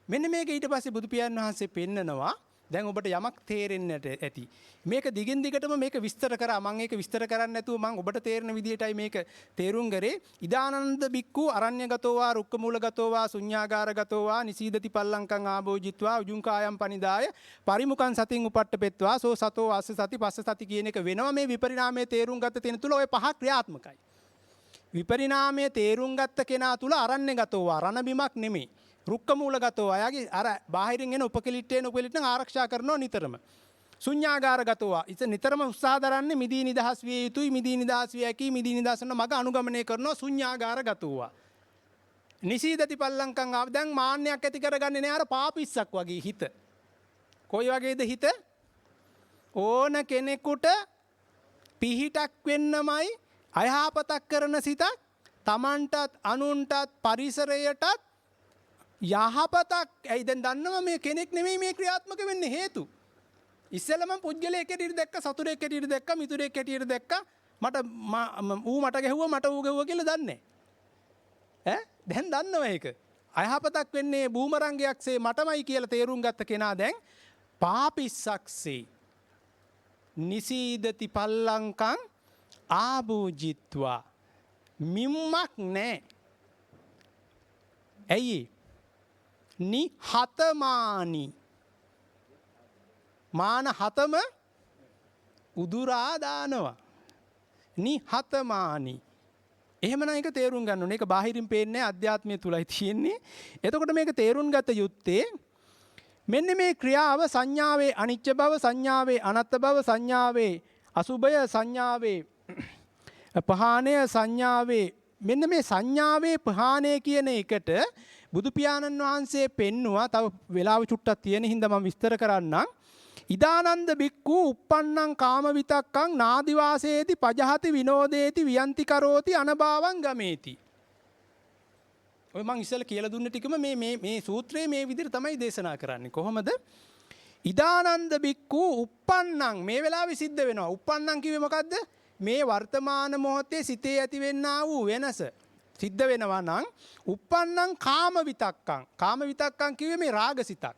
මෙන්න මේක ඊට පස්සේ බුදු පියාණන් වහන්සේ පෙන්නනවා. දැන් ඔබට යමක් තේරෙන්නට ඇති. මේක දිගින් දිගටම මේක විස්තර කරා. මම ඒක විස්තර කරන්නේ නැතුව මම ඔබට තේරෙන විදිහටයි මේක තේරුම් ගරේ. ඉදානන්ද බික්කු අරඤ්‍යගතෝවා රුක්කමූලගතෝවා ශුඤ්ඤාගාරගතෝවා නිසීදති පල්ලංකං ආභෝජිත්වා උජුංකායම් පනිදාය පරිමුඛං සතින් උපට්ඨපෙත්වා සෝ සතෝ අස්ස සති පස්ස සති කියන එක වෙනවා. මේ විපරිණාමයේ තේරුම් ගත තැන තුල ওই පහ ක්‍රියාත්මකයි. විපරිණාමයේ තේරුම් ගත්ත කෙනා තුල අරඤ්‍යගතෝවා රණ බිමක් නෙමෙයි. රුක්කමූලගතෝ අයගේ අර බාහිරින් එන උපකලිට්ටෙන් ආරක්ෂා කරනවා නිතරම. ශුඤ්ඤාගාරගතෝවා ඉත නිතරම උත්සාහ දරන්නේ මිදී නිදහස් විය යුතුයි, මිදී නිදහස් විය හැකි, මිදී නිදහසන මඟ අනුගමනය කරනවා ශුඤ්ඤාගාරගතෝවා. නිසීදති පල්ලංකං ආව. දැන් මාන්නයක් ඇති කරගන්නේ නෑ අර පාපිස්සක් වගේ හිත. කොයි වගේද හිත? ඕන කෙනෙකුට පිහිටක් වෙන්නමයි අයහපතක් කරන සිතක් තමන්ටත් අනුන්ටත් පරිසරයටත් යහපතක්. ඇයි දැන් දන්නවා මේ කෙනෙක් නෙමෙයි මේ ක්‍රියාත්මක වෙන්නේ හේතු. ඉස්සෙල්ලා මම පුජ්‍යලයක් හැටියට දැක්ක, සතුරෙක් හැටියට දැක්ක, මිතුරෙක් හැටියට දැක්ක. ඌ මට ගැහුවා මට ඌ ගැහුවා කියලා දන්නේ ඈ. දැන් දන්නවා ඒක. අයහපතක් වෙන්නේ බූමරංගයක්සේ මටමයි කියලා තේරුම් ගත්ත කෙනා දැන් පාපිස්සක්සේ නිසීදති පල්ලංකං ආභූජිත්වා. මිම්මක් නෑ. ඇයි? නිහතමානි. මාන හතම උදුරා දානවා. නිහතමානි. එහෙමනම් ඒක තේරුම් ගන්න ඕනේ. ඒක බාහිරින් පේන්නේ අධ්‍යාත්මය තුලයි තියෙන්නේ. එතකොට මේක තේරුම් ගත යුත්තේ මෙන්න මේ ක්‍රියාව සංඥාවේ අනිච්ච බව, සංඥාවේ අනත්ත් බව, සංඥාවේ අසුභය, සංඥාවේ පහාණය, සංඥාවේ මෙන්න මේ සංඥාවේ පහාණය කියන එකට බුදු පියාණන් වහන්සේ පෙන්නවා. තව වෙලාව චුට්ටක් තියෙන හින්දා මම විස්තර කරන්නම්. ඉදානන්ද බික්කු uppannං කාම විතක්කං නාදිවාසේති පජහති විනෝදේති වියන්ති කරෝති අනභාවං ගමේති. ඔය මං ඉස්සෙල්ලා කියලා දුන්න ටිකම මේ සූත්‍රයේ මේ විදිහට තමයි දේශනා කරන්නේ. කොහොමද? ඉදානන්ද බික්කු uppannං මේ වෙලාවේ සිද්ධ වෙනවා. uppannං කිව්වේ මොකද්ද? මේ වර්තමාන මොහොතේ සිතේ ඇතිවෙනා වූ වෙනස සිද්ධ වෙනවා නම් uppannං කාම විතක්කං. කාම විතක්කං කිව්වේ මේ රාගසිතක්.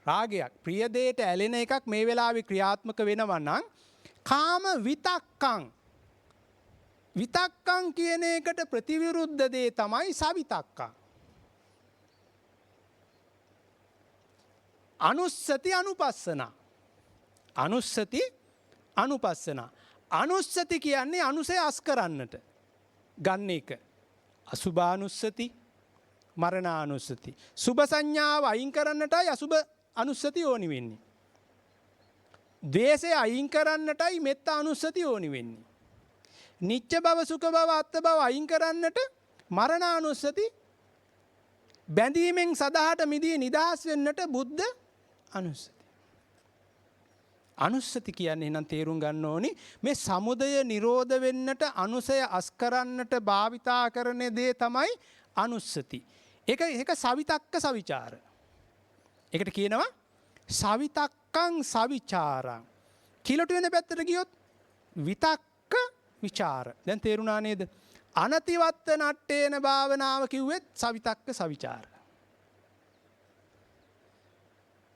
රාගයක් ප්‍රිය දෙයට ඇලෙන එකක් මේ වෙලාවේ ක්‍රියාත්මක වෙනවා නම් කාම විතක්කං. විතක්කං කියන එකට ප්‍රතිවිරුද්ධ දේ තමයි සවිතක්කං. අනුස්සති අනුපස්සන. අනුස්සති අනුපස්සන. අනුස්සති කියන්නේ අනුසය අස් කරන්නට ගන්න එක. අසුභානුස්සති මරණානුස්සති. සුභ සංඥාව අයින් කරන්නටයි අසුභ අනුස්සති ඕනි වෙන්නේ. ද්වේෂය අයින් කරන්නටයි මෙත්ත අනුස්සති ඕනි වෙන්නේ. නිච්ච බව සුඛ බව අත්ථ බව අයින් කරන්නට මරණානුස්සති බැඳීමෙන් සදාහට මිදී නිදහස් වෙන්නට බුද්ධ අනුස්සති. අනුස්සති කියන්නේ එහෙනම් තේරුම් ගන්න ඕනි මේ සමුදය නිරෝධ වෙන්නට අනුසය අස් කරන්නට භාවිතා කරන දේ තමයි අනුස්සති. ඒක සවිතක්ක සවිචාර. ඒකට කියනවා සවිතක්කං සවිචාරං. කිලොට වෙන පැත්තට ගියොත් විතක්ක විචාර. දැන් තේරුණා නේද? අනතිවත්ත නට්ටේන භාවනාව කිව්වෙත් සවිතක්ක සවිචාර.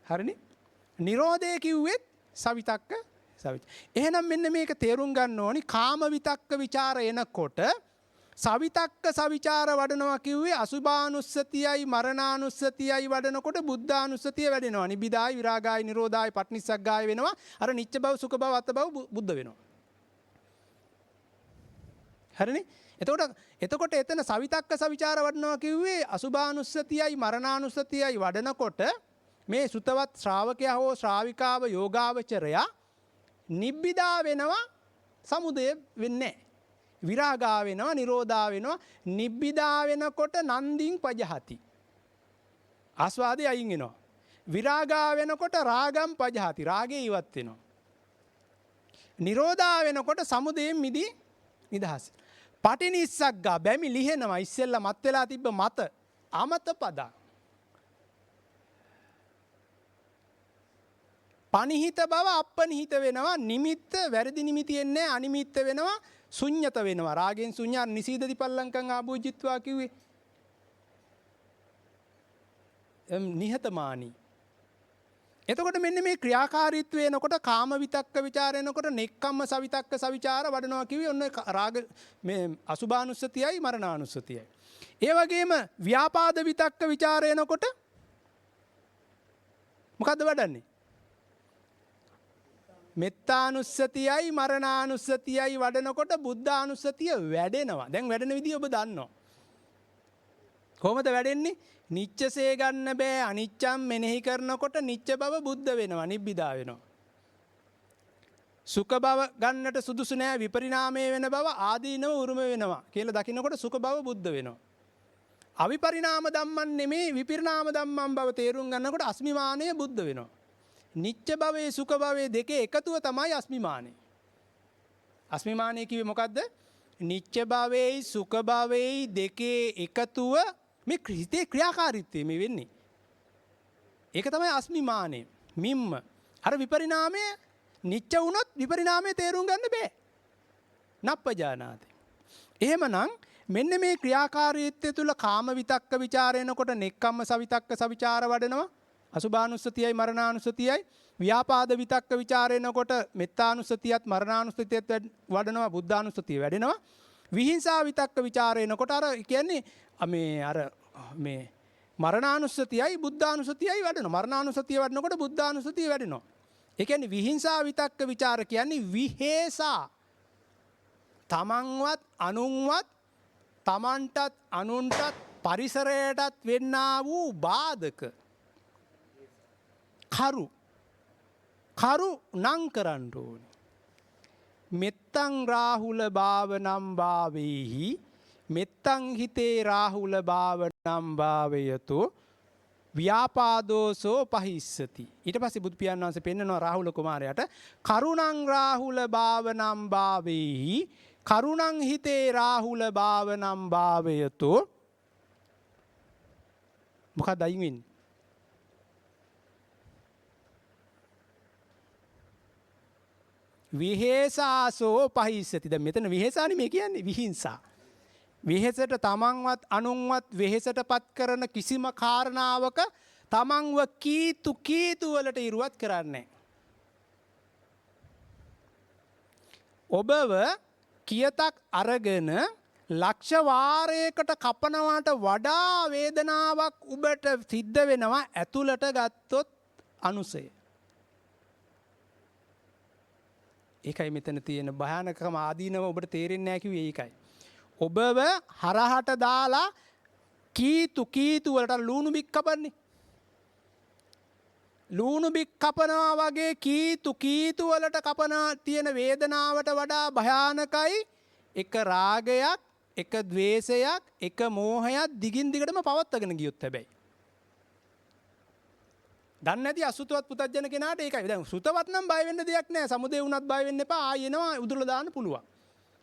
හරිනේ? නිරෝධය කිව්වෙත් සවිතක්ක සවිචාර. එහෙනම් මෙන්න මේක තේරුම් ගන්න ඕනි කාම විතක්ක විචාර එනකොට සවිතක්ක සවිචාර වඩනවා කිව්වේ අසුභානුස්සතියයි මරණානුස්සතියයි වඩනකොට බුද්ධානුස්සතිය වැඩෙනවා. නිබ්බිදායි විරාගායි නිරෝධායි පටිනිස්සග්ගාය වෙනවා. අර නිච්ච බව සුඛ බව අත්ථ බව බුද්ධ වෙනවා. හරිනේ? එතකොට එතන සවිතක්ක සවිචාර වඩනවා කිව්වේ අසුභානුස්සතියයි මරණානුස්සතියයි වඩනකොට මේ සුතවත් ශ්‍රාවකයා හෝ ශ්‍රාවිකාව යෝගාවචරයා නිබ්බිදා වෙනවා සමුදය වෙන්නේ නැහැ. විරාගා වෙනවා නිරෝධා වෙනවා. නිබ්බිදා වෙනකොට නන්දින් පජහති. ආස්වාදේ අයින් වෙනවා. විරාගා වෙනකොට රාගම් පජහති. රාගේ ඉවත් වෙනවා. නිරෝධා වෙනකොට සමුදයෙන් මිදී නිදහස්. පටිනිස්සග්ගා බැමි ලිහෙනවා. ඉස්සෙල්ලා මත් වෙලා තිබ්බ මත අමත පදා. පනිහිත බව අපනිහිත වෙනවා. නිමිත්ත වැරදි නිමිති එන්නේ අනිමිත්ත වෙනවා. ශුන්්‍යත වෙනවා. රාගෙන් ශුන්‍යා නිසීදති පල්ලංකං ආභෝජිත්වා කිව්වේ. නිහතමානී. එතකොට මෙන්න මේ ක්‍රියාකාරීත්වය එනකොට කාම විතක්ක ਵਿਚාර එනකොට නෙක්ඛම්ම සවිතක්ක සවිචාර වඩනවා කිව්වේ ඔන්න රාග මේ අසුභානුස්සතියයි මරණානුස්සතියයි. ඒ වගේම ව්‍යාපාද විතක්ක ਵਿਚාර එනකොට මොකද්ද වඩන්නේ? මෙත්තානුස්සතියයි මරණානුස්සතියයි වඩනකොට බුද්ධානුස්සතිය වැඩෙනවා. දැන් වැඩෙන විදිය ඔබ දන්නවා. කොහොමද වැඩෙන්නේ? නිච්චසේ ගන්න බෑ අනිච්චම් මෙනෙහි කරනකොට නිච්ච බව බුද්ධ වෙනවා නිබ්බිදා වෙනවා. සුඛ බව ගන්නට සුදුසු නෑ විපරිණාමය වෙන බව ආදීනව උරුම වෙනවා කියලා දකින්නකොට සුඛ බව බුද්ධ වෙනවා. අවිපරිණාම ධම්මන් නෙමේ විපරිණාම ධම්මන් බව තේරුම් ගන්නකොට අස්මිමානය බුද්ධ වෙනවා. නිච්ච භවයේ සුඛ භවයේ දෙකේ එකතුව තමයි අස්මිමානය. අස්මිමානය කිව්වේ මොකද්ද? නිච්ච භවයේ සුඛ භවයේ දෙකේ එකතුව මේ හිතේ ක්‍රියාකාරීත්වය මේ වෙන්නේ. ඒක තමයි අස්මිමානය. මිම්ම අර විපරිණාමය නිච්ච වුණොත් විපරිණාමය තේරුම් ගන්න බෑ. නප්පජානාති. එහෙමනම් මෙන්න මේ ක්‍රියාකාරීත්වය තුල කාම විතක්ක ਵਿਚාරේනකොට නෙක්ඛම්ම සවිතක්ක සවිචාර වඩනවා. අසුභානුස්සතියයි මරණානුස්සතියයි ව්‍යාපාද විතක්ක ਵਿਚාරේනකොට මෙත්තානුස්සතියත් මරණානුස්සතියත් වඩනවා බුද්ධානුස්සතිය වැඩෙනවා. විහිංසා විතක්ක ਵਿਚාරේනකොට අර කියන්නේ මේ මරණානුස්සතියයි බුද්ධානුස්සතියයි වැඩෙනවා. මරණානුස්සතිය වඩනකොට බුද්ධානුස්සතිය වැඩෙනවා. ඒ කියන්නේ විහිංසා විතක්ක ਵਿਚාර කියන්නේ විහෙසා. තමන්වත් අනුන්වත් තමන්ටත් අනුන්ටත් පරිසරයටත් වෙන්නා වූ බාධක කරු නං කරන්න ඕනේ. මෙත්තං රාහුල භාවනම් භාවේහි මෙත්තං හිතේ රාහුල භාවනම් භාවයතු ව්‍යාපාදෝසෝ පහිස්සති. ඊට පස්සේ බුදු පියාණන් වහන්සේ පෙන්නනවා රාහුල කුමාරයාට කරුණං රාහුල භාවනම් භාවේහි කරුණං හිතේ රාහුල භාවනම් භාවයතු මොකක්ද අයින් වෙන්නේ? විහෙසාසෝ පහිස්සති. දැන් මෙතන විහෙසානේ මේ කියන්නේ විහිංසා. වෙහෙසට තමන්වත් අනුන්වත් වෙහෙසටපත් කරන කිසිම කාරණාවක තමන්ව කීතු වලට ඉරුවත් කරන්නේ. ඔබව කියතක් අරගෙන ලක්ෂ වාරයකට කපනවාට වඩා වේදනාවක් ඔබට සිද්ධ වෙනවා ඇතුළට ගත්තොත් අනුසය. ඒකයි මෙතන තියෙන භයානකම ආදීනව ඔබට තේරෙන්නේ නැහැ කිව්වේ ඒකයි. ඔබව හරහට දාලා කීතු වලට ලුණු බික් කපන්නේ. ලුණු බික් කපනවා වගේ කීතු වලට කපන තියෙන වේදනාවට වඩා භයානකයි එක රාගයක්, එක ද්වේෂයක්, එක මෝහයක් දිගින් දිගටම පවත්වාගෙන ගියොත් හැබැයි. දන්නේ නැති අසුතවත් පුතත්ජන කෙනාට ඒකයි. දැන් සුතවත් නම් බය වෙන්න දෙයක් නැහැ. සමුදේ වුණත් බය වෙන්න එපා. ආයෙ එනවා උදුරලා දාන්න පුළුවන්.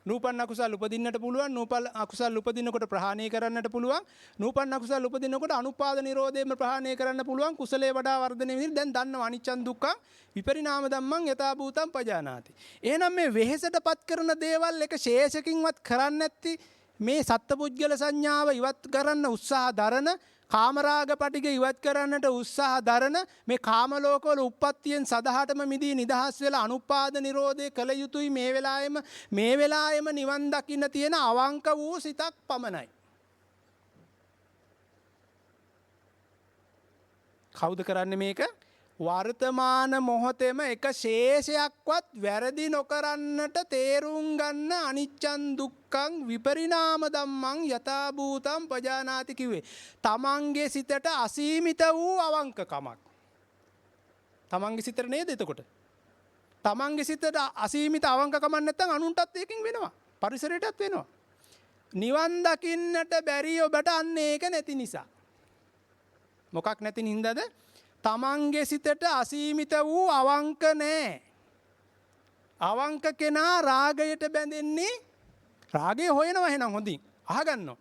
නූපන් අකුසල් උපදින්නට පුළුවන්. නූපන් අකුසල් උපදිනකොට ප්‍රහාණය කරන්නට පුළුවන්. නූපන් අකුසල් උපදිනකොට අනුපාද නිරෝධයෙන්ම ප්‍රහාණය කරන්න පුළුවන්. කුසලයේ වඩා වර්ධනය වෙන දැන් දන්නවා අනිච්චන් දුක්ඛං විපරිණාම ධම්මං යථා භූතං පජානාති. එහෙනම් මේ වෙහෙසටපත් කරන දේවල් එක ශේෂකින්වත් කරන්නේ නැති මේ සත්පුද්ගල සංඥාව ඉවත් කරන්න උත්සාහ දරන කාමරාග පටිග ඉවත් කරන්නට උත්සාහ දරන මේ කාම ලෝකවල උප්පත්තියෙන් සදහටම මිදී නිදහස් වෙලා අනුපාද නිරෝධය කළ යුතුයි මේ වෙලාවෙම නිවන් දකින්න තියෙන අවංක වූ සිතක් පමණයි. කවුද කරන්නේ මේක? වර්තමාන මොහොතේම එක ශේෂයක්වත් වැරදි නොකරන්නට තේරුම් ගන්න අනිච්චන් දුක්ඛං විපරිණාම ධම්මං යථා භූතං පජානාති කිව්වේ. තමන්ගේ සිතට අසීමිත වූ අවංකකමක්. තමන්ගේ සිතට නේද එතකොට? තමන්ගේ සිතට අසීමිත අවංකකමක් නැත්නම් අනුන්ටත් ඒකෙන් වෙනවා. පරිසරයටත් වෙනවා. නිවන් දකින්නට බැරි ඔබට අන්න ඒක නැති නිසා. මොකක් නැති නින්දාද? තමන්ගේ සිතට අසීමිත වූ අවංක නෑ. අවංක කෙනා රාගයට බැඳෙන්නේ රාගය හොයනවා එහෙනම් හොඳින් අහගන්නවා.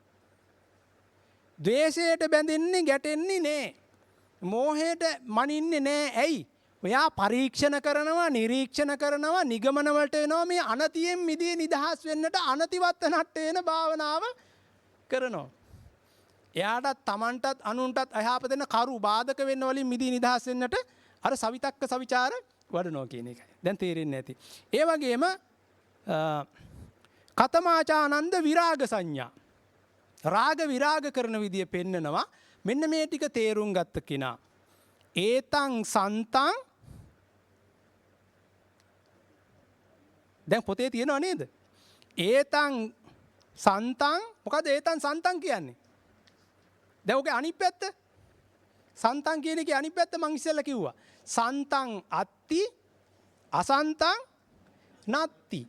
ද්වේෂයට බැඳෙන්නේ ගැටෙන්නේ නෑ. මෝහයට මනින්නේ නෑ. ඇයි? ඔයා පරීක්ෂණ කරනවා, නිරීක්ෂණ කරනවා, නිගමන වලට එනවා මේ අනතියෙන් මිදී නිදහස් වෙන්නට අනතිවත් නට්ටේන භාවනාව කරනවා. එයාටත් තමන්ටත් අනුන්ටත් අයහපත වෙන කරු බාධක වෙන්න වලින් මිදී නිදහස් වෙන්නට අර සවිතක්ක සවිචාර වඩනවා කියන එකයි. දැන් තේරෙන්නේ නැති. ඒ වගේම කතමාචානන්ද විරාග සංඥා. රාග විරාග කරන විදිය පෙන්නනවා. මෙන්න මේ ටික තේරුම් ගත්ත කෙනා. ඒතං සන්තං දැන් පොතේ තියෙනව නේද? ඒතං සන්තං මොකද ඒතං සන්තං කියන්නේ? දැන් ඔගේ අනිත් පැත්ත සන්තං කියන එකේ අනිත් පැත්ත මං ඉස්සෙල්ලා කිව්වා. සන්තං අත්ති අසන්තං නත්ති.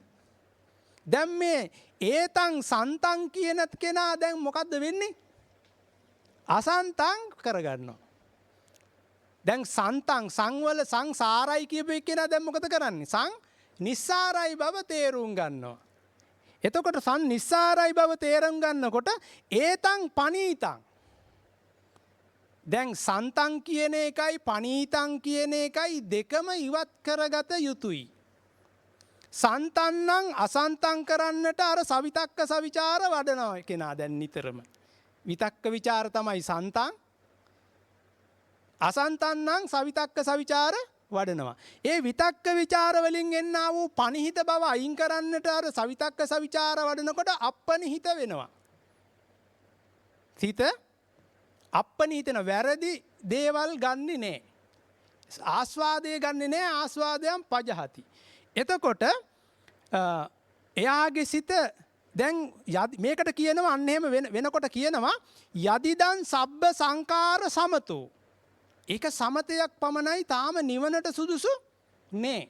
දැන් මේ ඒතං සන්තං කියන කෙනා දැන් මොකද්ද වෙන්නේ? අසන්තං කරගන්නවා. දැන් සන්තං සංවල සංසාරයි කියපු කෙනා දැන් මොකද කරන්නේ? සං නිස්සාරයි බව තේරුම් ගන්නවා. එතකොට සං නිස්සාරයි බව තේරුම් ගන්නකොට ඒතං පනීතං. දැන් සන්තං කියන එකයි පනීතං කියන එකයි දෙකම ඉවත් කරගත යුතුයි. සන්තන්නං අසන්තං කරන්නට අර සවිතක්ක සවිචාර වඩනවා කෙනා දැන් නිතරම. විතක්ක විචාර තමයි සන්තං. අසන්තන්නං සවිතක්ක සවිචාර වඩනවා. ඒ විතක්ක විචාර වලින් එන්නා වූ පනිහිත බව අයින් කරන්නට අර සවිතක්ක සවිචාර වඩනකොට අපනිහිත වෙනවා. සිත අපනිහිතන වැරදි දේවල් ගන්නෙ නෑ. ආස්වාදය ගන්නෙ නෑ. ආස්වාදයන් පජහති. එතකොට එයාගේ සිත දැන් මේකට කියනවා අන්න එහෙම වෙනකොට කියනවා යදිදන් සබ්බ සංකාර සමතෝ. ඒක සමතයක් පමණයි තාම නිවනට සුදුසු නෑ.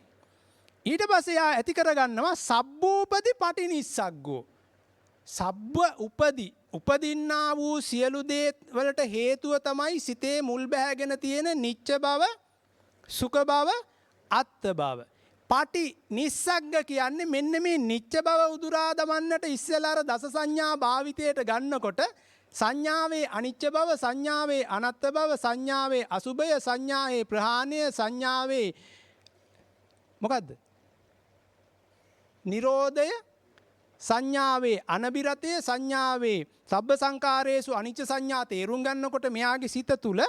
ඊට පස්සේ යා ඇති කරගන්නවා සබ්බූපති පටිනිස්සග්ගෝ. සබ්බ උපදින්නා වූ සියලු දේ වලට හේතුව තමයි සිතේ මුල් බැහැගෙන තියෙන නිච්ච බව, සුඛ බව, අත්ත බව. පටි නිස්සග්ග කියන්නේ මෙන්න මේ නිච්ච බව උදුරා දමන්නට ඉස්සෙල්ලා අර දස සංඥා භාවිතයට ගන්නකොට සංඥාවේ අනිච්ච බව, සංඥාවේ අනත්ත බව, සංඥාවේ අසුභය, සංඥාවේ ප්‍රහාණය, සංඥාවේ මොකද්ද? නිරෝධය, සංඥාවේ අනබිරතය, සංඥාවේ සබ්බ සංකාරේසු අනිච්ච සංඥා තේරුම් ගන්නකොට මෙයාගේ සිත තුළ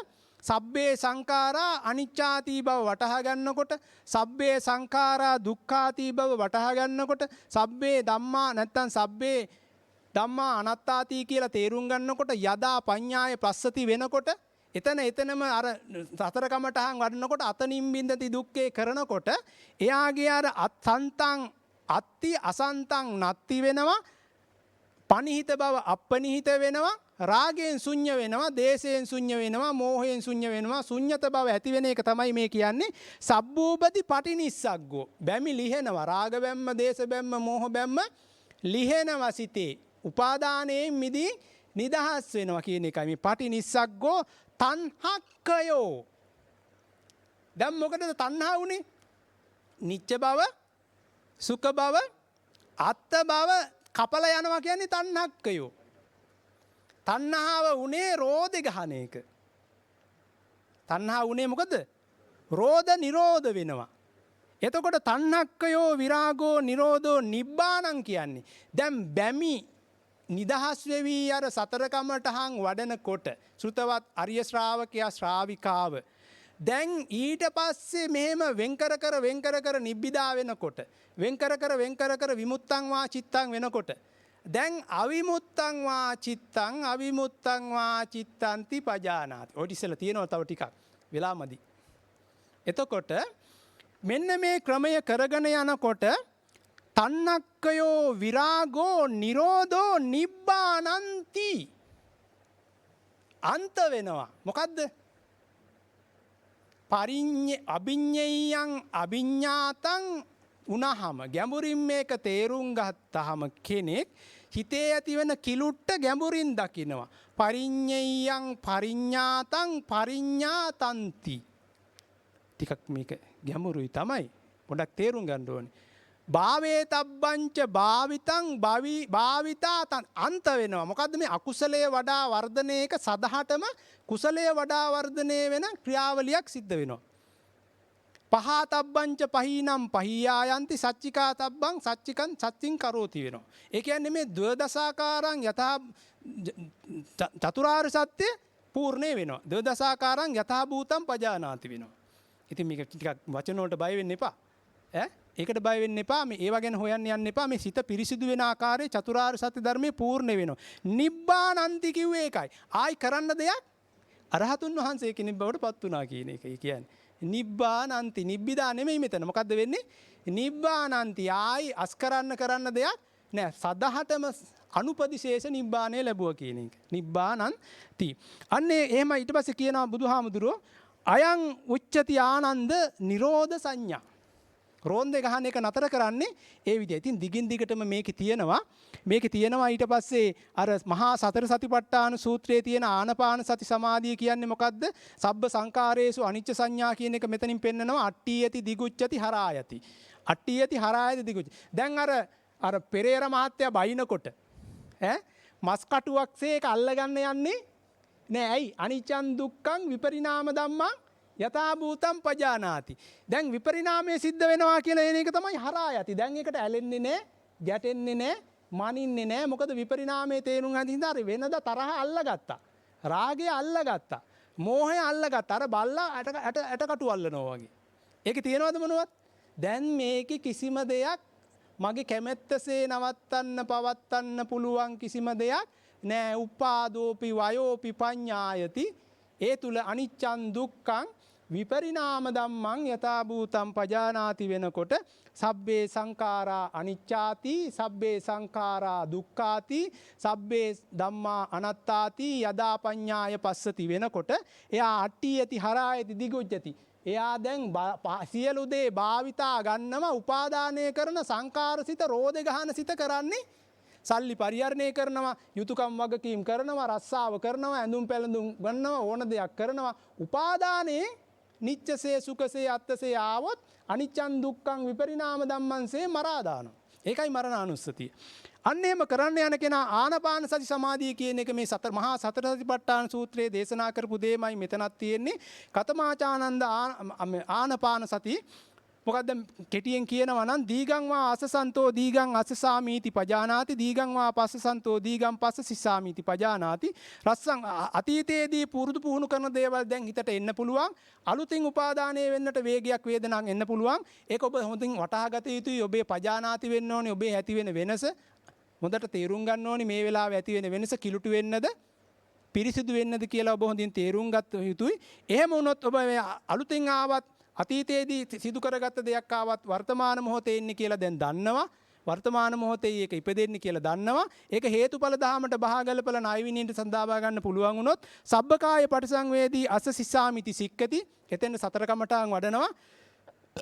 සබ්බේ සංඛාරා අනිච්චාති බව වටහා ගන්නකොට, සබ්බේ සංඛාරා දුක්ඛාති බව වටහා ගන්නකොට, සබ්බේ ධම්මා නැත්තම් සබ්බේ ධම්මා අනාත්තාති කියලා තේරුම් ගන්නකොට, යදා පඤ්ඤාය පස්සති වෙනකොට, එතනම අර සතර කමඨහන් වඩනකොට අතනින් බින්දති දුක්ඛේ කරනකොට එයාගේ අර අත්සන්තං අත්ති අසන්තං නත්ති වෙනවා, පනිහිත බව අපනිහිත වෙනවා, රාගයෙන් ශුන්‍ය වෙනවා, දේශයෙන් ශුන්‍ය වෙනවා, මෝහයෙන් ශුන්‍ය වෙනවා, ශුන්‍යත බව ඇති වෙන එක තමයි මේ කියන්නේ සබ්බූපති පටිනිස්සග්ගෝ. බැමි ලිහෙනවා, රාග බැම්ම, දේශ බැම්ම, මෝහ බැම්ම ලිහෙනවා සිතේ. උපාදානයෙන් මිදී නිදහස් වෙනවා කියන එකයි මේ පටිනිස්සග්ගෝ තණ්හක්කයෝ. දැන් මොකටද තණ්හා වුනේ? නිච්ච බව, සුඛ බව, අත්ත බව කපලා යනවා කියන්නේ තණ්හක්කයෝ. තණ්හාව උනේ රෝධ ගහන එක. තණ්හා උනේ මොකද? රෝධ නිරෝධ වෙනවා. එතකොට තණ්හක්කයෝ විරාගෝ නිරෝධෝ නිබ්බාණං කියන්නේ දැන් බැමි නිදහස් වෙවි අර සතර කමඨහන් වඩනකොට ශ්‍රුතවත් ආර්ය ශ්‍රාවකයා ශ්‍රාවිකාව දැන් ඊට පස්සේ මෙහෙම වෙන්කර කර නිබ්බිදා වෙනකොට වෙන්කර කර විමුත්තං වා චිත්තං වෙනකොට දැන් අවිමුත්තං වා චිත්තන්ති පජානාති. ඔය ඉස්සෙල්ලා තියෙනවා තව ටිකක් වෙලාමදි. එතකොට මෙන්න මේ ක්‍රමය කරගෙන යනකොට තණ්හක්කයෝ විරාගෝ නිරෝධෝ නිබ්බානන්ති අන්ත වෙනවා. මොකද්ද? අභිඤ්ඤයං අභිඤ්ඤාතං උනහම ගැඹුරින් මේක තේරුම් ගත්තාම කෙනෙක් හිතේ ඇතිවෙන කිලුට්ට ගැඹුරින් දකිනවා. පරිඤ්ඤයං පරිඤ්ඤාතං පරිඤ්ඤාතಂತಿ. ටිකක් මේක ගැඹුරුයි තමයි. පොඩක් තේරුම් ගන්න ඕනේ. භාවේ තබ්බංච භාවිතං භාවිතා අන්ත වෙනවා. මොකද්ද මේ අකුසලයේ වඩා වර්ධනයක සදහටම කුසලයේ වඩා වර්ධනය වෙන ක්‍රියාවලියක් සිද්ධ වෙනවා. පහා තබ්බංච පහීනම් පහියායන්ති සච්චිකා තබ්බං සච්චිකං සච්චින් කරෝති වෙනවා. ඒ කියන්නේ මේ ද්වදසාකාරං යථා චතුරාර්ය සත්‍ය පූර්ණේ වෙනවා. ද්වදසාකාරං යථා භූතං පජානාති වෙනවා. ඉතින් මේක ටිකක් වචන වලට බය වෙන්න එපා. ඒකට බය වෙන්න එපා. මේ ඒව ගැන හොයන්න යන්න එපා. මේ සිත පිරිසිදු වෙන ආකාරයේ චතුරාර්ය සත්‍ය ධර්මයේ පූර්ණ වෙනවා. නිබ්බානන්ති කිව්වේ ඒකයි. ආයි කරන්න දෙයක් අරහතුන් වහන්සේ කෙනෙක් බවට පත් වුණා කියන එක. ඒ කියන්නේ නිබ්බානන්ති නිබ්බිදා නෙමෙයි මෙතන. මොකද්ද වෙන්නේ? නිබ්බානන්ති ආයි අස් කරන්න දෙයක් නෑ. සදහටම අනුපදිශේෂ නිබ්බාණය ලැබුවා කියන එක. නිබ්බානන්ති. අන්නේ එහෙම ඊට පස්සේ කියනවා බුදුහාමුදුරුවෝ අයං උච්චති ආනන්ද නිරෝධ සංඥා. රෝන්දේ ගහන එක නතර කරන්නේ ඒ විදිහයි. ඉතින් දිගින් දිගටම මේකේ තියෙනවා ඊට පස්සේ අර මහා සතර සතිපට්ඨාන සූත්‍රයේ තියෙන ආනපාන සති සමාධිය කියන්නේ මොකද්ද? සබ්බ සංකාරේසු අනිච්ච සංඥා කියන එක මෙතනින් පෙන්නනවා. අට්ඨියති දිගුච්ඡති හරායති. අට්ඨියති හරායති දිගුච්ඡ. දැන් අර පෙරේර මහත්තයා බයිනකොට මස් කටුවක්සේ ඒක අල්ලගන්න යන්නේ නෑ. ඇයි? අනිච්චං දුක්ඛං විපරිණාම ධම්මං යථා භූතං පජානාති. දැන් විපරිණාමයේ සිද්ධ වෙනවා කියලා එන එක තමයි හරායති. දැන් ඒකට ඇලෙන්නේ නෑ, ගැටෙන්නේ නෑ, මනින්නේ නෑ. මොකද විපරිණාමයේ තේරුම් ගන්න හින්දා අර වෙනද තරහ අල්ලගත්තා. රාගය අල්ලගත්තා. මෝහය අල්ලගත්තා. අර බල්ලා ඇටකටු අල්ලනවා වගේ. ඒකේ තියෙනවද මොනවත්? දැන් මේකේ කිසිම දෙයක් මගේ කැමැත්තසේ නවත්තන්න පවත්තන්න පුළුවන් කිසිම දෙයක් නෑ. උපාදෝපි වයෝපි පඤ්ඤායති. ඒ තුල අනිච්චං දුක්ඛං විපරිණාම ධම්මං යථා භූතං පජානාති වෙනකොට සබ්බේ සංඛාරා අනිච්චාති සබ්බේ සංඛාරා දුක්ඛාති සබ්බේ ධම්මා අනාත්තාති යදා පඤ්ඤාය පස්සති වෙනකොට එයා අට්ඨියති හරායති දිගුජ්ජති. එයා දැන් සියලු දේ භාවිතා ගන්නම උපාදානය කරන සංකාරසිත රෝධ ගහන සිත කරන්නේ සල්ලි පරිහරණය කරනවා, යුතුයකම් වගකීම් කරනවා, රස්සාව කරනවා, ඇඳුම් පැළඳුම් ගන්නවා, ඕන දෙයක් කරනවා. උපාදානයේ නිච්චසේ සුඛසේ අත්තසේ ආවොත් අනිච්චං දුක්ඛං විපරිණාම ධම්මංසේ මරා දානවා. ඒකයි මරණානුස්සතිය. අන්න එහෙම කරන්න යන කෙනා ආනාපාන සති සමාධිය කියන එක මේ මහා සතර සතිපට්ඨාන සූත්‍රයේ දේශනා කරපු දෙයමයි මෙතනත් තියෙන්නේ. කතමාචානන්ද ආනාපාන සති මොකද්ද කෙටියෙන් කියනවා නම් දීගං වා අසසන්තෝ දීගං අසසාමීති පජානාති දීගං වා පස්සසන්තෝ දීගං පස්ස සිස්සාමීති පජානාති රස්සං අතීතයේදී පුරුදු පුහුණු කරන දේවල් දැන් හිතට එන්න පුළුවන් අලුතින් උපාදානය වෙන්නට වේගයක් වේදනාවක් එන්න පුළුවන් ඒක ඔබ හොඳින් වටහා ගත යුතුයි ඔබේ පජානාති වෙන්න ඕනේ ඔබේ ඇති වෙන වෙනස හොඳට තේරුම් ගන්න ඕනේ මේ වෙලාවේ ඇති වෙන වෙනස කිලුට වෙන්නද පිරිසිදු වෙන්නද කියලා ඔබ හොඳින් තේරුම් ගත යුතුයි එහෙම වුණොත් ඔබ අලුතින් ආවත් අතීතයේදී සිදු කරගත්ත දෙයක් ආවත් වර්තමාන මොහොතේ ඉන්නේ කියලා දැන් දන්නවා වර්තමාන මොහොතේ ඒක ඉපදෙන්නේ කියලා දන්නවා ඒක හේතුඵල ධහමට බහගලපල ණය විනීට සඳහා ගන්න පුළුවන් වුණොත් සබ්බකාය පටිසංවේදී අස සිස්සාමිති සික්කති එතෙන් සතර කමඨාන් වඩනවා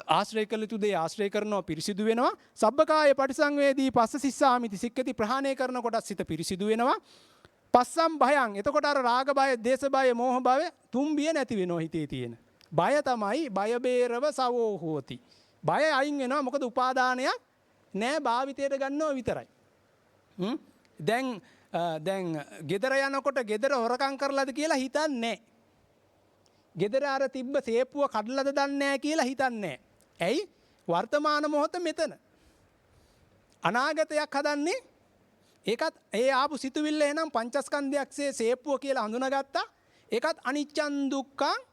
ආශ්‍රය කළ යුතු දේ ආශ්‍රය කරනවා පිරිසිදු වෙනවා සබ්බකාය පටිසංවේදී පස්ස සිස්සාමිති සික්කති ප්‍රහාණය කරන කොට සිත පිරිසිදු වෙනවා පස්සම් භයං එතකොට අර රාග බය දේශ බය මෝහ බය තුම්බිය නැති වෙනවා හිතේ තියෙන බය තමයි බය බේරව සවෝ හෝති. බය අයින් වෙනවා මොකද උපාදානයක් නෑ භාවිතයට ගන්නවා විතරයි. දැන් ගෙදර යනකොට ගෙදර හොරකම් කරලාද කියලා හිතන්නේ නෑ. ගෙදර අර තිබ්බ සේප්පුව කඩලාද දන්නේ නෑ කියලා හිතන්නේ නෑ. ඇයි? වර්තමාන මොහොත මෙතන. අනාගතයක් හදන්නේ ඒකත් ඒ ආපු සිතුවිල්ල එනම් පංචස්කන්ධයක්සේ සේප්පුව කියලා හඳුනාගත්තා. ඒකත් අනිච්චං දුක්ඛං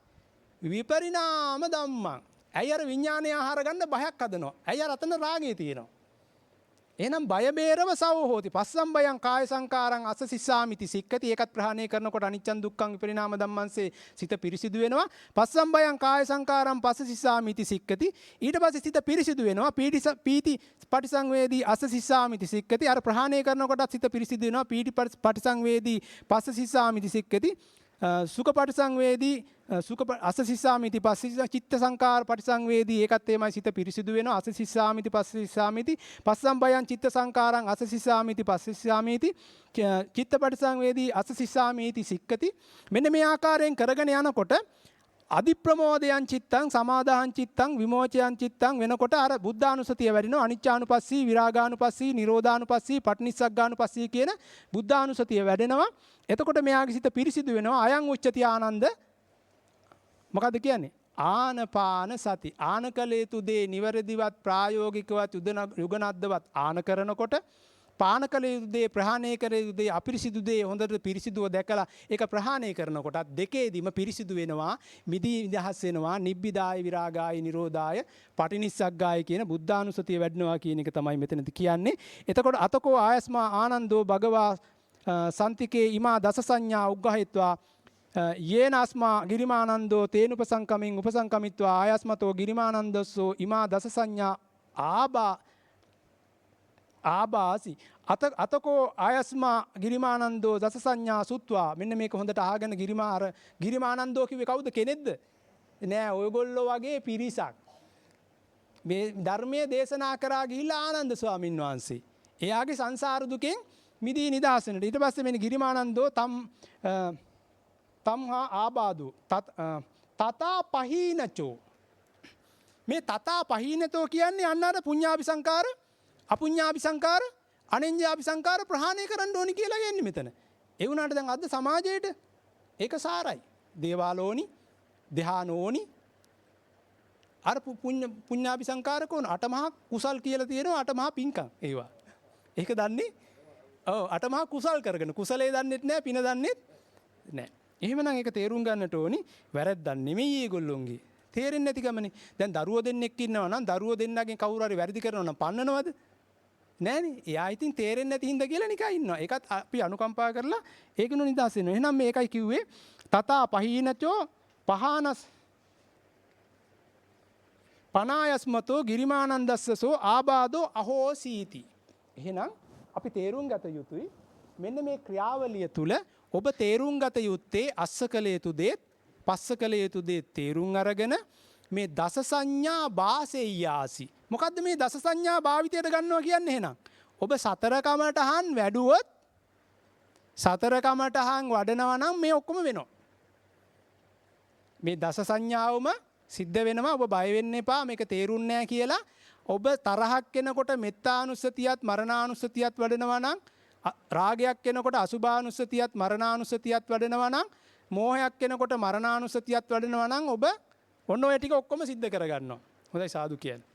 විපරිණාම ධම්මං. ඇයි අර විඥානය ආහාර ගන්න බයක් හදනවා. ඇයි අර අතන රාගය තියෙනවා. එහෙනම් බය බේරව සවෝ හෝති. පස්සම් බයං කාය සංකාරං අස සිස්සාමිති සික්කති. ඒකත් ප්‍රහාණය කරනකොට අනිච්චං දුක්ඛං විපරිණාම ධම්මංසේ සිත පිරිසිදු වෙනවා. පස්සම් බයං කාය සංකාරං පස්ස සිස්සාමිති සික්කති. ඊට පස්සේ සිත පිරිසිදු වෙනවා. පීති පටිසංවේදී අස සිස්සාමිති සික්කති. අර ප්‍රහාණය කරනකොට සිත පිරිසිදු වෙනවා. පීති පටිසංවේදී පස්ස සිස්සාමිති සික්කති. සුඛ පටිසංවේදී අස සිස්සාමිති පස්ස චිත්ත සංකාර පටිසංවේදී ඒකත් එමය සිත පිරිසිදු වෙනවා අස සිස්සාමිති පස්ස සිස්සාමිති පස්සම් බයං චිත්ත සංකාරං අස සිස්සාමිති පස්ස සිස්සාමිති චිත්ත පටිසංවේදී අස සිස්සාමිති සික්කති මෙන්න මේ ආකාරයෙන් කරගෙන යනකොට අධිප්‍රමෝදයන් චිත්තං සමාදාහං චිත්තං විමෝචයන් චිත්තං වෙනකොට අර බුද්ධානුස්සතිය වැඩිනවා අනිච්චානුපස්සී විරාගානුපස්සී නිරෝධානුපස්සී පටිනිස්සග්ගානුපස්සී කියන බුද්ධානුස්සතිය වැඩෙනවා එතකොට මෙයාගේ සිත පිරිසිදු වෙනවා අයං උච්චති ආනන්ද මොකද්ද කියන්නේ ආනපාන සති ආන කළ යුතු දේ නිවැරදිවත් ප්‍රායෝගිකවත් යුගනද්දවත් ආන කරනකොට පාන කළ යුතු දේ ප්‍රහාණය කළ යුතු දේ අපිරිසිදු දේ හොඳට පිරිසිදුව දැකලා ඒක ප්‍රහාණය කරනකොටත් දෙකේදීම පිරිසිදු වෙනවා මිදී නිදහස් වෙනවා නිබ්බිදාය විරාගාය නිරෝධාය පටිනිස්සග්ගාය කියන බුද්ධානුස්සතිය වැඩනවා කියන එක තමයි මෙතනදී කියන්නේ එතකොට අතකෝ ආයස්මා ආනන්දෝ භගවා සන්තිකේ ඉමා දස සංඥා උග්ගහයත්වා යේනස්මා ගිරිමානන්දෝ තේනුපසංකමින් උපසංකමිත්වා ආයස්මතෝ ගිරිමානන්දස්සෝ ඉමා දස සංඥා ආබාසි අතකෝ ආයස්මා ගිරිමානන්දෝ දස සංඥා සුත්වා මෙන්න මේක හොඳට අහගෙන ගිරිමානන්දෝ කිව්වේ කවුද කෙනෙක්ද නෑ ඔයගොල්ලෝ වගේ පිරිසක් මේ ධර්මයේ දේශනා කරා ගිහිල්ලා ආනන්ද ස්වාමින් වහන්සේ එයාගේ සංසාර දුකෙන් මිදී නිදහස් වෙනට ඊට පස්සේ මෙන්න ගිරිමානන්දෝ තම්හා ආබාදු තතා පහීනචෝ මේ තතා පහීනතෝ කියන්නේ අන්න අර පුඤ්ඤාභි සංකාර අපුඤ්ඤාභි සංකාර අනෙඤ්ඤාභි සංකාර ප්‍රහාණය කරන්න ඕනි කියලා කියන්නේ මෙතන. ඒ වුණාට දැන් අද සමාජයේට ඒක සාරයි. දේවාලෝනි, ධ්‍යානෝනි අර පුඤ්ඤාභි සංකාර කොන අටමහා කුසල් කියලා තියෙනවා අටමහා පින්කම් ඒවා. ඒක දන්නේ? ඔව් අටමහා කුසල් කරගෙන කුසලයේ දන්නෙත් නැහැ පින දන්නෙත් නැහැ. එහෙමනම් ඒක තේරුම් ගන්නට ඕනි වැරද්දක් නෙමෙයි ඒගොල්ලොන්ගේ. තේරෙන්නේ නැති ගමනේ. දැන් දරුවෝ දෙන්නෙක් ඉන්නවා නම් දරුවෝ දෙන්නගෙන් කවුරු හරි වැරදි කරනවා නම් පන්නනවද? නෑනේ. එයා ඉතින් තේරෙන්නේ නැති හින්දා කියලා නිකන් ඉන්නවා. ඒකත් අපි අනුකම්පා කරලා ඒකිනු නිදහස් වෙනවා. එහෙනම් මේකයි කිව්වේ තතා පහීනචෝ පහානස් පනායස්මතෝ ගිරිමානන්දස්සසෝ ආබාදෝ අහෝසීති. එහෙනම් අපි තේරුම් ගත යුතුයි මෙන්න මේ ක්‍රියාවලිය තුල ඔබ තේරුම් ගත යුත්තේ අස්ස කළ යුතු දේත් පස්ස කළ යුතු දේත් තේරුම් අරගෙන මේ දස සංඥා වාසෙය්‍යාසි. මොකද්ද මේ දස සංඥා භාවිතයට ගන්නවා කියන්නේ එහෙනම්? ඔබ සතර කමඨහන් වැඩුවොත් සතර කමඨහන් වඩනවා නම් මේ ඔක්කොම වෙනවා. මේ දස සංඥාවම සිද්ධ වෙනවා. ඔබ බය වෙන්න එපා මේක තේරුන්නේ නැහැ කියලා ඔබ තරහක් කෙනකොට මෙත්තානුස්සතියත් මරණානුස්සතියත් වඩනවා නම් රාගයක් කෙනකොට අසුභානුස්සතියත් මරණානුස්සතියත් වඩනවා නම් මෝහයක් කෙනකොට මරණානුස්සතියත් වඩනවා නම් ඔබ ඔන්න ඔය ටික ඔක්කොම සිද්ධ කරගන්නවා. හොඳයි සාදු කියන්නේ.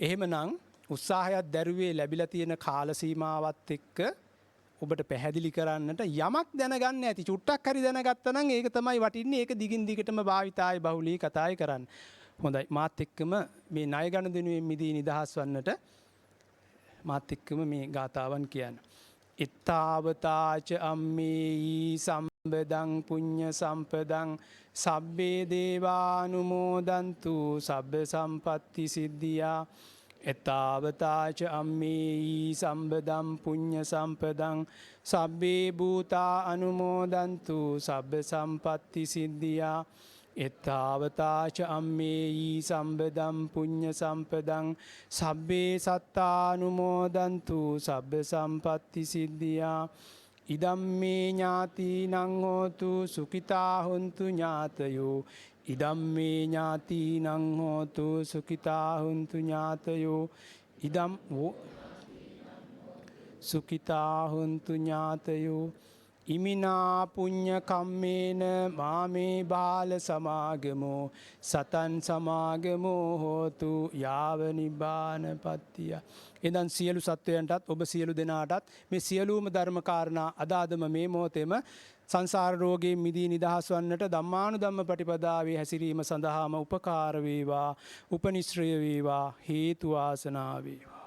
එහෙමනම් උත්සාහයක් දැරුවේ ලැබිලා තියෙන කාල සීමාවත් එක්ක ඔබට පැහැදිලි කරන්නට යමක් දැනගන්න ඇති. චුට්ටක් හරි දැනගත්තා නම් ඒක තමයි වටින්නේ. ඒක දිගින් දිගටම භාවිතායි බහුලී කතායි කරන්න. හොඳයි. මාත් එක්කම මේ ණය ගනුදෙනුවෙන් මිදී නිදහස් වන්නට මාත් එක්කම මේ ගාතාවන් කියන්න. ඉත්තාවතාච අම්මේයි සම්බදං පුඤ්ඤ සම්පදං සබ්බේ දේවානුමෝදන්තු සබ්බ සම්පත්ති සිද්ධියා. එතාවතාච අම්මේයි සම්බදම් පුඤ්ඤ සම්පදං සබ්බේ භූතා අනුමෝදන්තු සබ්බ සම්පත්ති සිද්ධියා. එතාවතාච අම්මේයි සම්බදම් පුඤ්ඤ සම්පදං සබ්බේ සත්තානුමෝදන්තු සබ්බ සම්පත්ති සිද්ධියා. ඉදම්මේ ඥාතිනං හෝතු සුඛිතා හොන්තු ඥාතයෝ. ඉදම්මේ ඥාතිනං හෝතු සුඛිතා හොන්තු ඥාතයෝ. ඉදම් සුඛිතා හොන්තු ඥාතයෝ. ඉමිනා පුඤ්ඤ කම්මේන මාමේ බාල සමාගමෝ සතන් සමාගමෝ හෝතු යාව නිබ්බානපත්තිය. එදන් සියලු සත්වයන්ටත් ඔබ සියලු දෙනාටත් මේ සියලුම ධර්ම කාරණා අදාදම මේ මොහොතේම සංසාර රෝගයෙන් මිදී නිදහස් වන්නට ධම්මානුධම්ම ප්‍රතිපදාවේ හැසිරීම සඳහාම උපකාර වේවා, උපනිශ්‍රය වේවා, හේතු වාසනා වේවා.